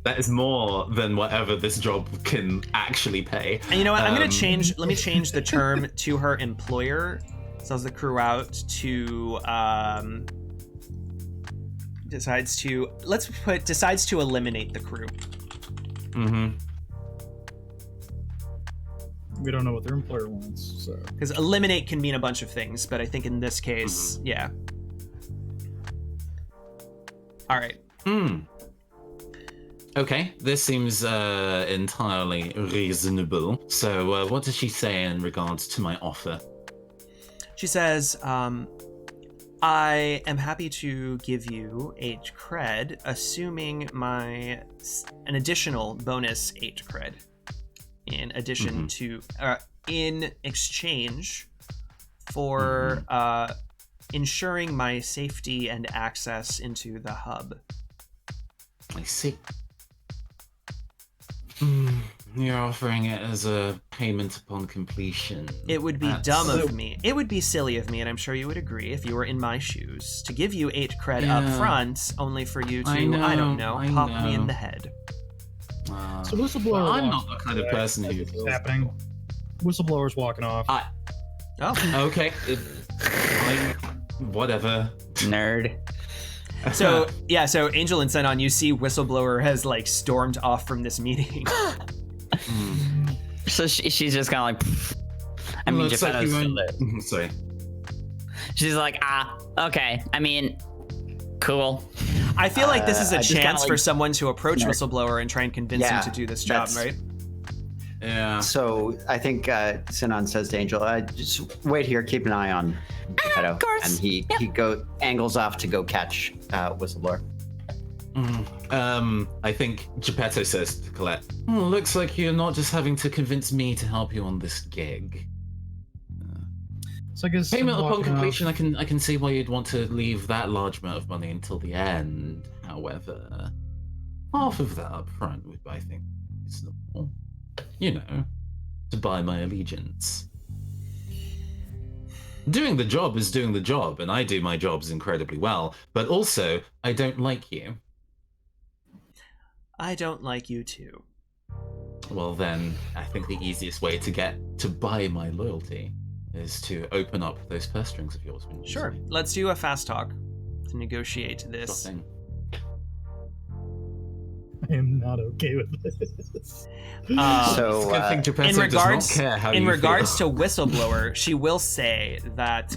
That is more than whatever this job can actually pay. And you know what? I'm gonna change. Let me change the term to her employer. Sells the crew out to decides to eliminate the crew. We don't know what their employer wants, so. Because eliminate can mean a bunch of things, but I think in this case, yeah. All right. Okay, this seems entirely reasonable. So what does she say in regards to my offer? She says, I am happy to give you 8 cred, assuming an additional bonus 8 cred. In addition to, in exchange for ensuring my safety and access into the hub. I see. You're offering it as a payment upon completion. It would be dumb of me. It would be silly of me, and I'm sure you would agree if you were in my shoes, to give you 8 cred up front, only for you to, I don't know, pop me in the head. So whistleblower. I'm not the kind of person who feels happening. Whistleblower's walking off. Okay. Whatever. Nerd. So Angel and Senon, you see Whistleblower has like stormed off from this meeting. So she's just kind of like, I mean, Geppetto's still there. Sorry. She's like, okay. I mean, cool. I feel like this is a I just kinda, chance for someone to approach Whistleblower and try and convince him to do this job, right? Yeah. So I think Sinon says to Angel, just wait here, keep an eye on Geppetto. Of course. And he angles off to go catch Whistleblower. I think Geppetto says to Collette, looks like you're not just having to convince me to help you on this gig. So I guess Payment upon walking completion, I can see why you'd want to leave that large amount of money until the end. However, half of that up front would, I think, reasonable. You know, to buy my allegiance. Doing the job is doing the job, and I do my jobs incredibly well, but also, I don't like you. I don't like you too. Well then, I think the easiest way to buy my loyalty is to open up those purse strings of yours. Sure, let's do a fast talk to negotiate this. I am not okay with this. In regards to Whistleblower, she will say that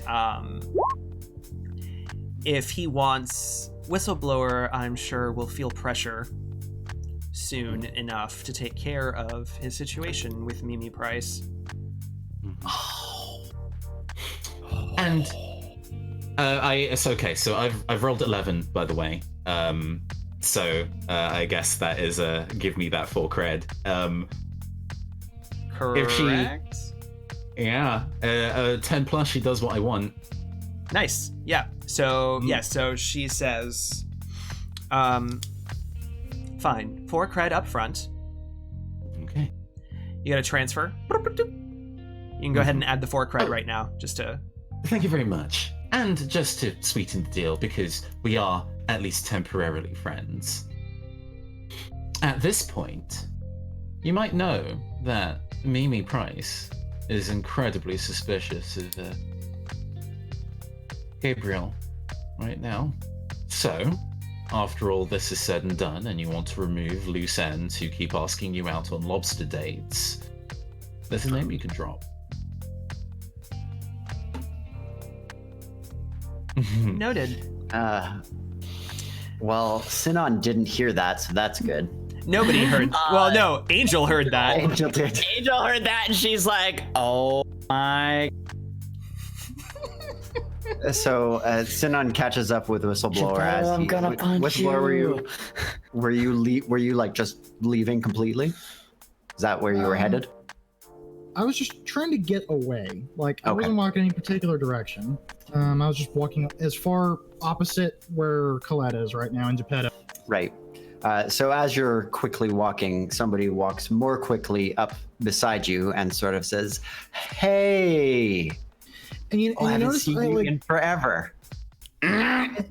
if he wants Whistleblower, I'm sure will feel pressure soon enough to take care of his situation with Mimi Price. And it's okay. So I've rolled 11, by the way. So I guess that is give me that full cred. Correct. If 10 plus, she does what I want. Nice. Yeah. So so she says, fine, 4 cred up front. Okay. You got to transfer. You can go ahead and add the 4 cred right now, just to. Thank you very much. And just to sweeten the deal, because we are at least temporarily friends. At this point, you might know that Mimi Price is incredibly suspicious of Gabriel right now. So, after all this is said and done, and you want to remove loose ends who keep asking you out on lobster dates, there's a name you can drop. Noted. Well, Sinon didn't hear that, so that's good. Nobody heard. Well, no, Angel heard that. Angel did. Angel heard that, and she's like, "Oh my." So Sinon catches up with Whistleblower as I'm gonna punch Whistleblower, were you like just leaving completely? Is that where you were headed? I was just trying to get away. Like, I wasn't walking any particular direction. I was just walking as far opposite where Collette is right now in Geppetto. Right. So as you're quickly walking, somebody walks more quickly up beside you and sort of says, "Hey!" And you I haven't notice seen you in forever. And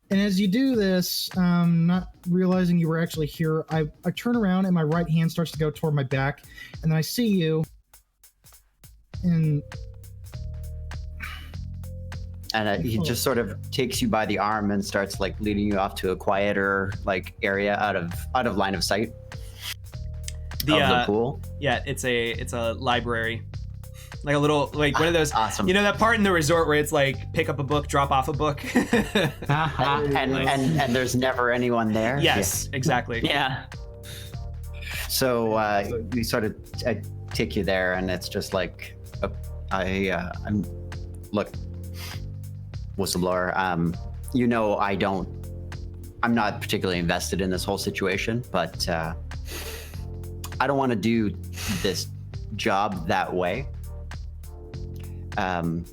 as you do this, not realizing you were actually here, I turn around and my right hand starts to go toward my back, and then I see you. And he just sort of takes you by the arm and starts like leading you off to a quieter like area out of line of sight of the pool. Yeah, it's a library, like a little like one of those. Awesome. You know that part in the resort where it's like pick up a book, drop off a book. and there's never anyone there. Yes, exactly. Yeah. So we sort of take you there, and it's just like I'm look. Whistleblower, I'm not particularly invested in this whole situation, but I don't want to do this job that way. All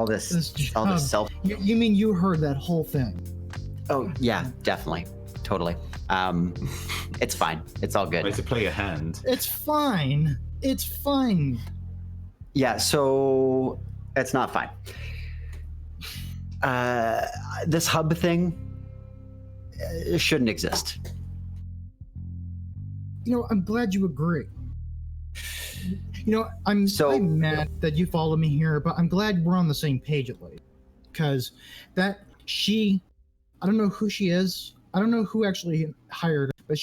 this self. You mean you heard that whole thing? Oh yeah, definitely, totally. It's fine. It's all good. Way to play your hand. It's fine. It's fine. Yeah. So it's not fine. This hub thing shouldn't exist. I'm glad you agree. I'm mad that you followed me here, but I'm glad we're on the same page at least. Because that I don't know who she is. I don't know who actually hired her, but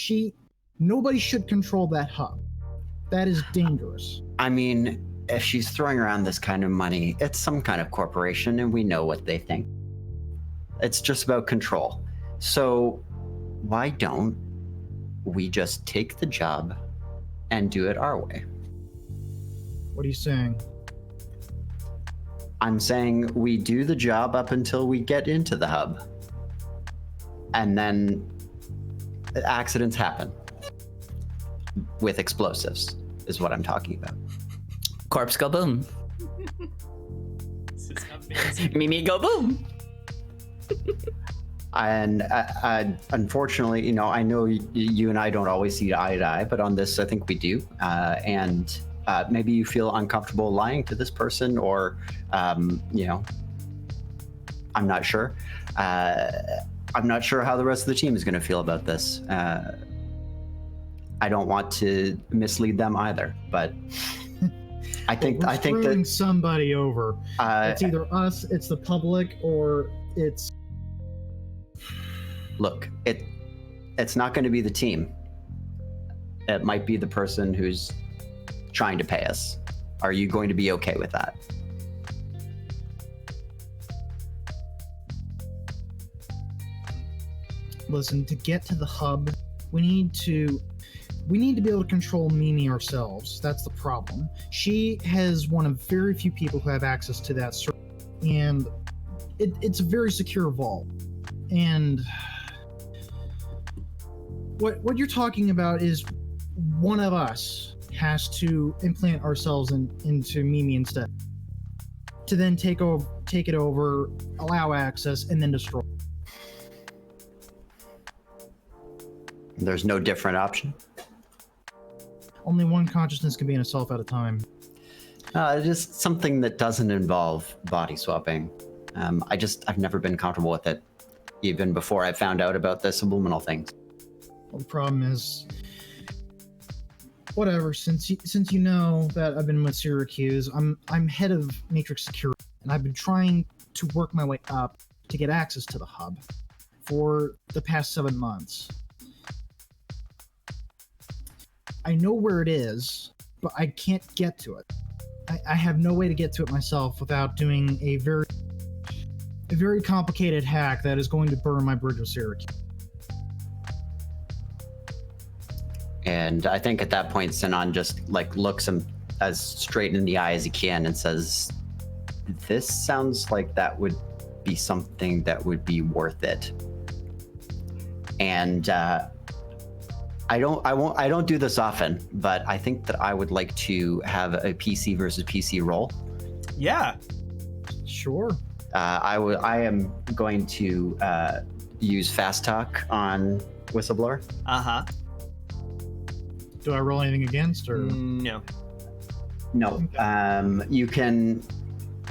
nobody should control that hub. That is dangerous. I mean, if she's throwing around this kind of money, it's some kind of corporation, and we know what they think. It's just about control. So why don't we just take the job and do it our way? What are you saying? I'm saying we do the job up until we get into the hub. And then accidents happen. With explosives, is what I'm talking about. Corpse go boom. Mimi go boom. And unfortunately, I know you and I don't always see eye to eye, but on this, I think we do. And maybe you feel uncomfortable lying to this person, or, I'm not sure. I'm not sure how the rest of the team is going to feel about this. I don't want to mislead them either, but I think that somebody over. It's either us, it's the public, or it's. Look, it's not going to be the team. It might be the person who's trying to pay us. Are you going to be okay with that? Listen, to get to the hub, we need to be able to control Mimi ourselves. That's the problem. She has one of very few people who have access to that server, and it's a very secure vault. And what you're talking about is one of us has to implant ourselves into Mimi instead, to then take it over, allow access, and then destroy. There's no different option. Only one consciousness can be in a self at a time. Just something that doesn't involve body swapping. I've never been comfortable with it, even before I found out about the subliminal things. Well, the problem is, whatever. Since you know that I've been with Syracuse, I'm head of Matrix Security, and I've been trying to work my way up to get access to the hub for the past 7 months. I know where it is, but I can't get to it. I have no way to get to it myself without doing a very complicated hack that is going to burn my bridge with Syracuse. And I think at that point, Sinan just looks him as straight in the eye as he can and says, "This sounds like that would be something that would be worth it." And I don't do this often, but I think that I would like to have a PC versus PC roll. Yeah. Sure. I am going to use fast talk on Whistleblower. Uh-huh. Do I roll anything against, or no? No. Okay. You can,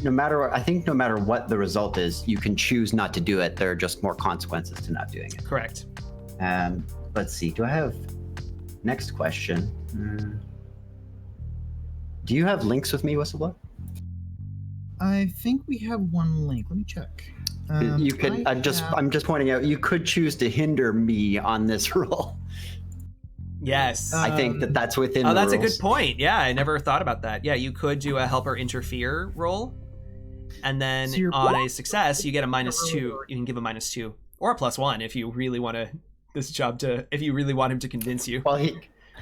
no matter what the result is, you can choose not to do it. There are just more consequences to not doing it. Correct. Let's see. Do I have next question? Do you have links with me, Whistleblower? I think we have one link. Let me check. You could. I'm just pointing out. You could choose to hinder me on this roll. Yes. I think that's within. Oh, the that's rules. a good point. Yeah, I never thought about that. Yeah, you could do a help or interfere roll, and then So on a success, you get a -2. You can give a -2 or a +1 if you really want if you really want him to convince you. Well,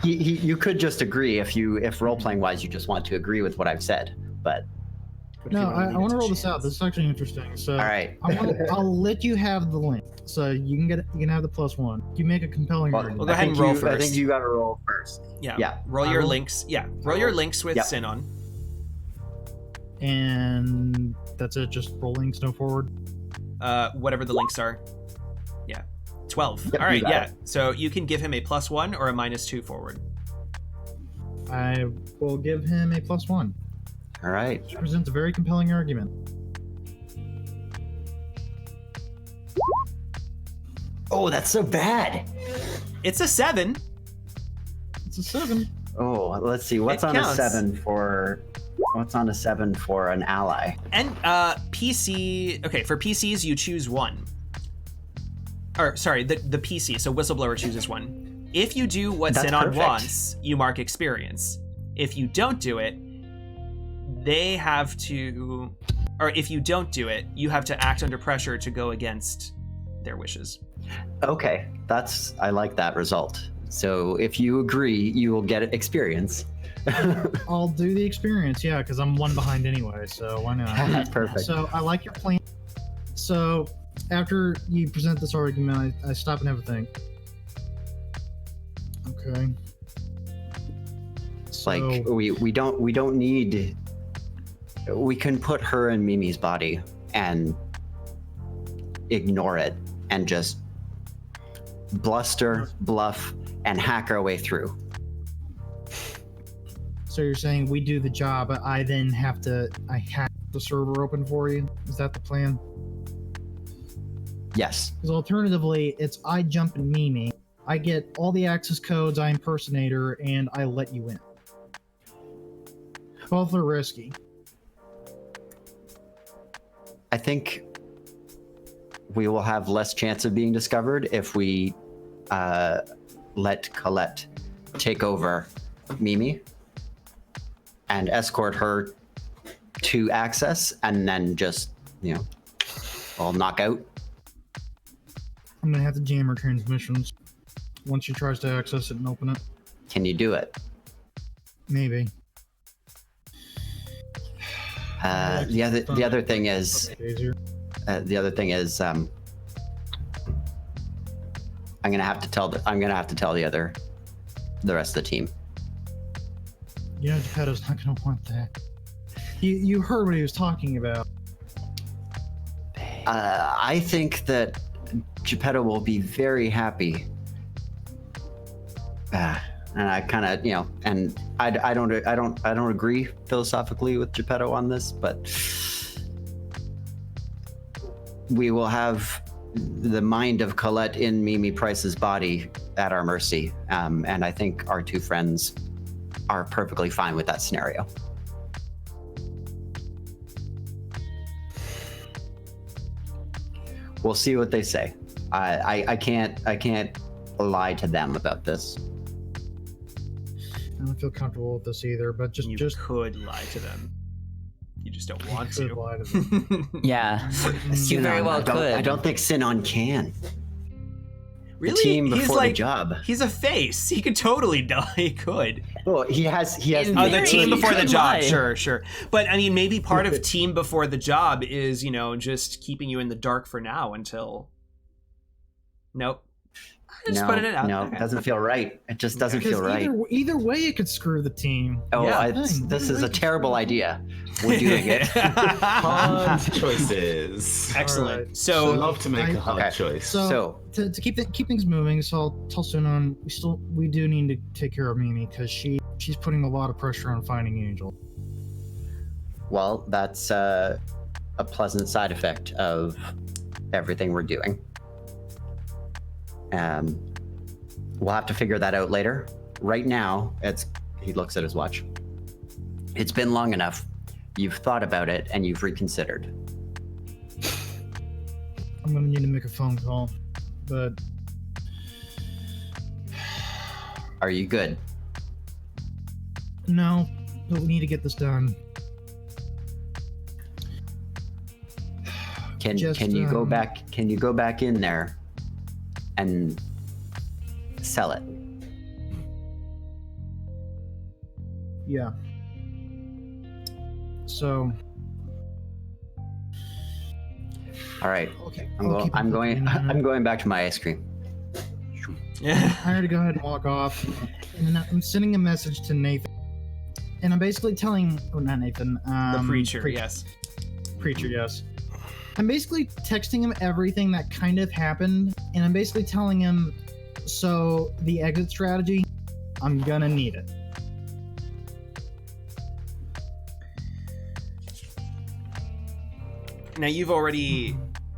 you could just agree if role playing wise you just want to agree with what I've said, but. No, I want to roll this out. This is actually interesting. So, all right. I'll let you have the link, so you can have the +1. You make a compelling. Well, go ahead and roll first. I think you got to roll first. Yeah. Roll your links. Yeah. Roll your links with Sinon. And that's it. Just roll links, no forward. Whatever the links are. Yeah. 12. Yep, all right. Yeah. It. So you can give him a +1 or a -2 forward. I will give him a +1. All right. Which presents a very compelling argument. Oh, that's so bad. It's a 7. It's a 7. Oh, let's see. What's It on counts. a 7 for What's on a 7 for an ally? And PC. Okay, for PCs you choose one. Or sorry, the PC. So whistleblower chooses one. If you do what That's Sinon perfect. wants, you mark experience. If you don't do it, they have to, or if you don't do it, you have to act under pressure to go against their wishes. Okay, I like that result. So if you agree, you will get experience. I'll do the experience, yeah, because I'm one behind anyway, so why not? Perfect. So I like your plan. So after you present this argument, I stop and have a think. Okay. So, Like we don't need. We can put her in Mimi's body and ignore it and just bluster, bluff, and hack our way through. So you're saying we do the job, but I then have to hack the server open for you? Is that the plan? Yes. Because alternatively, it's I jump in Mimi, I get all the access codes, I impersonate her, and I let you in. Both are risky. I think we will have less chance of being discovered if we let Collette take over Mimi and escort her to access, and then just, all knock out. I'm gonna have to jam her transmissions once she tries to access it and open it. Can you do it? Maybe. The other thing is, Easier. I'm gonna have to tell the rest of the team. Geppetto's not gonna want that. You heard what he was talking about. I think that Geppetto will be very happy. And I kind of, and I don't agree philosophically with Geppetto on this, but we will have the mind of Collette in Mimi Price's body at our mercy, and I think our two friends are perfectly fine with that scenario. We'll see what they say. I can't lie to them about this. I don't feel comfortable with this either, but You could lie to them. You just don't want could to. lie to them. Yeah, you very well could. I don't think Sinon can. Really? The team He's before like, the job. He's a face. He could totally die. He could. Well, he has. In Oh, the theory, team he before the could job. lie. Sure. But I mean, maybe part of team before the job is, just keeping you in the dark for now until. Nope. Just putting it out. No, Okay. it doesn't feel right. It just doesn't feel right. Either way, it could screw the team. Oh, Yeah. this is a terrible idea. We're doing it. Hard choices. Excellent. Alright. So, I love to make a hard Okay. choice. So to keep things moving, so I'll tell Sinon we do need to take care of Mimi because she's putting a lot of pressure on finding Angel. Well, that's a pleasant side effect of everything we're doing. We'll have to figure that out later. Right now, he looks at his watch. It's been long enough. You've thought about it and you've reconsidered. I'm gonna need to make a phone call, but Are you good? no, but we need to get this done. Can Just, you go back? Can you go back in there and sell it? Yeah. So. All right. Okay. I'm going back to my ice cream. yeah. I had to go ahead and walk off, and then I'm sending a message to Nathan, and I'm basically telling, not Nathan, The preacher, yes. Preacher, yes. I'm basically texting him everything that kind of happened, and I'm basically telling him, so the exit strategy, I'm gonna need it. Now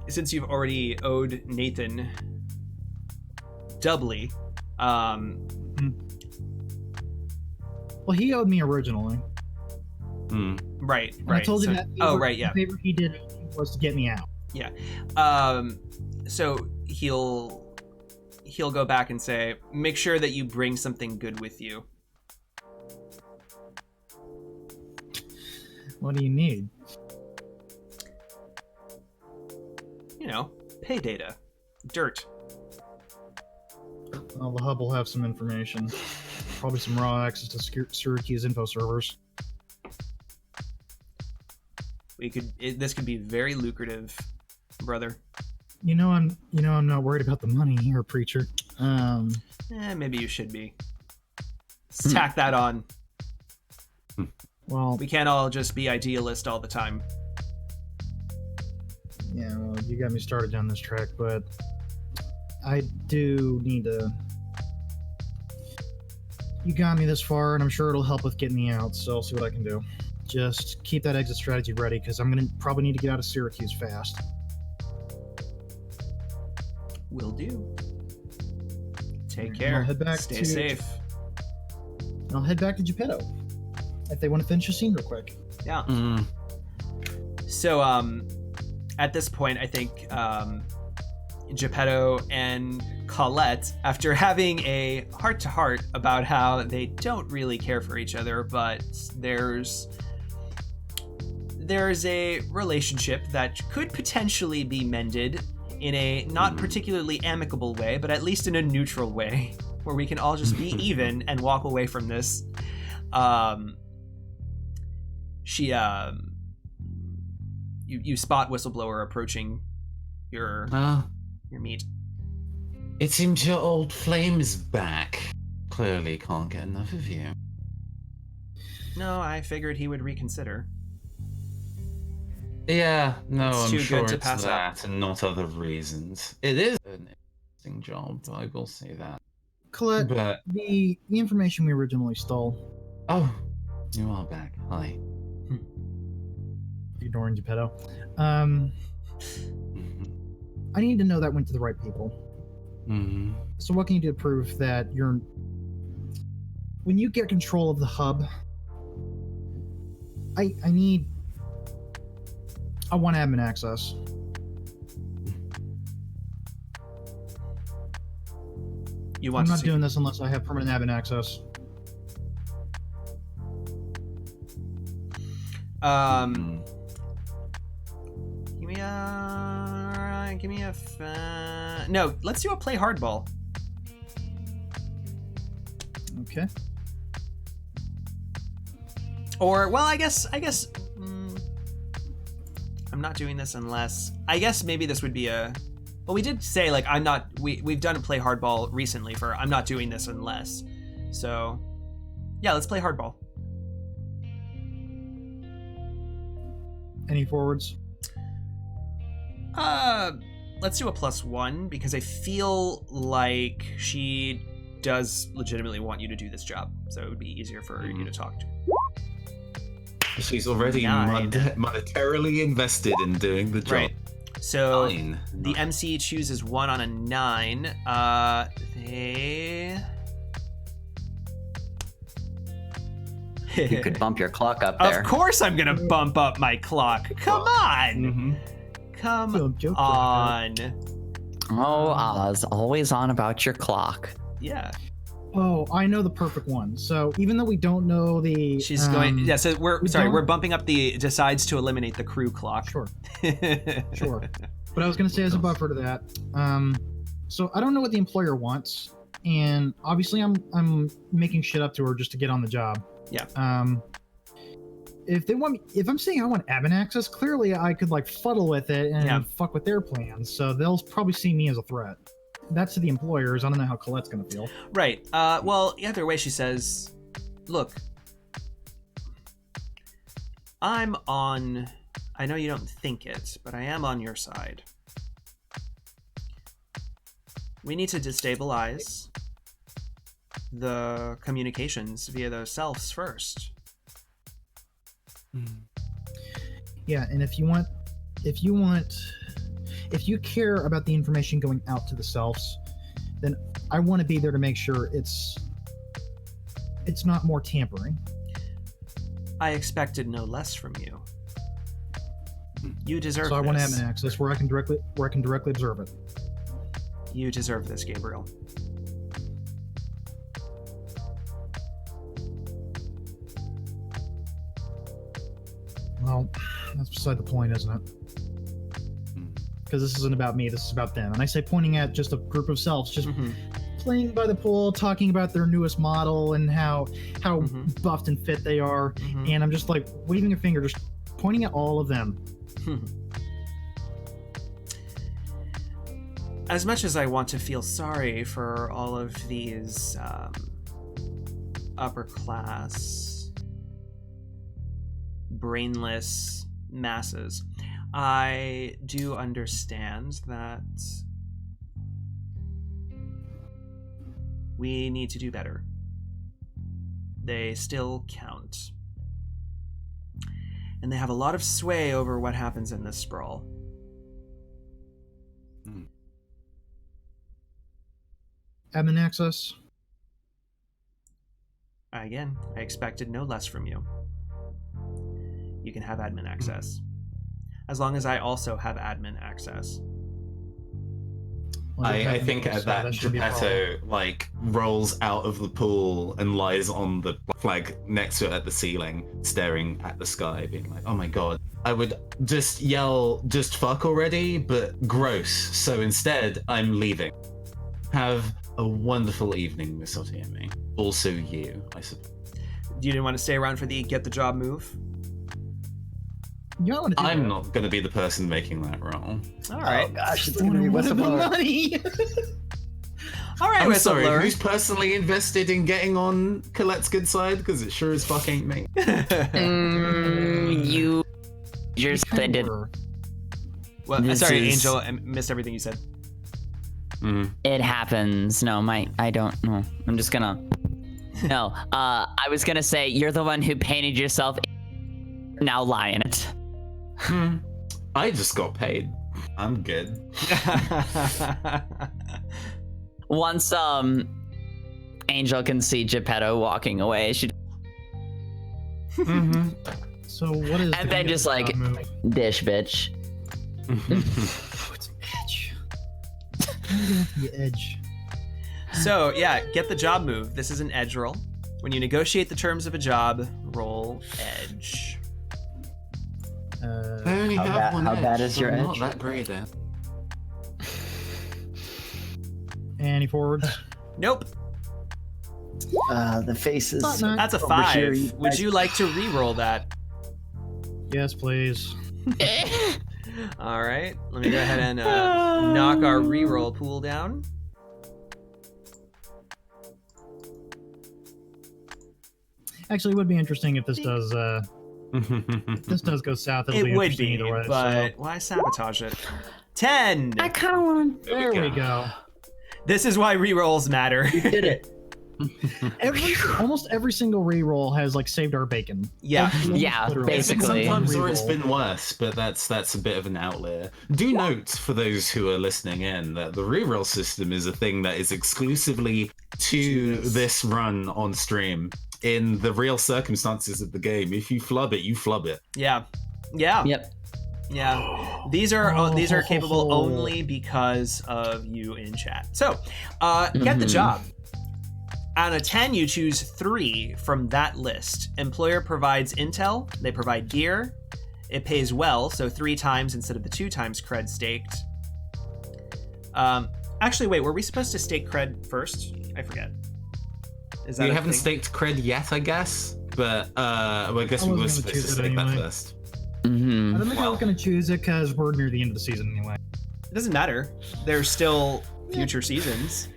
since you've already owed Nathan doubly, Well, he owed me originally. Right. And I told him that. Yeah. The favor he did was to get me out. Yeah. So he'll go back and say, make sure that you bring something good with you. What do you need? You know, pay data, dirt. Well, the hub will have some information. Probably some raw access to Syracuse info servers. This could be very lucrative, brother. I'm not worried about the money here, preacher. Maybe you should be. Let's tack that on. Well, we can't all just be idealist all the time. Yeah, well, you got me started down this track, but I do need to. You got me this far, and I'm sure it'll help with getting me out, so I'll see what I can do. Just keep that exit strategy ready, because I'm going to probably need to get out of Syracuse fast. Will do. Take care. I'll head back Stay safe. I'll head back to Geppetto if they want to finish the scene real quick. Yeah. So, at this point, I think Geppetto and Collette, after having a heart-to-heart about how they don't really care for each other, but there's a relationship that could potentially be mended in a not particularly amicable way, but at least in a neutral way, where we can all just be even and walk away from this. You spot Whistleblower approaching your meet. It seems your old flame is back. Clearly can't get enough of you. No, I figured he would reconsider. Yeah, no, It's I'm too sure good to it's pass that up. and not other reasons. It is an interesting job, I will say that. Collette, But the information we originally stole. oh, you are back. Hi. Ignoring Geppetto. I need to know that went to the right people. So what can you do to prove that you're... When you get control of the hub, I want admin access. I'm not doing this unless I have permanent admin access. No, let's do a play hardball. Okay. Or, well, I guess I'm not doing this unless, I guess maybe this would be a, well, we did say, like, we've done a play hardball recently for I'm not doing this unless. So, yeah, let's play hardball. Any forwards? Let's do a +1 because I feel like she does legitimately want you to do this job, so it would be easier for you to talk to. She's already monetarily invested in doing the job. Right. So Fine. the MC chooses 1 on a 9. You could bump your clock up there. Of course I'm gonna bump up my clock. Come on. Come on. Oh, Oz, always on about your clock. Yeah. Oh, I know the perfect one. So even though we don't know the... She's going... Yeah, so we're bumping up the decides to eliminate the crew clock. Sure. Sure. But I was going to say as a buffer to that, so I don't know what the employer wants, and obviously I'm making shit up to her just to get on the job. Yeah. If I'm saying I want admin access, clearly I could like fuddle with it and fuck with their plans. So they'll probably see me as a threat. That's to the employers. I don't know how Colette's gonna feel. Right. Well, either way, she says, "Look, I'm on. I know you don't think it, but I am on your side. We need to destabilize the communications via those selves first." Yeah, and if you care about the information going out to the selves, then I want to be there to make sure it's not more tampering. I expected no less from you. You deserve So I this. want admin access where I can directly observe it. You deserve this, Gabriel. Well, that's beside the point, isn't it? Because this isn't about me, this is about them. And I say pointing at just a group of selves, just playing by the pool, talking about their newest model and how buffed and fit they are. And I'm just like waving a finger, just pointing at all of them. As much as I want to feel sorry for all of these upper class, brainless masses, I do understand that we need to do better. They still count. And they have a lot of sway over what happens in this sprawl. Admin access? Again, I expected no less from you. You can have admin access. As long as I also have admin access. I think at that Geppetto like rolls out of the pool and lies on the flag next to it at the ceiling, staring at the sky, being like, "Oh my god!" I would just yell, "Just fuck already!" But gross. So instead, I'm leaving. Have a wonderful evening, Miss Otoyemi. Also, you, I suppose. You didn't want to stay around for the get the job move? You don't want to do I'm that. not going to be the person making that roll. All right. Oh gosh, it's gonna be whistleblower. money. All right, I'm sorry, whistleblower. who's personally invested in getting on Colette's good side? Because it sure as fuck ain't me. You're splendid. Well, This sorry, is- Angel, I missed everything you said. It happens. No, I don't know. I'm just gonna. No, I was gonna say you're the one who painted yourself. Now lie in it. I just got paid. I'm good. Once Angel can see Geppetto walking away, she So what is? and then just like dish bitch. It's edge. The edge. So, yeah, get the job move. This is an edge roll. When you negotiate the terms of a job, roll edge. I only How have bad- one how edge, bad is so your I'm edge? Not that great then. Any forwards? Nope. The faces. Not nice. That's a Over here, 5. you Would guys- you like to re-roll that? Yes, please. All right. Let me go ahead and knock our re-roll pool down. Actually, it would be interesting if this does go south. It'll It be would interesting be, either way. but why sabotage it? 10! I kind of want to. There we go. This is why re-rolls matter. You did it. Almost every single re-roll has like saved our bacon. Yeah. Yeah, Literally. basically. Sometimes or it's Re-roll. been worse, but that's a bit of an outlier. Do note, for those who are listening in, that the reroll system is a thing that is exclusively to this run on stream. In the real circumstances of the game, if you flub it, you flub it. Yeah. Yeah. Yep. Yeah. These are capable only because of you in chat. So, get the job. On a 10, you choose 3 from that list. Employer provides intel. They provide gear. It pays well, so 3 times instead of the 2 times cred staked. Actually, wait, were we supposed to stake cred first? I forget. Is that We a haven't thing? staked cred yet, I guess, but well, I guess I we were wasn't gonna supposed to choose it stake that anyway. first. I don't think I was going to choose it because we're near the end of the season anyway. It doesn't matter. There's still future seasons.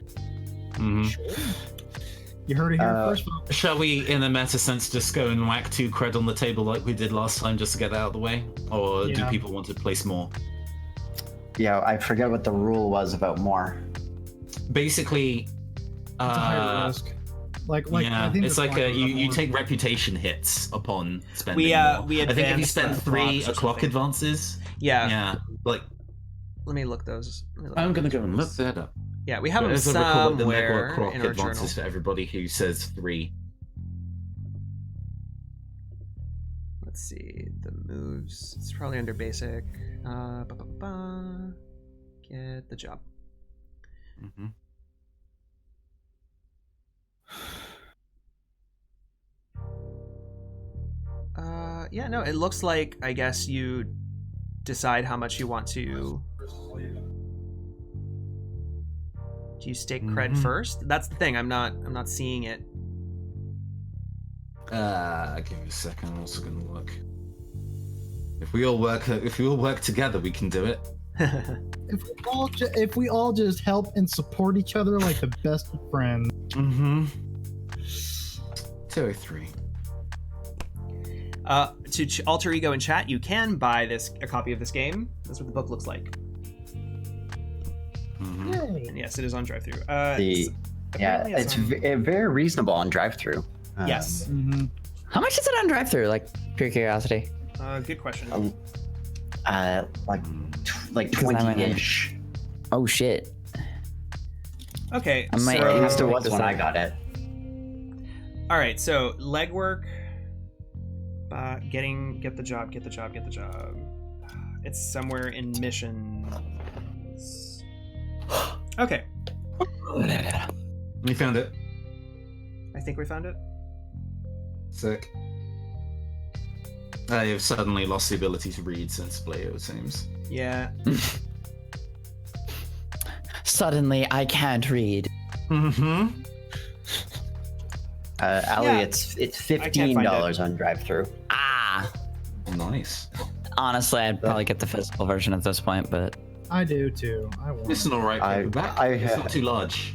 You heard it here first. Folks. Shall we, in a meta sense, just go and whack 2 cred on the table like we did last time just to get that out of the way? Or do Yeah. people want to place more? Yeah, I forget what the rule was about more. Basically, It's a higher risk. Like yeah, I think it's the like point you about take more- reputation hits upon spending We more. we I think if you advanced spend the 3 clocks or o'clock something. advances, Yeah. like Let me look those. I'm gonna go and look that up. Yeah, we have them As I recall, the somewhere network clock in our advances journal. for everybody who says 3. let's see. The moves. It's probably under basic. Get the job. Mm-hmm. Yeah, no, it looks like, I guess you decide how much you want to... Do you stake cred first? That's the thing, I'm not seeing it. Give me a second, I'm also gonna look. If we all work together, we can do it. If we all just help and support each other like the best of friends. Mm-hmm. 203. To alter ego in chat, you can buy a copy of this game. That's what the book looks like. Mm-hmm. And yes, it is on drive-through. It's very reasonable on drive-through. Yes. Mm-hmm. How much is it on drive-through? Like, pure curiosity. Good question. Like Because I'm 20-ish. Oh shit. Okay, I might so... have to was when I got it. All right, so legwork. Get the job. It's somewhere in missions. Okay. We found it. I think we found it. Sick. I have suddenly lost the ability to read sensibly, it seems. Yeah. Suddenly, I can't read. Mm-hmm. Ali, Yeah. it's I can't find $15 on drive-through. Ah. Nice. Honestly, I'd probably get the physical version at this point, but I do too. I want. It's an alright paperback. It's not too large,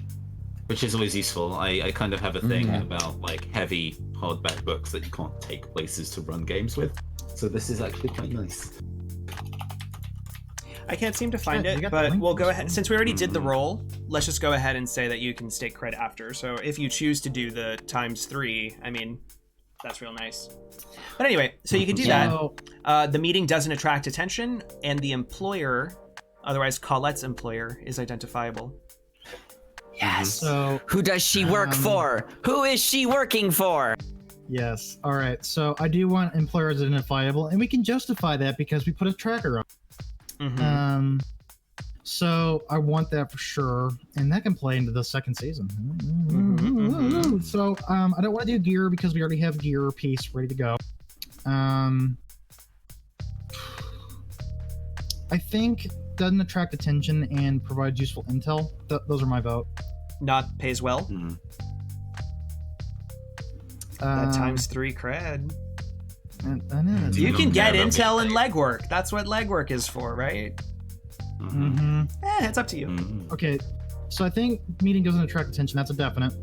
which is always useful. I kind of have a thing about like heavy hardback books that you can't take places to run games with. So this is actually quite nice. I can't seem to find Yeah, you it, got the but link we'll for go this ahead. one? Since we already did the roll, let's just go ahead and say that you can stake cred after. So if you choose to do the ×3, I mean, that's real nice. But anyway, so you can do that. So, The meeting doesn't attract attention, and the employer, otherwise Collette's employer, is identifiable. yes. so Who does she work for? Who is she working for? yes. All right. So I do want employers identifiable, and we can justify that because we put a tracker on. Mhm. So I want that for sure, and that can play into the second season. So I don't want to do gear because we already have gear piece ready to go. I think doesn't attract attention and provides useful intel. Those are my vote. Not pays well. Mm-hmm. That ×3 cred. I know. You can get about intel me. and legwork. That's what legwork is for, right? Mm-hmm. It's up to you. Mm-hmm. Okay, so I think meeting doesn't attract attention. That's a definite.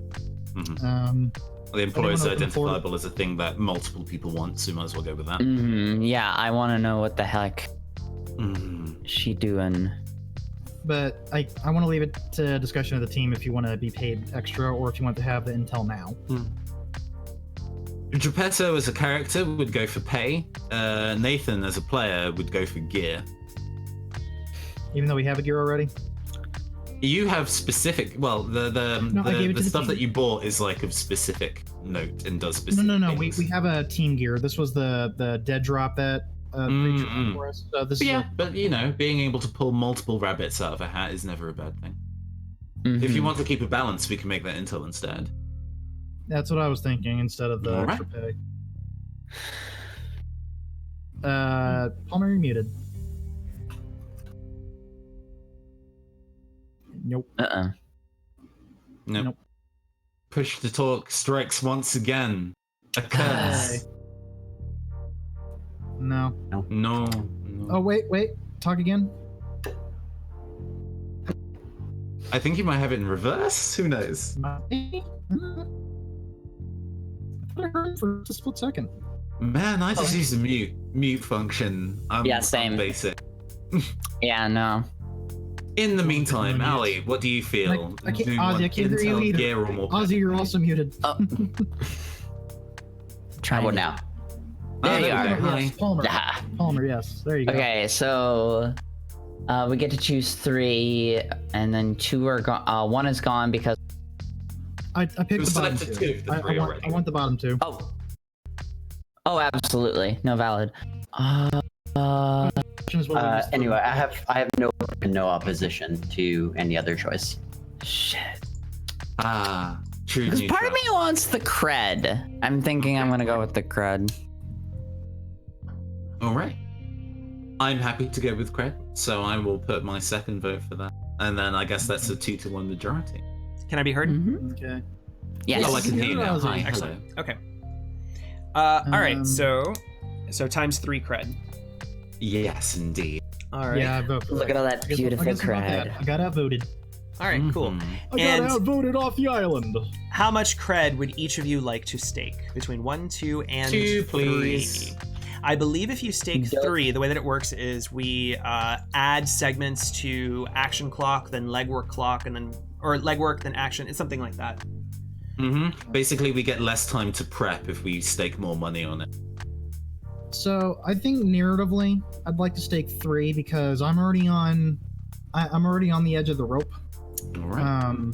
Mm-hmm. The employer is Anyone open for- identifiable as a thing that multiple people want, so you might as well go with that. Yeah, I want to know what the heck Mm-hmm. she doing. But I want to leave it to discussion of the team if you want to be paid extra or if you want to have the intel now. Geppetto as a character would go for pay. Nathan as a player would go for gear. Even though we have a gear already? You have specific. Well, No, I gave it the to the stuff team. that you bought is like of specific note and does specific. No. things. We have a team gear. This was the dead drop that creature did for us. So this But is yeah, but you know, being able to pull multiple rabbits out of a hat is never a bad thing. Mm-hmm. If you want to keep a balance, we can make that intel instead. that's what I was thinking instead of the All right. extra pay. Palmer, you're muted. Nope. Nope. Nope. Push to talk strikes once again. A curse. No. No. Oh wait. Talk again. I think you might have it in reverse. Who knows? I thought I heard for just a split second. Man, I just use the mute function. Yeah, same. I'm basic. Yeah, no. In the meantime, Ali, what do you feel? I can't- Do you Ozzy, want I can't hear you intel, either. gear, or more? Ozzy, you're also muted. Try What now? There you we are. go. Hi. Yes, Palmer. Ah. Palmer, yes. There you go. Okay, so we get to choose 3, and then 2 are gone. 1 is gone because. I picked was the bottom selected 2. two of the three already. I want the bottom 2. Oh. Oh, absolutely. No, valid. Anyway, I have no opposition to any other choice. Shit. True Because part of neutral. me wants the cred. I'm thinking I'm gonna go with the cred. All right. I'm happy to go with cred, so I will put my second vote for that. And then I guess that's a 2-1 majority. Can I be heard? Okay. Yes. Oh, I can hear you now. Hi, hello. Excellent. Okay. All right. So times 3 cred. Yes, indeed. All right. Yeah, I vote for Look it. at all that beautiful I guess about that. cred. I got outvoted. All right. Cool. I got outvoted off the island. How much cred would each of you like to stake? Between 1, 2, and 2, 3. please. I believe if you stake 3, the way that it works is we add segments to action clock, then legwork clock, and then legwork, then action. It's something like that. Basically, we get less time to prep if we stake more money on it. So I think narratively, I'd like to stake 3 because I'm already on the edge of the rope. All right.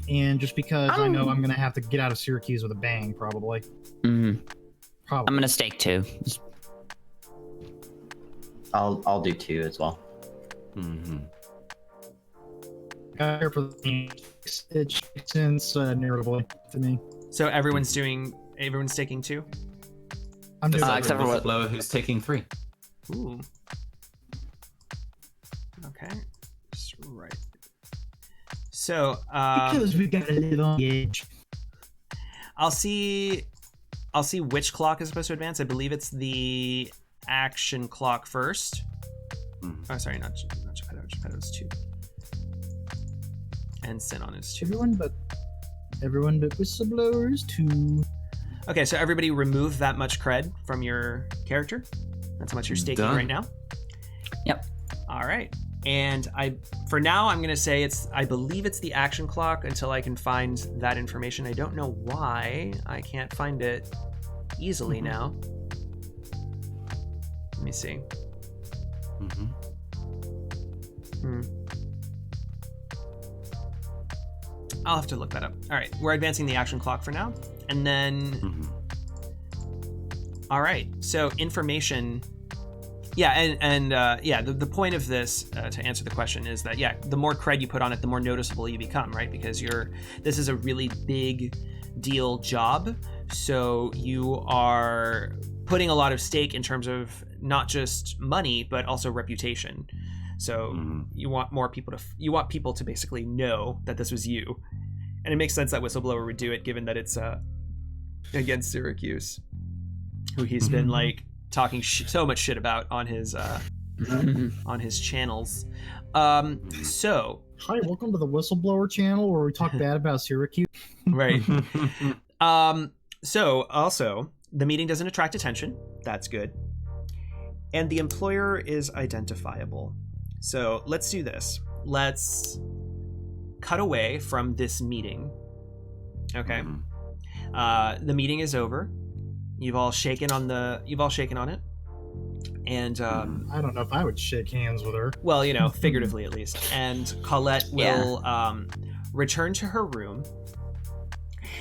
And just because I know I'm gonna have to get out of Syracuse with a bang, probably. Mm-hmm. Probably. I'm gonna stake 2. I'll do 2 as well. For the it makes sense narratively to me. So everyone's staking 2? I'm doing except for what? Whistleblower who's taking 3. Ooh. Okay. Just right. So because we gotta live on the edge. I'll see which clock is supposed to advance. I believe it's the action clock first. Oh, sorry, not Geppetto. Geppetto's 2. And Sinon is 2. Everyone but Whistleblowers 2. Okay, so everybody remove that much cred from your character. That's how much you're staking right now. Yep. All right. And for now, I'm gonna say I believe it's the action clock until I can find that information. I don't know why I can't find it easily now. Let me see. I'll have to look that up. All right, we're advancing the action clock for now. And then, all right, so information. Yeah, and the point of this, to answer the question, is that, the more cred you put on it, the more noticeable you become, right? Because this is a really big deal job. So you are putting a lot of stake in terms of not just money, but also reputation. So you want people to basically know that this was you. And it makes sense that Whistleblower would do it, given that it's against Syracuse, who he's been like talking so much shit about on his channels. So hi, welcome to the Whistleblower channel where we talk bad about Syracuse. Right. So also, the meeting doesn't attract attention. That's good. And the employer is identifiable. So let's do this. Let's cut away from this meeting. Okay. The meeting is over. You've all shaken on it. And I don't know if I would shake hands with her. Well, figuratively at least. And Collette will return to her room.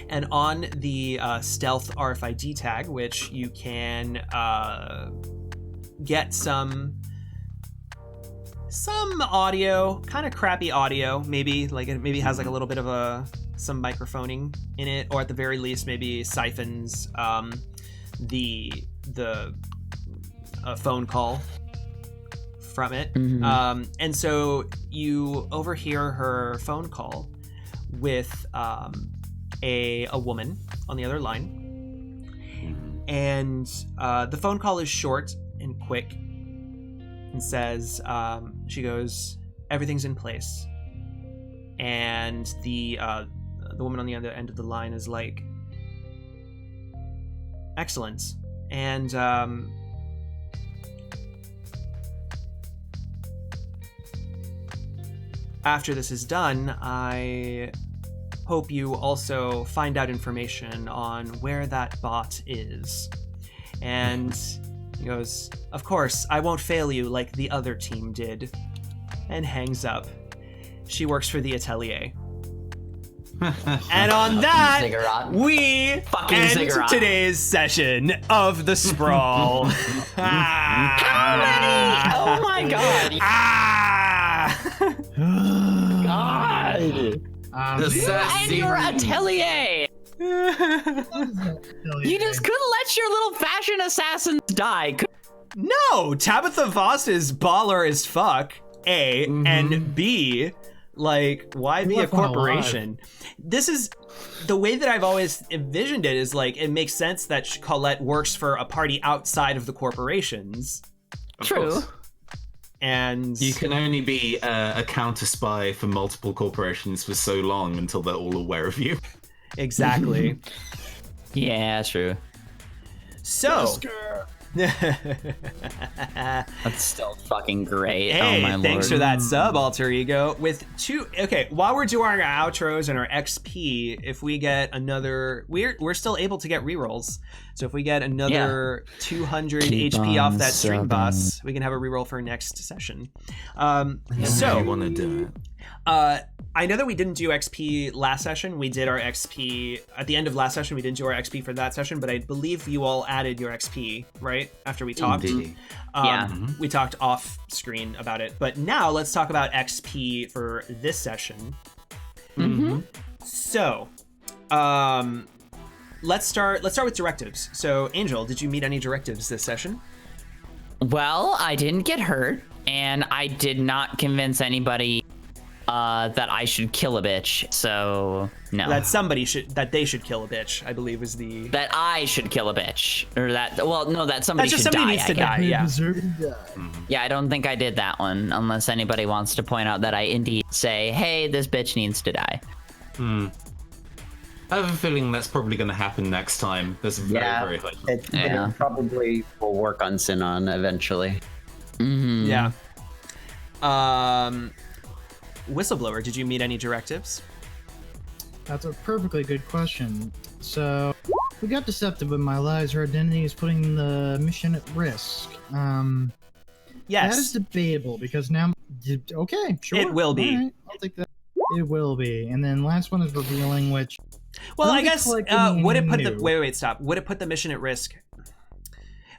And on the stealth RFID tag, which you can get some audio, kind of crappy audio, maybe it has like a little bit of some microphoning in it, or at the very least maybe siphons the phone call from it. And so you overhear her phone call with a woman on the other line, and the phone call is short and quick, and says, she goes, "Everything's in place." And the woman on the other end of the line is like, "Excellent." And after this is done, I hope you also find out information on where that bot is. And he goes, "Of course, I won't fail you like the other team did," and hangs up. She works for the Atelier. And on that, Ziggurat. we Fucking end ziggurat. today's session of the Sprawl. How many? Oh my god. God. And your atelier. You just couldn't let your little fashion assassins die. No, Tabitha Voss is baller as fuck, A, and B, like, why be a corporation? This is, the way that I've always envisioned it is like, it makes sense that Collette works for a party outside of the corporations. True. And you can only be a counter spy for multiple corporations for so long until they're all aware of you. Exactly. Yeah, true. So, that's still fucking great. Hey, oh my thanks lord. for that sub, Alter Ego. With two, okay, while we're doing our outros and our XP, if we get another, we're still able to get rerolls. So if we get another 200 Keep HP off on that stream subbing. boss, we can have a reroll for next session. So you want to do it? I know that we didn't do XP last session. We did our XP at the end of last session. We didn't do our XP for that session, but I believe you all added your XP, right? After we talked. Indeed. We talked off screen about it. But now let's talk about XP for this session. So, let's start with directives. So, Angel, did you meet any directives this session? Well, I didn't get hurt, and I did not convince anybody that I should kill a bitch, so no. That they should kill a bitch, I believe is the... That I should kill a bitch. Or that, well, no, that somebody That's just should somebody die, needs to I guess. die, yeah. Yeah, I don't think I did that one, unless anybody wants to point out that I indeed say, hey, this bitch needs to die. I have a feeling that's probably going to happen next time. There's a very high chance. It probably will work on Sinon eventually. Yeah. Whistleblower, did you meet any directives? That's a perfectly good question. So, we got deceptive with my lies. Her identity is putting the mission at risk. Yes. That is debatable because now, okay, sure. It will be. All right, I'll take that. It will be. And then last one is revealing, which. Well, I guess, would it put new. wait, stop. Would it put the mission at risk?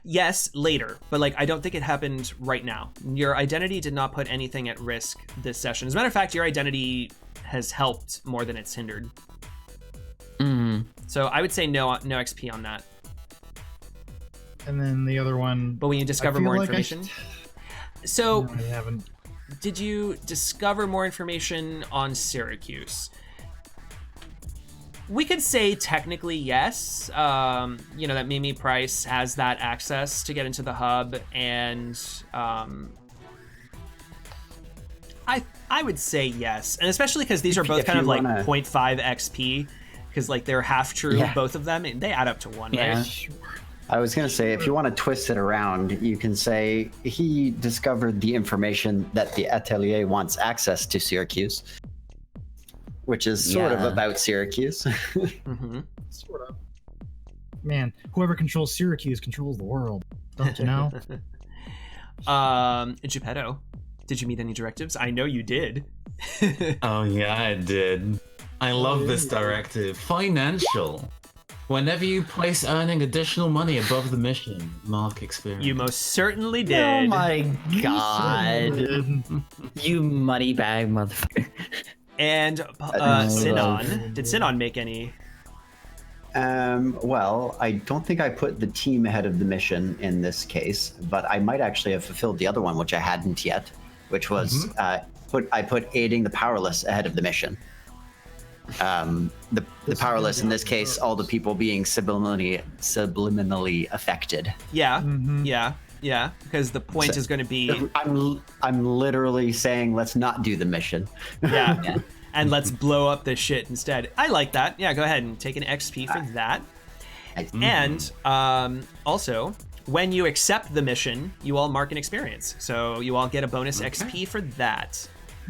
Yes, later, but like I don't think it happened right now. Your identity did not put anything at risk this session. As a matter of fact, your identity has helped more than it's hindered. So I would say no XP on that. And then the other one. But when you discover feel more like information, so No, I haven't. did you discover more information on Syracuse? We could say technically yes. You know, that Mimi Price has that access to get into the hub, and I would say yes, and especially because these are both kind of like 0.5 XP, because like they're half true, both of them. They add up to 1, right? I was going to say, if you want to twist it around, you can say he discovered the information that the Atelier wants access to Syracuse, which is sort of about Syracuse. Sort of. Man, whoever controls Syracuse controls the world. Don't you know? Geppetto, did you meet any directives? I know you did. Oh yeah, I did. I love this directive. Financial. Whenever you place earning additional money above the mission, mark experience. You most certainly did. Oh my god. You money bag motherfucker. And Sinon, did Sinon make any? Well, I don't think I put the team ahead of the mission in this case, but I might actually have fulfilled the other one, which I hadn't yet, which was I put aiding the powerless ahead of the mission. The powerless in this case, all the people being subliminally affected. Yeah, yeah, because the point is going to be. I'm literally saying let's not do the mission. Yeah. And let's blow up this shit instead. I like that. Yeah, go ahead and take an XP for that. And also, when you accept the mission, you all mark an experience. So you all get a bonus XP for that.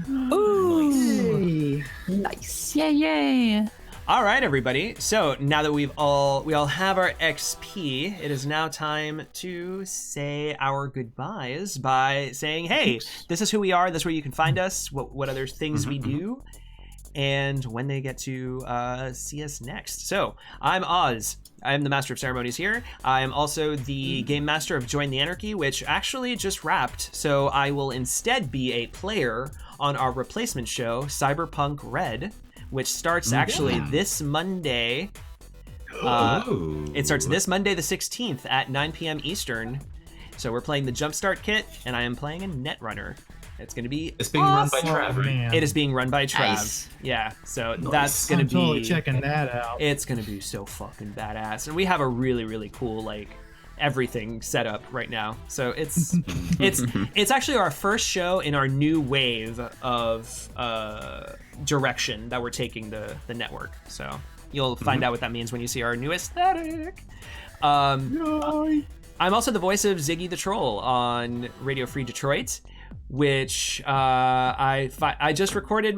Ooh. Nice. Yay. All right, everybody. So now that we all have our XP, it is now time to say our goodbyes by saying, hey, this is who we are. This is where you can find us. What other things we do. and when they get to see us next. So I'm Oz. I am the Master of Ceremonies here. I am also the Game Master of Join the Anarchy, which actually just wrapped. So I will instead be a player on our replacement show, Cyberpunk Red, which starts actually this Monday. It starts this Monday the 16th at 9 p.m. Eastern. So we're playing the Jumpstart kit, and I am playing a Netrunner. It's going to be It's being run by Trav, right? Man. It is being run by Trav. Nice. Yeah, so that's going to be... totally checking that out. It's going to be so fucking badass. And we have a really, really cool, like, everything set up right now. So it's actually our first show in our new wave of direction that we're taking the network. So you'll find out what that means when you see our new aesthetic. I'm also the voice of Ziggy the Troll on Radio Free Detroit, which I just recorded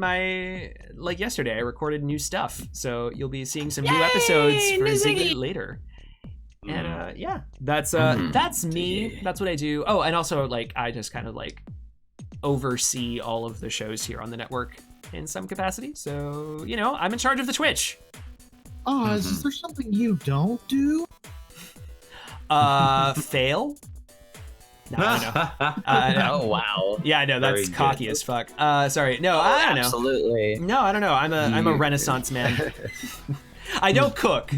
yesterday. I recorded new stuff, so you'll be seeing some new episodes for Ziggy later. And that's me. That's what I do. Oh, and also I just kind of oversee all of the shows here on the network in some capacity. So I'm in charge of the Twitch. Oz, is there something you don't do? Fail. No, I know. Oh wow. Yeah, I know, that's Very cocky good. as fuck. Sorry. No, I don't know. Absolutely. No, I don't know. I'm a Renaissance man. I don't cook.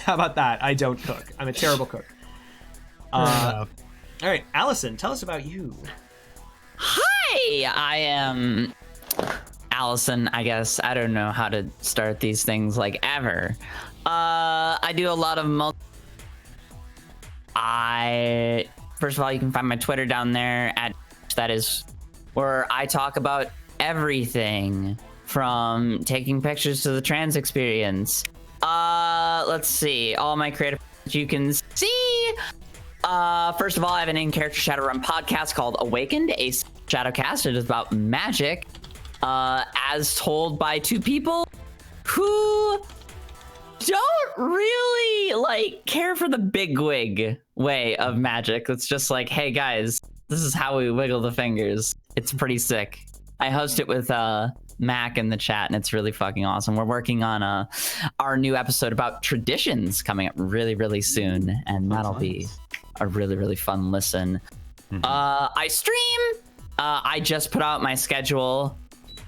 How about that? I don't cook. I'm a terrible cook. All right, Allison, tell us about you. Hi, I am Allison, I guess. I don't know how to start these things ever. I do a lot of first of all, you can find my Twitter down there that is where I talk about everything from taking pictures to the trans experience. Let's see, all my creative you can see. First of all, I have an in-character Shadowrun podcast called Awakened, a Shadowcast. It is about magic, as told by two people who don't really care for the bigwig way of magic. It's just hey guys, this is how we wiggle the fingers. It's pretty sick. I host it with Mac in the chat, and it's really fucking awesome. We're working on our new episode about traditions coming up really, really soon, and that'll be a really, really fun listen. I stream. I just put out my schedule.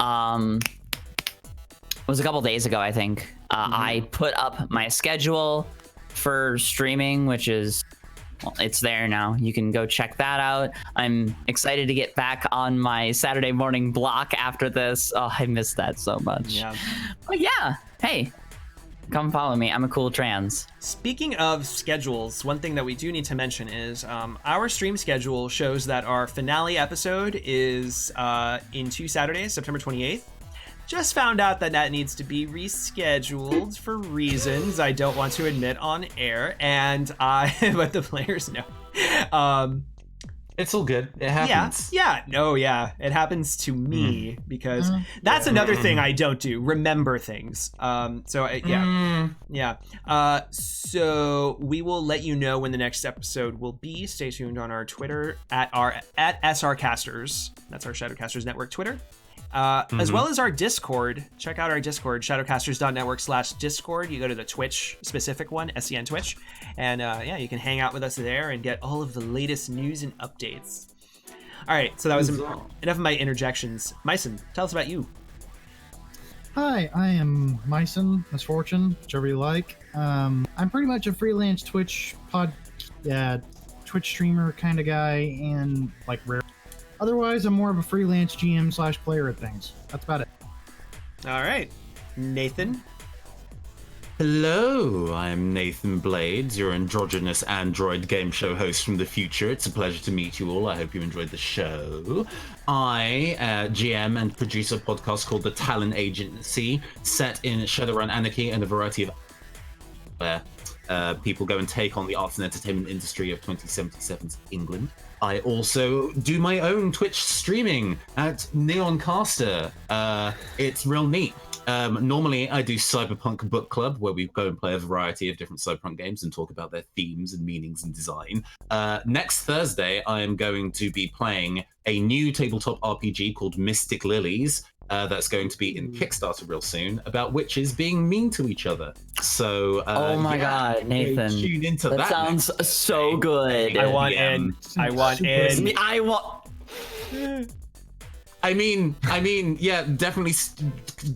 It was a couple days ago, I think. I put up my schedule for streaming, which is, well, it's there now. You can go check that out. I'm excited to get back on my Saturday morning block after this. Oh, I missed that so much. Yeah. But yeah, hey, come follow me. I'm a cool trans. Speaking of schedules, one thing that we do need to mention is our stream schedule shows that our finale episode is in 2 Saturdays, September 28th. Just found out that needs to be rescheduled for reasons I don't want to admit on air, and but the players know. It's all good. It happens. Yeah. It happens to me because that's another thing I don't do. Remember things. So we will let you know when the next episode will be. Stay tuned on our Twitter at SRCasters. That's our Shadowcasters Network Twitter. As well as our Discord. Check out our Discord, shadowcasters.network/Discord. You go to the Twitch specific one, SCN Twitch, and you can hang out with us there and get all of the latest news and updates. All right, so that was enough of my interjections. Myson, tell us about you. Hi, I am Myson, Misfortune, whichever you like. I'm pretty much a freelance Twitch streamer kind of guy, and rare. Otherwise, I'm more of a freelance GM/player at things. That's about it. All right. Nathan? Hello, I'm Nathan Blades, your androgynous android game show host from the future. It's a pleasure to meet you all. I hope you enjoyed the show. I GM and produce a podcast called The Talent Agency, set in Shadowrun Anarchy and a variety of where people go and take on the arts and entertainment industry of 2077's England. I also do my own Twitch streaming at Neoncaster. It's real neat. Normally, I do Cyberpunk Book Club, where we go and play a variety of different Cyberpunk games and talk about their themes and meanings and design. Next Thursday, I am going to be playing a new tabletop RPG called Mystic Lilies. that's going to be in Kickstarter real soon about witches being mean to each other. So, oh my God, Nathan, tune into that. That sounds so good. I want in. I want in. I want. I mean, yeah, definitely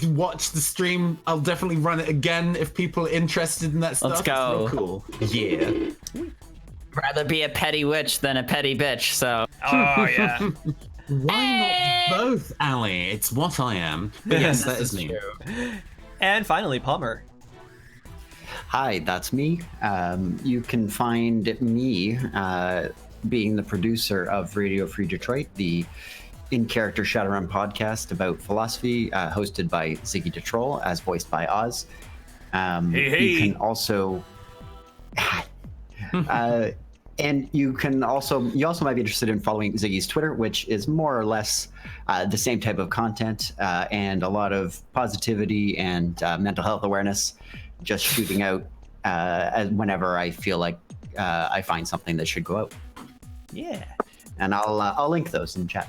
watch the stream. I'll definitely run it again if people are interested in that stuff. Let's go. It's real cool. Yeah. Rather be a petty witch than a petty bitch, so. Oh, yeah. Why not both, Ali? It's what I am. But yes, that is me. And finally, Palmer. Hi, that's me. You can find me being the producer of Radio Free Detroit, the in-character Shadowrun podcast about philosophy, hosted by Ziggy DeTroll, as voiced by Oz. You can also... and you also might be interested in following Ziggy's Twitter, which is more or less the same type of content and a lot of positivity and mental health awareness, just shooting out whenever I feel like I find something that should go out. Yeah. And I'll link those in the chat.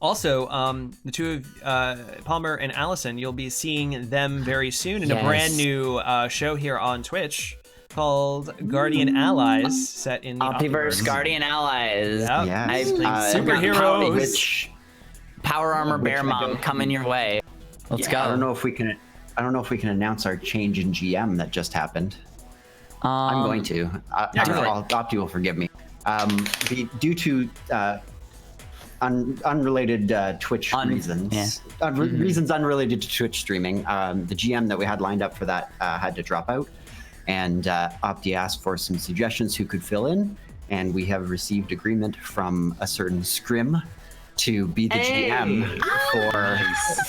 Also, the two of Palmer and Allison, you'll be seeing them very soon in a brand new show here on Twitch called Guardian Allies, set in the Optiverse. Guardian Allies. Yep. Yes. Superheroes. Power Armor Bear Mom coming your way. Let's go. I don't know if we can announce our change in GM that just happened. I'm going to. Opti will forgive me. Due to unrelated Twitch reasons, reasons unrelated to Twitch streaming, the GM that we had lined up for that had to drop out, and Opti asked for some suggestions who could fill in, and we have received agreement from a certain Scrim to be the GM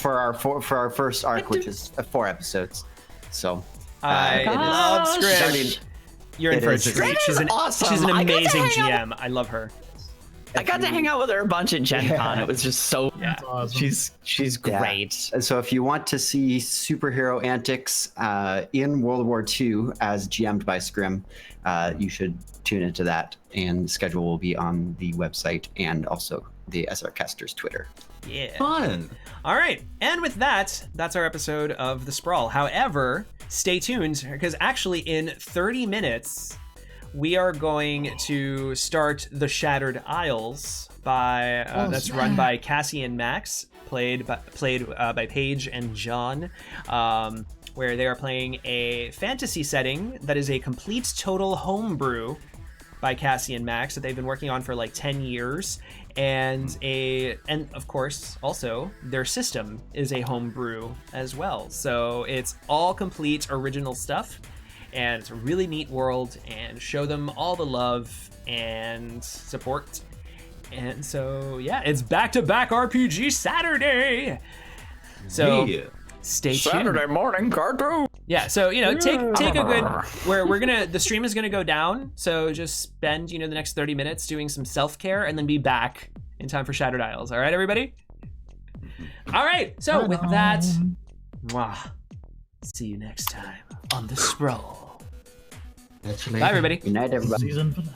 for our first arc, which is 4 episodes. So I love Scrim. You're in for a treat. She's an amazing GM. I love her. I got to hang out with her a bunch at Gen Con. It was just so awesome. She's great. Yeah. So if you want to see superhero antics in World War II as GM'd by Scrim, you should tune into that, and the schedule will be on the website and also the SRCasters Twitter. Yeah. Fun. All right. And with that, that's our episode of The Sprawl. However, stay tuned, because actually in 30 minutes, we are going to start The Shattered Isles that's run by Cassie and Max, played by Paige and John, where they are playing a fantasy setting that is a complete total homebrew by Cassie and Max that they've been working on for like 10 years. And of course, also their system is a homebrew as well. So it's all complete original stuff. And it's a really neat world, and show them all the love and support. And so, yeah, it's back-to-back RPG Saturday. So stay tuned. Saturday morning cartoon. Yeah, so take a good. The stream is gonna go down. So just spend the next 30 minutes doing some self-care, and then be back in time for Shattered Isles. All right, everybody. All right. So with that, see you next time on The Sprawl. Bye, everybody. Good night, everybody. Season finale.